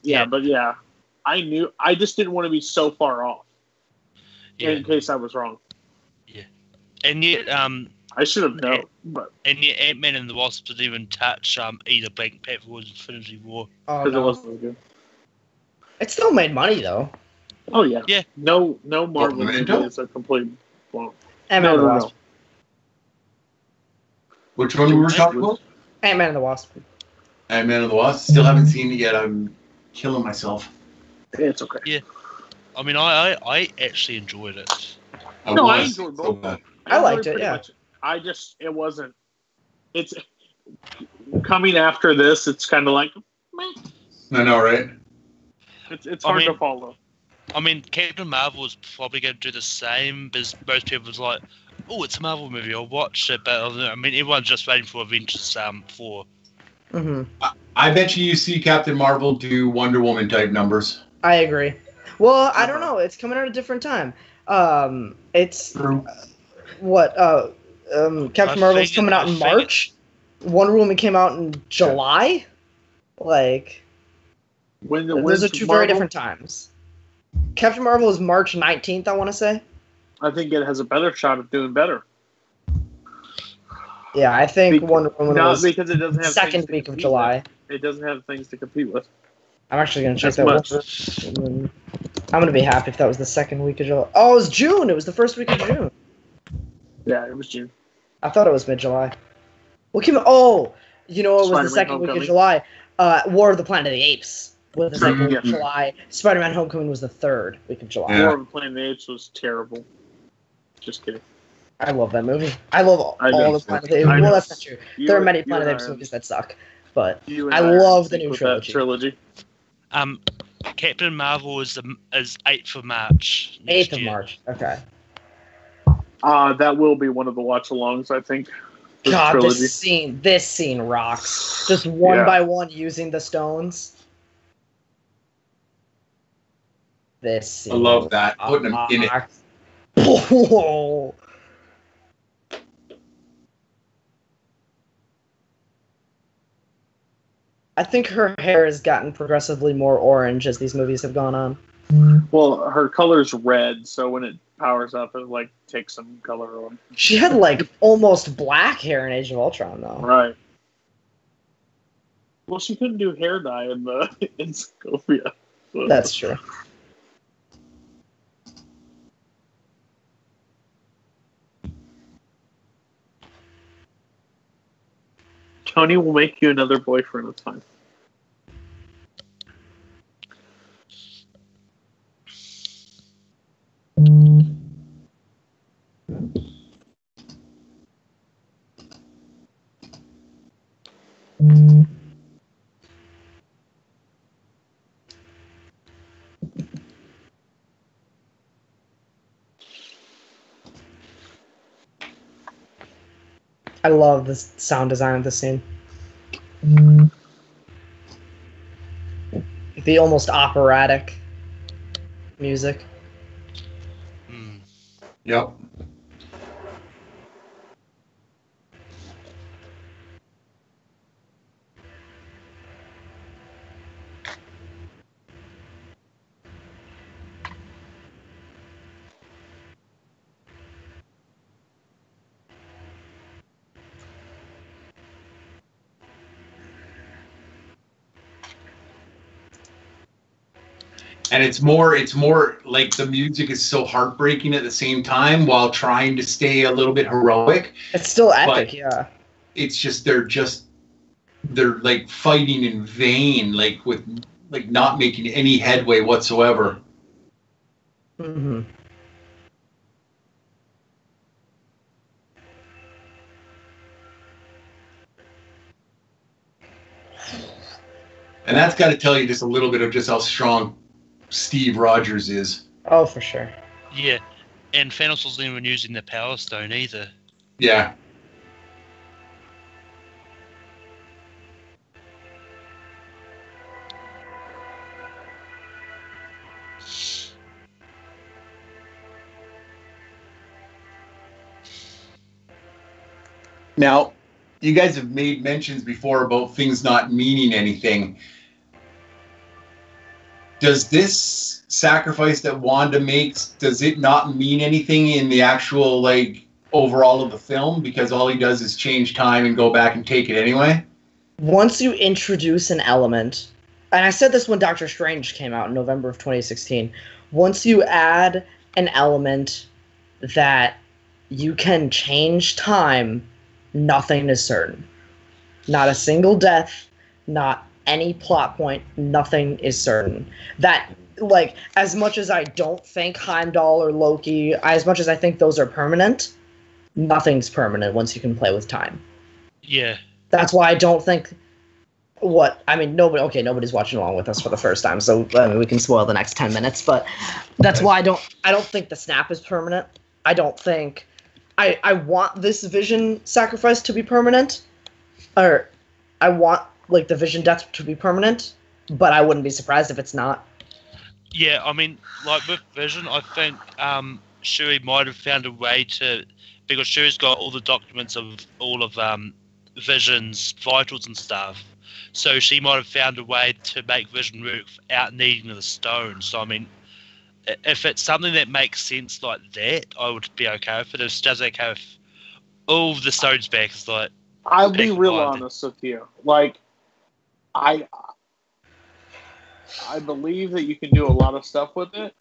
Yeah, but I knew. I just didn't want to be so far off in case I was wrong. Yeah, and yet, I should have known. But yet Ant-Man and the Wasp didn't even touch either Black Panther or Infinity War. Because it wasn't really good. It still made money though. Oh yeah. Yeah. No Marvel movie is a complete flop. Ant-Man and the Wasp. Which one were we talking about? Ant-Man and the Wasp. Ant-Man and the Wasp. Still haven't seen it yet. I'm killing myself. It's okay. Yeah. I mean, I actually enjoyed it. I enjoyed both. I liked it. Yeah. Much. It wasn't. It's coming after this. It's kind of like. Meh. I know, right? It's hard to follow. I mean, Captain Marvel is probably going to do the same, because most people was like, "Oh, it's a Marvel movie. I'll watch it." But I mean, everyone's just waiting for Avengers 4. Mm-hmm. I bet you see Captain Marvel do Wonder Woman type numbers. I agree. Well, I don't know. It's coming at a different time. It's Captain Marvel's coming out in March. Wonder Woman came out in July. Like, those are two very different times. Captain Marvel is March 19th, I want to say. I think it has a better shot of doing better. Yeah, I think Wonder Woman was because it doesn't have second week of July. It doesn't have things to compete with. I'm actually going to check that. I'm going to be happy if that was the second week of July. Oh, it was June. It was the first week of June. Yeah, it was June. I thought it was mid-July. What came? Oh, it was the second week of July. War of the Planet of the Apes was the second week of July. Spider-Man: Homecoming was the third week of July. War of the Planet of the Apes was terrible. Just kidding. I love that movie. I love all the Planet of the Apes. Well, that's not true. There are many Planet of the Apes movies that suck, but I love the new trilogy. Captain Marvel is 8th of March. 8th of March. Okay. That will be one of the watchalongs, I think. God, this scene rocks. Just one by one using the stones. This scene. I love that. Putting them in it. Oh. I think her hair has gotten progressively more orange as these movies have gone on. Well, her color's red, so when it powers up, it takes some color on. She had almost black hair in Age of Ultron, though. Right. Well, she couldn't do hair dye in Sokovia. So. That's true. Tony will make you another boyfriend of time. I love the sound design of this scene. The almost operatic music. Yep. And it's more like the music is so heartbreaking at the same time while trying to stay a little bit heroic. It's still epic, yeah. It's just they're like fighting in vain, like with like not making any headway whatsoever. Mm-hmm. And that's got to tell you just a little bit of just how strong Steve Rogers is. Oh, for sure. Yeah, and Thanos wasn't even using the Power Stone either. Yeah. Now, you guys have made mentions before about things not meaning anything. Does this sacrifice that Wanda makes, does it not mean anything in the actual, like, overall of the film? Because all he does is change time and go back and take it anyway? Once you introduce an element, and I said this when Doctor Strange came out in November of 2016, once you add an element that you can change time, nothing is certain. Not a single death, not any plot point, nothing is certain. That, like, as much as I don't think Heimdall or Loki, as much as I think those are permanent, nothing's permanent once you can play with time. Yeah. That's why I don't think nobody's watching along with us for the first time, so we can spoil the next 10 minutes, but that's why I don't think the snap is permanent. I don't think I want this Vision sacrifice to be permanent, or I want like the Vision death to be permanent, but I wouldn't be surprised if it's not. Yeah, I mean, like with Vision, I think Shuri might have found a way to, because Shuri's got all the documents of all of Vision's vitals and stuff, so she might have found a way to make Vision work without needing the stone. So I mean, if it's something that makes sense like that, I would be okay with it. If it does okay with all the stones back, it's like, I'll be real honest with you. Like, I believe that you can do a lot of stuff with it.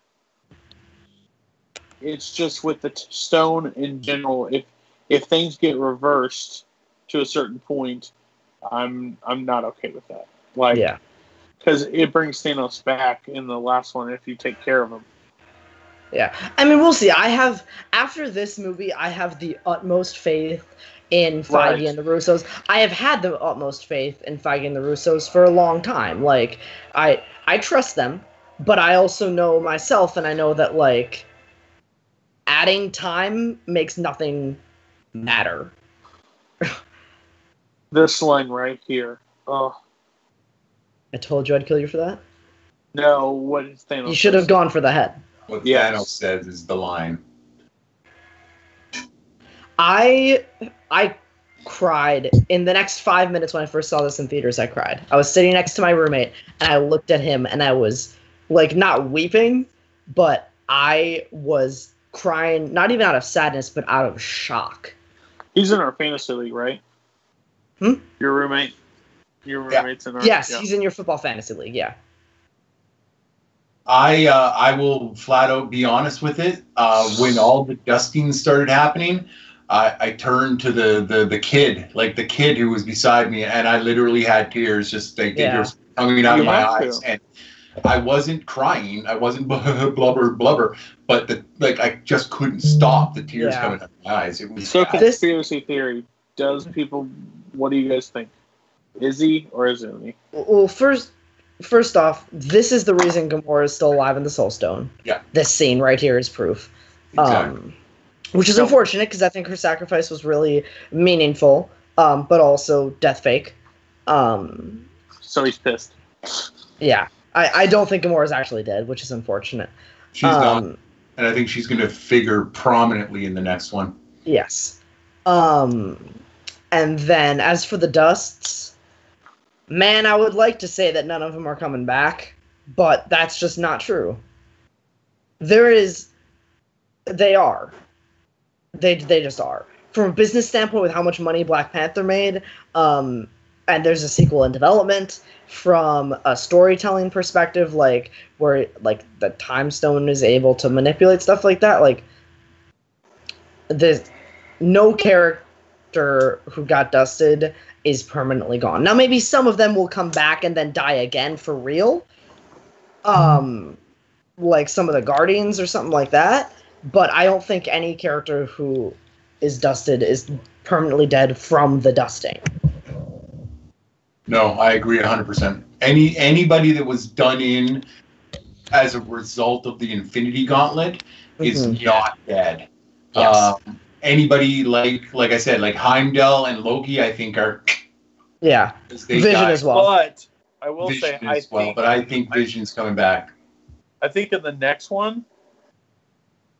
It's just with the stone in general. If things get reversed to a certain point, I'm not okay with that. Like, Yeah. Because it brings Thanos back in the last one if you take care of him. Yeah. I mean, we'll see. After this movie, I have the utmost faith in Feige and the Russos. I have had the utmost faith in Feige and the Russos for a long time. Like, I trust them, but I also know myself, and I know that, like, adding time makes nothing matter. This line right here. Oh. I told you I'd kill you for that? No, what is Thanos? You should have gone for the head. What Thanos says is the line. I cried in the next 5 minutes when I first saw this in theaters. I cried. I was sitting next to my roommate, and I looked at him, and I was, like, not weeping, but I was crying, not even out of sadness, but out of shock. He's in our fantasy league, right? Hmm? Your roommate? Your roommate's in our... Yes, he's in your football fantasy league, yeah. I will flat out be honest with it. When all the dustings started happening, I turned to the kid, like the kid who was beside me, and I literally had tears just like tears coming out of my eyes. And I wasn't crying, I wasn't blubber, but I just couldn't stop the tears coming out of my eyes. It was so conspiracy theory. Does people? What do you guys think? Is he or isn't he? Well, first off, this is the reason Gamora is still alive in the Soul Stone. Yeah. This scene right here is proof. Exactly. Which is unfortunate because I think her sacrifice was really meaningful, but also death fake. So he's pissed. Yeah. I don't think Gamora's actually dead, which is unfortunate. She's not. And I think she's going to figure prominently in the next one. Yes. And then, as for the Dusts, man, I would like to say that none of them are coming back, but that's just not true. They are. They just are. From a business standpoint, with how much money Black Panther made, and and there's a sequel in development. From a storytelling perspective, like where like the time stone is able to manipulate stuff like that, like no character who got dusted is permanently gone. Now maybe some of them will come back and then die again for real, like some of the Guardians or something like that, but I don't think any character who is dusted is permanently dead from the dusting. No, I agree 100%. Anybody that was done in as a result of the Infinity Gauntlet is not dead. Yes. Anybody like I said, like Heimdall and Loki, I think are Vision as well. But I will Vision say, I think Vision's coming back. I think in the next one,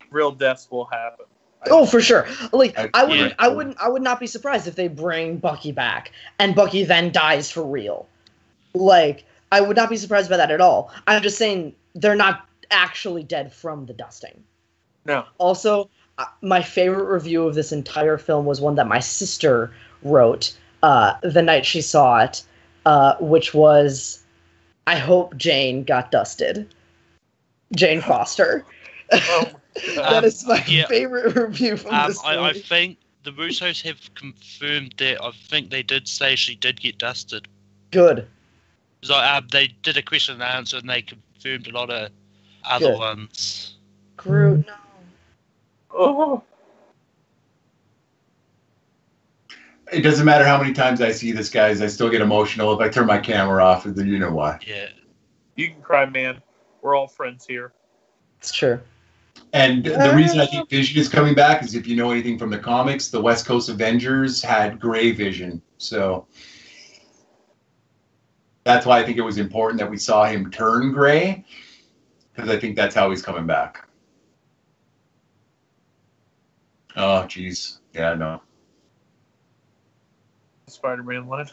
real deaths will happen. Oh, for sure. Like I would not be surprised if they bring Bucky back and Bucky then dies for real. Like I would not be surprised by that at all. I'm just saying they're not actually dead from the dusting. No. Also, my favorite review of this entire film was one that my sister wrote the night she saw it, which was, I hope Jane got dusted. Jane Foster. That is my favorite review from this movie. I think the Russos have confirmed that. I think they did say she did get dusted. Good. So they did a question and answer, and they confirmed a lot of other ones. Groot, no. Oh. It doesn't matter how many times I see this, guys. I still get emotional. If I turn my camera off, then you know why. Yeah. You can cry, man. We're all friends here. It's true. And the reason I think Vision is coming back is if you know anything from the comics, the West Coast Avengers had gray Vision. So that's why I think it was important that we saw him turn gray, because I think that's how he's coming back. Oh, jeez. Yeah, no. Spider-Man line.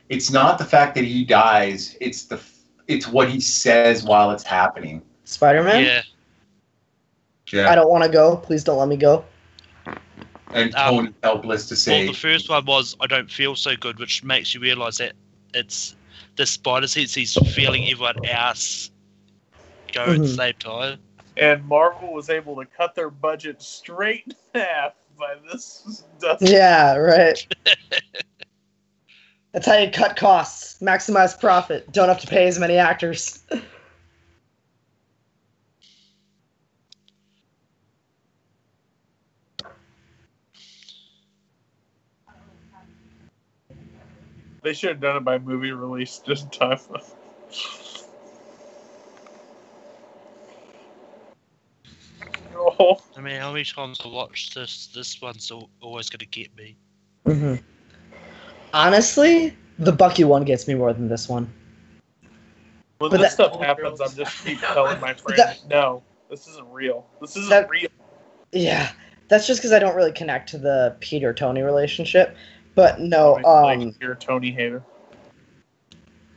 It's not the fact that he dies. It's what he says while it's happening. Spider-Man? Yeah. I don't want to go. Please don't let me go. And Tony's helpless to say. Well, the first one was I don't feel so good, which makes you realise that it's the spider sense. He's feeling everyone else go at the same time. And Marvel was able to cut their budget straight in half by this. Yeah, right. That's how you cut costs, maximize profit, don't have to pay as many actors. They should have done it by movie release just in time. Oh. I mean, how many times I watched this one's always going to get me. Mm-hmm. Honestly, the Bucky one gets me more than this one. When this stuff happens, I'm just keep telling my friends, no, this isn't real. This isn't real. Yeah, that's just because I don't really connect to the Peter-Tony relationship. But no, you're a Tony hater.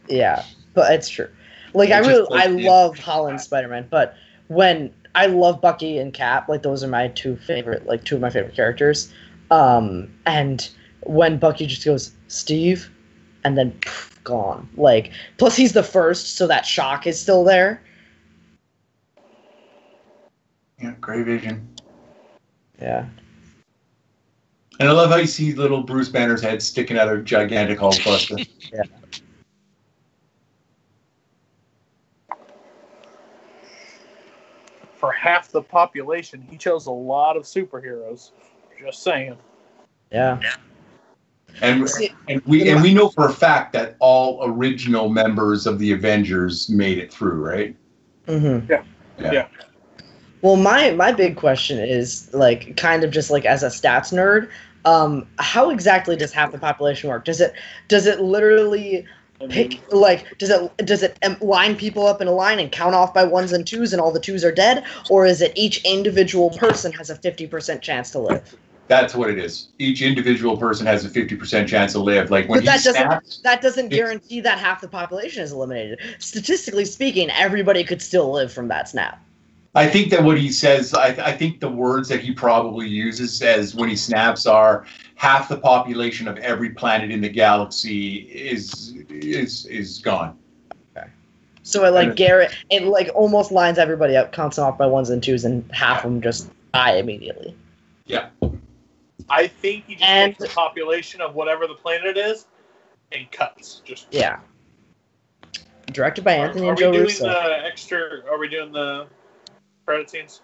Yeah, but it's true. Like I love Holland's Spider-Man, but when I love Bucky and Cap, like those are two of my favorite characters. And when Bucky just goes, Steve, and then gone. Like, plus he's the first, so that shock is still there. Yeah, gray Vision. Yeah. And I love how you see little Bruce Banner's head sticking out of a gigantic Hulkbuster. Yeah. For half the population, he chose a lot of superheroes. Just saying. Yeah. And we know for a fact that all original members of the Avengers made it through, right? Mm-hmm. Yeah. Well, my big question is, like, kind of just like as a stats nerd, how exactly does half the population work? Does it literally pick, like, does it line people up in a line and count off by ones and twos and all the twos are dead, or is it each individual person has a 50% chance to live? That's what it is. Each individual person has a 50% chance to live. Like when that doesn't guarantee that half the population is eliminated. Statistically speaking, everybody could still live from that snap. I think that what he says, I think the words that he probably uses as when he snaps are half the population of every planet in the galaxy is gone. So it like it like almost lines everybody up, counts them off by ones and twos, and half of them just die immediately. Yeah. I think he just takes the population of whatever the planet is and cuts. Yeah. Directed by Anthony and Joe Russo. Are we doing the credit scenes?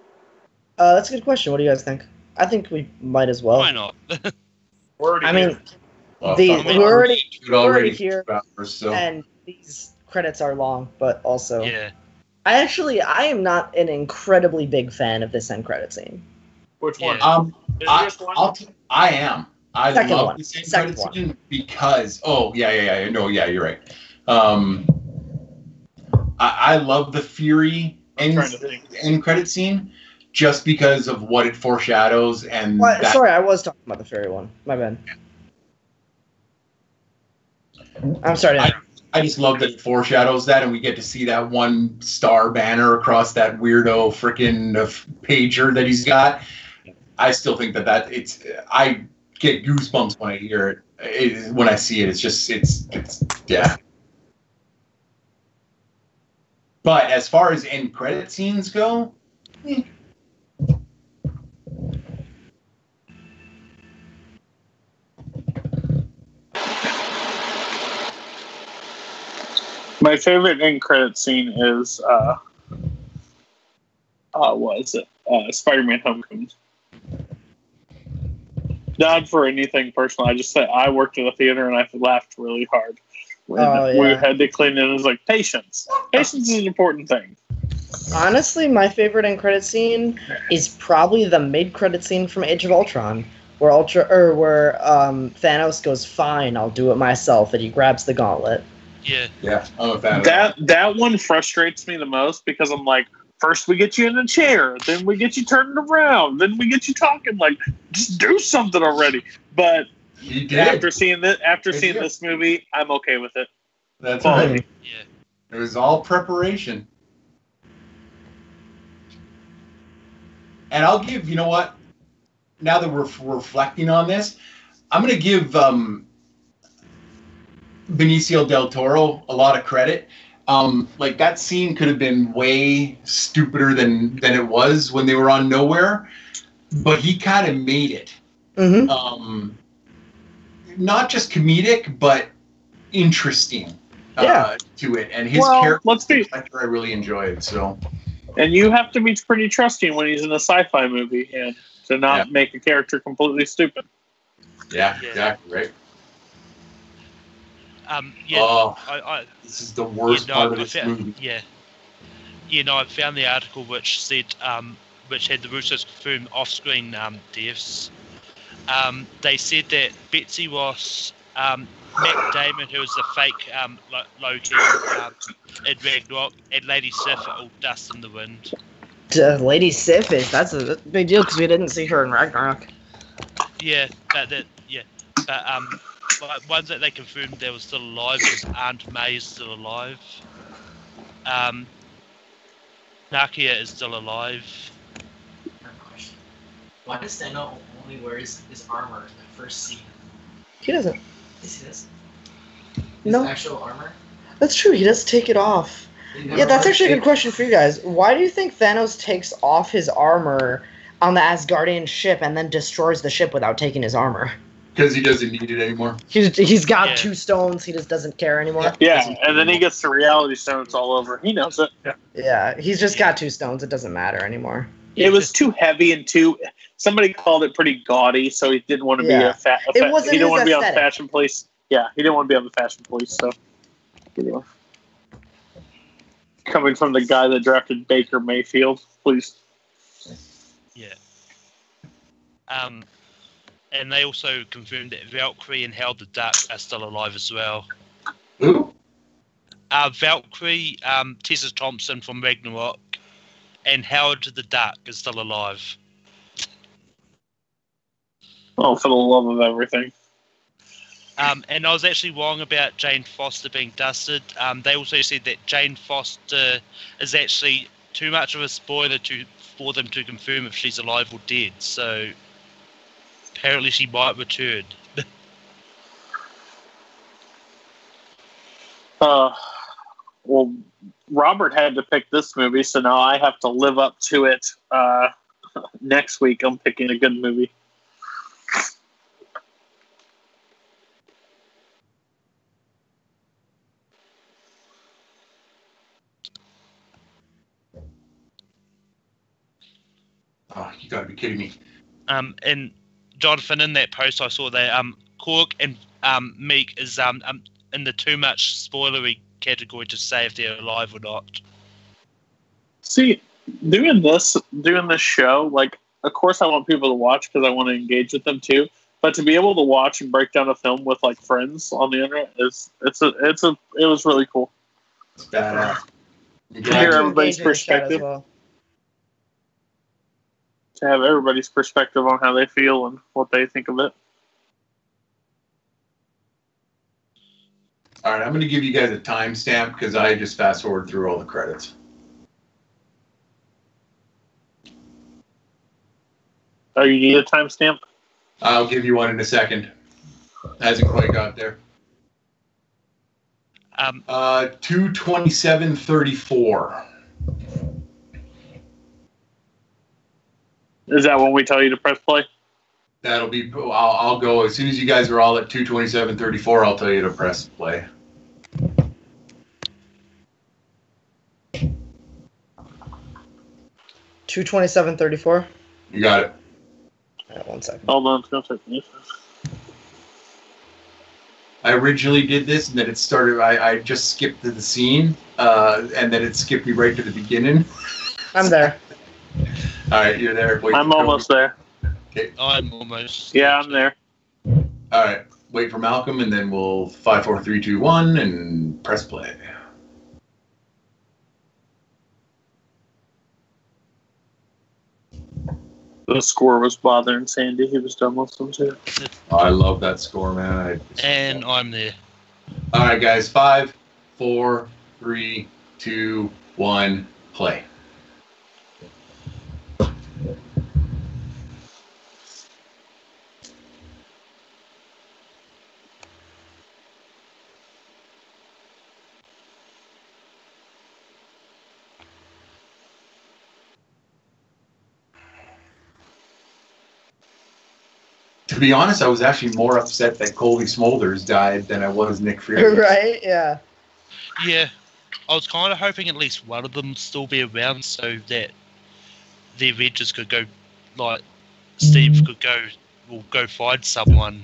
That's a good question. What do you guys think? I think we might as well. Why not? We're already we're already here, hours, so. and these credits are long, but also Yeah. I am not an incredibly big fan of this end credit scene. Which one? Yeah. I am. I Second love one. this end Second credit one. scene because you're right. I love the Fury end credit scene just because of what it foreshadows and. Sorry, I was talking about the Fury one. My bad. I'm sorry. I just love that it foreshadows that, and we get to see that one star banner across that weirdo freaking pager that he's got. I still think that it's. I get goosebumps when I hear it. When I see it, it's yeah. But as far as end credit scenes go, my favorite end credit scene is what is it? Spider-Man: Homecoming. Not for anything personal. I just said I worked at a theater and I laughed really hard when we had to clean it. It was like patience. Patience is an important thing. Honestly, my favorite end credit scene is probably the mid-credit scene from Age of Ultron, where Thanos goes, "Fine, I'll do it myself," and he grabs the gauntlet. Yeah. Yeah, I'm a fan of that. That one frustrates me the most because I'm like, first we get you in a chair, then we get you turning around, then we get you talking. Like, just do something already. But He did. after seeing this movie, I'm okay with it. That's Quality. right. Yeah. It was all preparation. And I'll give, you know what? Now that we're reflecting on this, I'm going to give Benicio del Toro a lot of credit. Like that scene could have been way stupider than it was when they were on Nowhere, but he kind of made it. Mm-hmm. Not just comedic, but interesting to it. And his character, I really enjoyed. So, and you have to be pretty trusting when he's in a sci-fi movie and to not make a character completely stupid. Yeah, exactly right. This is the worst part of this movie. Yeah. I found the article which said, which had the Russos confirm off-screen deaths. They said that Betsy Ross, Matt Damon, who was the fake Loki in Ragnarok, and Lady Sif are all dust in the wind. Lady Sif that's a big deal because we didn't see her in Ragnarok. Yeah, but ones that they confirmed they were still alive was Aunt May is still alive. Nakia is still alive. Why does Thanos only wear his armor in the first scene? He doesn't. Yes, he does. No. His actual armor? That's true. He does take it off. Yeah, that's actually a good question for you guys. Why do you think Thanos takes off his armor on the Asgardian ship and then destroys the ship without taking his armor? Because he doesn't need it anymore. He's got 2 stones. He just doesn't care anymore. Yeah, and then he gets the reality stones all over. He knows it. Yeah, he's just got 2 stones. It doesn't matter anymore. It was too heavy and somebody called it pretty gaudy, so he didn't want to be he didn't want to be on Fashion Police. Yeah, he didn't want to be on the Fashion Police, so anyway. Coming from the guy that drafted Baker Mayfield, please. Yeah. And they also confirmed that Valkyrie and Howard the Duck are still alive as well. Who? Valkyrie, Tessa Thompson from Ragnarok, and Howard the Duck is still alive. Oh, for the love of everything. And I was actually wrong about Jane Foster being dusted. They also said that Jane Foster is actually too much of a spoiler for them to confirm if she's alive or dead. So apparently she might return. Well, Robert had to pick this movie, so now I have to live up to it. Next week, I'm picking a good movie. Oh, you gotta be kidding me. And Jonathan, in that post I saw that Cork and Meek is in the too much spoilery category to say if they're alive or not. See, doing this show, like, of course I want people to watch because I want to engage with them too. But to be able to watch and break down a film with like friends on the internet it was really cool. It's badass. To hear everybody's perspective. Well. To have everybody's perspective on how they feel and what they think of it. All right, I'm going to give you guys a timestamp because I just fast forward through all the credits. Oh, you need a timestamp? I'll give you one in a second. Hasn't quite got there. 2:27:34. Is that when we tell you to press play? That'll be. I'll go as soon as you guys are all at 2:27:34. I'll tell you to press play. $2:27:34. You got it. All right, 1 second. Hold on, it's going to take me. I originally did this, and then it started. I just skipped to the scene, and then it skipped me right to the beginning. I'm there. All right, you're there. Wait I'm almost there. Okay. I'm almost. Yeah, I'm there. All right. Wait for Malcolm, and then we'll 5, 4, 3, 2, 1, and press play. The score was bothering Sandy. He was done with them too. Oh, I love that score, man. And I'm there. All right, guys. 5, 4, 3, 2, 1, play. To be honest, I was actually more upset that Colby Smulders died than I was Nick Fury. Right? Yeah. Yeah, I was kind of hoping at least one of them would still be around so that the Avengers could go, like, Steve could go find someone.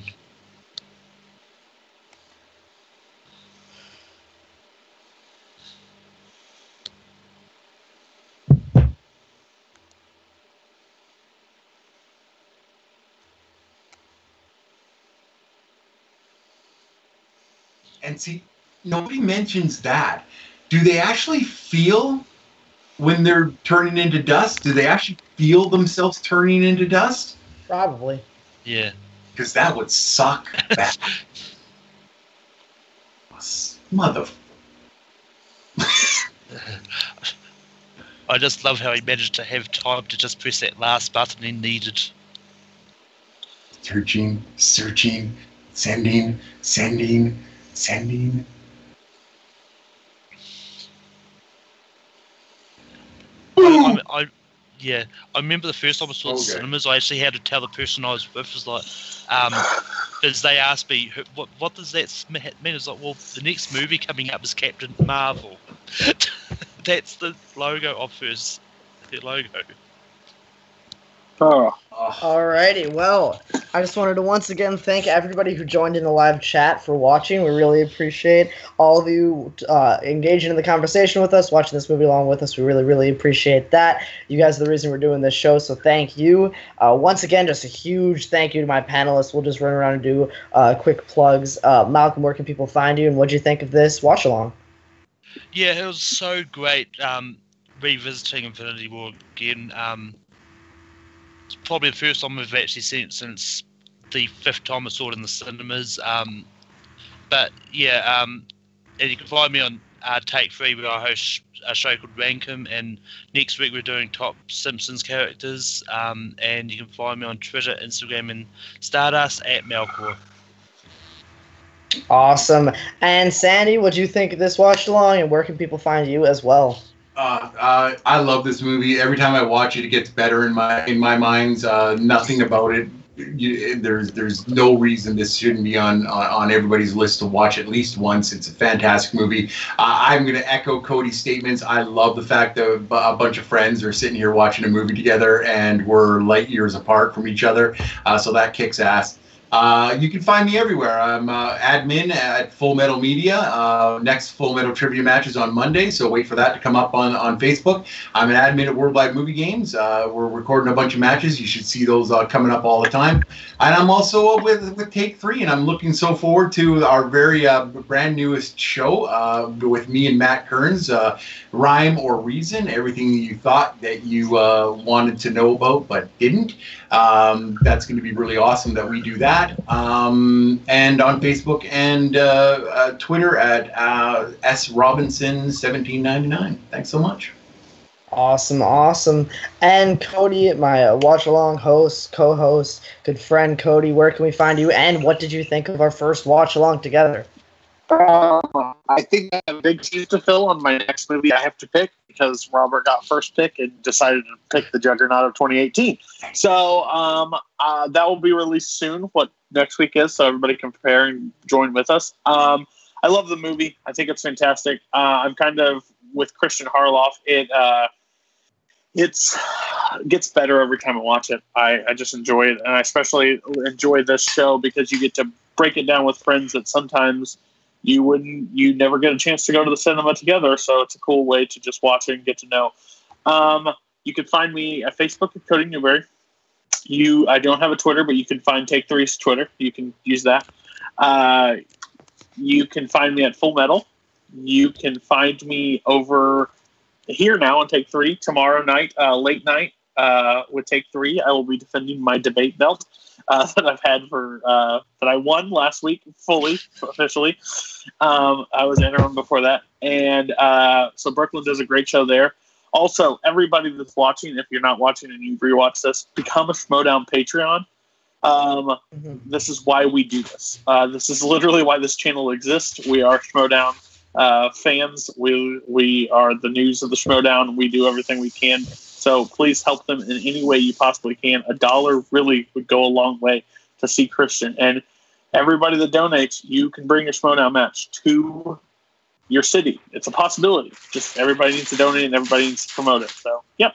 And see, nobody mentions that. Do they actually feel when they're turning into dust? Do they actually feel themselves turning into dust? Probably. Yeah. Because that would suck. Bad. Mother. I just love how he managed to have time to just press that last button he needed. Searching, sending. I remember the first time I saw the cinemas, I actually had to tell the person I was with, was like, because they asked me, what does that mean? It's like, well, the next movie coming up is Captain Marvel. That's the logo of their logo. Oh. Alrighty, well, I just wanted to once again thank everybody who joined in the live chat for watching. We really appreciate all of you engaging in the conversation with us, watching this movie along with us. We really, really appreciate that. You guys are the reason we're doing this show, so thank you. Once again, just a huge thank you to my panelists. We'll just run around and do quick plugs. Malcolm, where can people find you, and what do you think of this watch-along? Yeah, it was so great revisiting Infinity War again. It's probably the first time we've actually seen it since the 5th time I saw it in the cinemas. But yeah, and you can find me on Take 3, where I host a show called Rankum, and next week we're doing top Simpsons characters. And you can find me on Twitter, Instagram, and Stardust at Melkor. Awesome. And Sandy, what do you think of this watch along, and where can people find you as well? I love this movie. Every time I watch it, it gets better in my mind. Nothing about it. There's no reason this shouldn't be on everybody's list to watch at least once. It's a fantastic movie. I'm going to echo Cody's statements. I love the fact that a bunch of friends are sitting here watching a movie together and we're light years apart from each other. So that kicks ass. You can find me everywhere. I'm admin at Full Metal Media. Next Full Metal Trivia match is on Monday, so wait for that to come up on Facebook. I'm an admin at Worldwide Movie Games. We're recording a bunch of matches. You should see those coming up all the time. And I'm also with Take 3, and I'm looking so forward to our very brand newest show with me and Matt Kearns, Rhyme or Reason, everything you thought that you wanted to know about but didn't. That's going to be really awesome that we do that. And on Facebook and Twitter at srobinson1799. Thanks so much. Awesome. And Cody, my watch-along host, co-host, good friend Cody, where can we find you, and what did you think of our first watch-along together? I think I have a big shoes to fill on my next movie I have to pick, because Robert got first pick and decided to pick the Juggernaut of 2018. So that will be released soon, what next week is, so everybody can prepare and join with us. I love the movie. I think it's fantastic. I'm kind of with Christian Harloff. It gets better every time I watch it. I just enjoy it, and I especially enjoy this show because you get to break it down with friends that sometimes you never get a chance to go to the cinema together, so it's a cool way to just watch it and get to know. You can find me at Facebook at Cody Newberry. I don't have a Twitter, but you can find Take 3's Twitter. You can use that. You can find me at Full Metal. You can find me over here now on Take 3 tomorrow night, late night with Take 3. I will be defending my debate belt that I've had that I won last week fully, officially. I was interim before that. And so Brooklyn does a great show there. Also, everybody that's watching, if you're not watching and you've rewatched this, become a Schmodown Patreon. This is why we do this. This is literally why this channel exists. We are Schmodown fans. We are the news of the Schmodown. We do everything we can. So please help them in any way you possibly can. $1 really would go a long way to see Christian. And everybody that donates, you can bring a Schmodown match to your city. It's a possibility. Just everybody needs to donate and everybody needs to promote it. So, yep.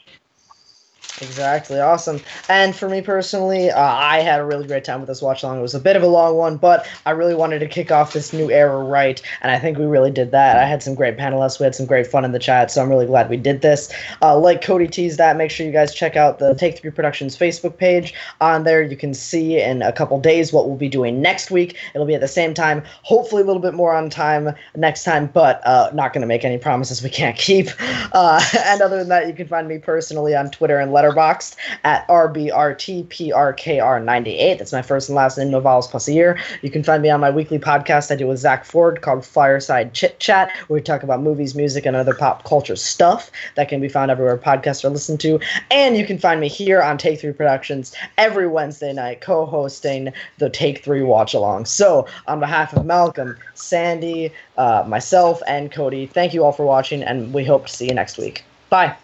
Exactly. Awesome. And for me personally, I had a really great time with this watch along. It was a bit of a long one, but I really wanted to kick off this new era right, and I think we really did that. I had some great panelists. We had some great fun in the chat, so I'm really glad we did this. Like Cody teased that, make sure you guys check out the Take 3 Productions Facebook page. On there, you can see in a couple days what we'll be doing next week. It'll be at the same time, hopefully a little bit more on time next time, but not going to make any promises we can't keep. And other than that, you can find me personally on Twitter and Letterboxd at RBRTPRKR98. That's my first and last name, no vowels plus a year. You can find me on my weekly podcast I do with Zach Ford called Fireside Chit Chat, where we talk about movies, music, and other pop culture stuff. That can be found everywhere podcasts are listened to. And you can find me here on Take 3 Productions every Wednesday night co-hosting the Take 3 Watch Along. So, on behalf of Malcolm, Sandy, myself, and Cody, thank you all for watching, and we hope to see you next week. Bye.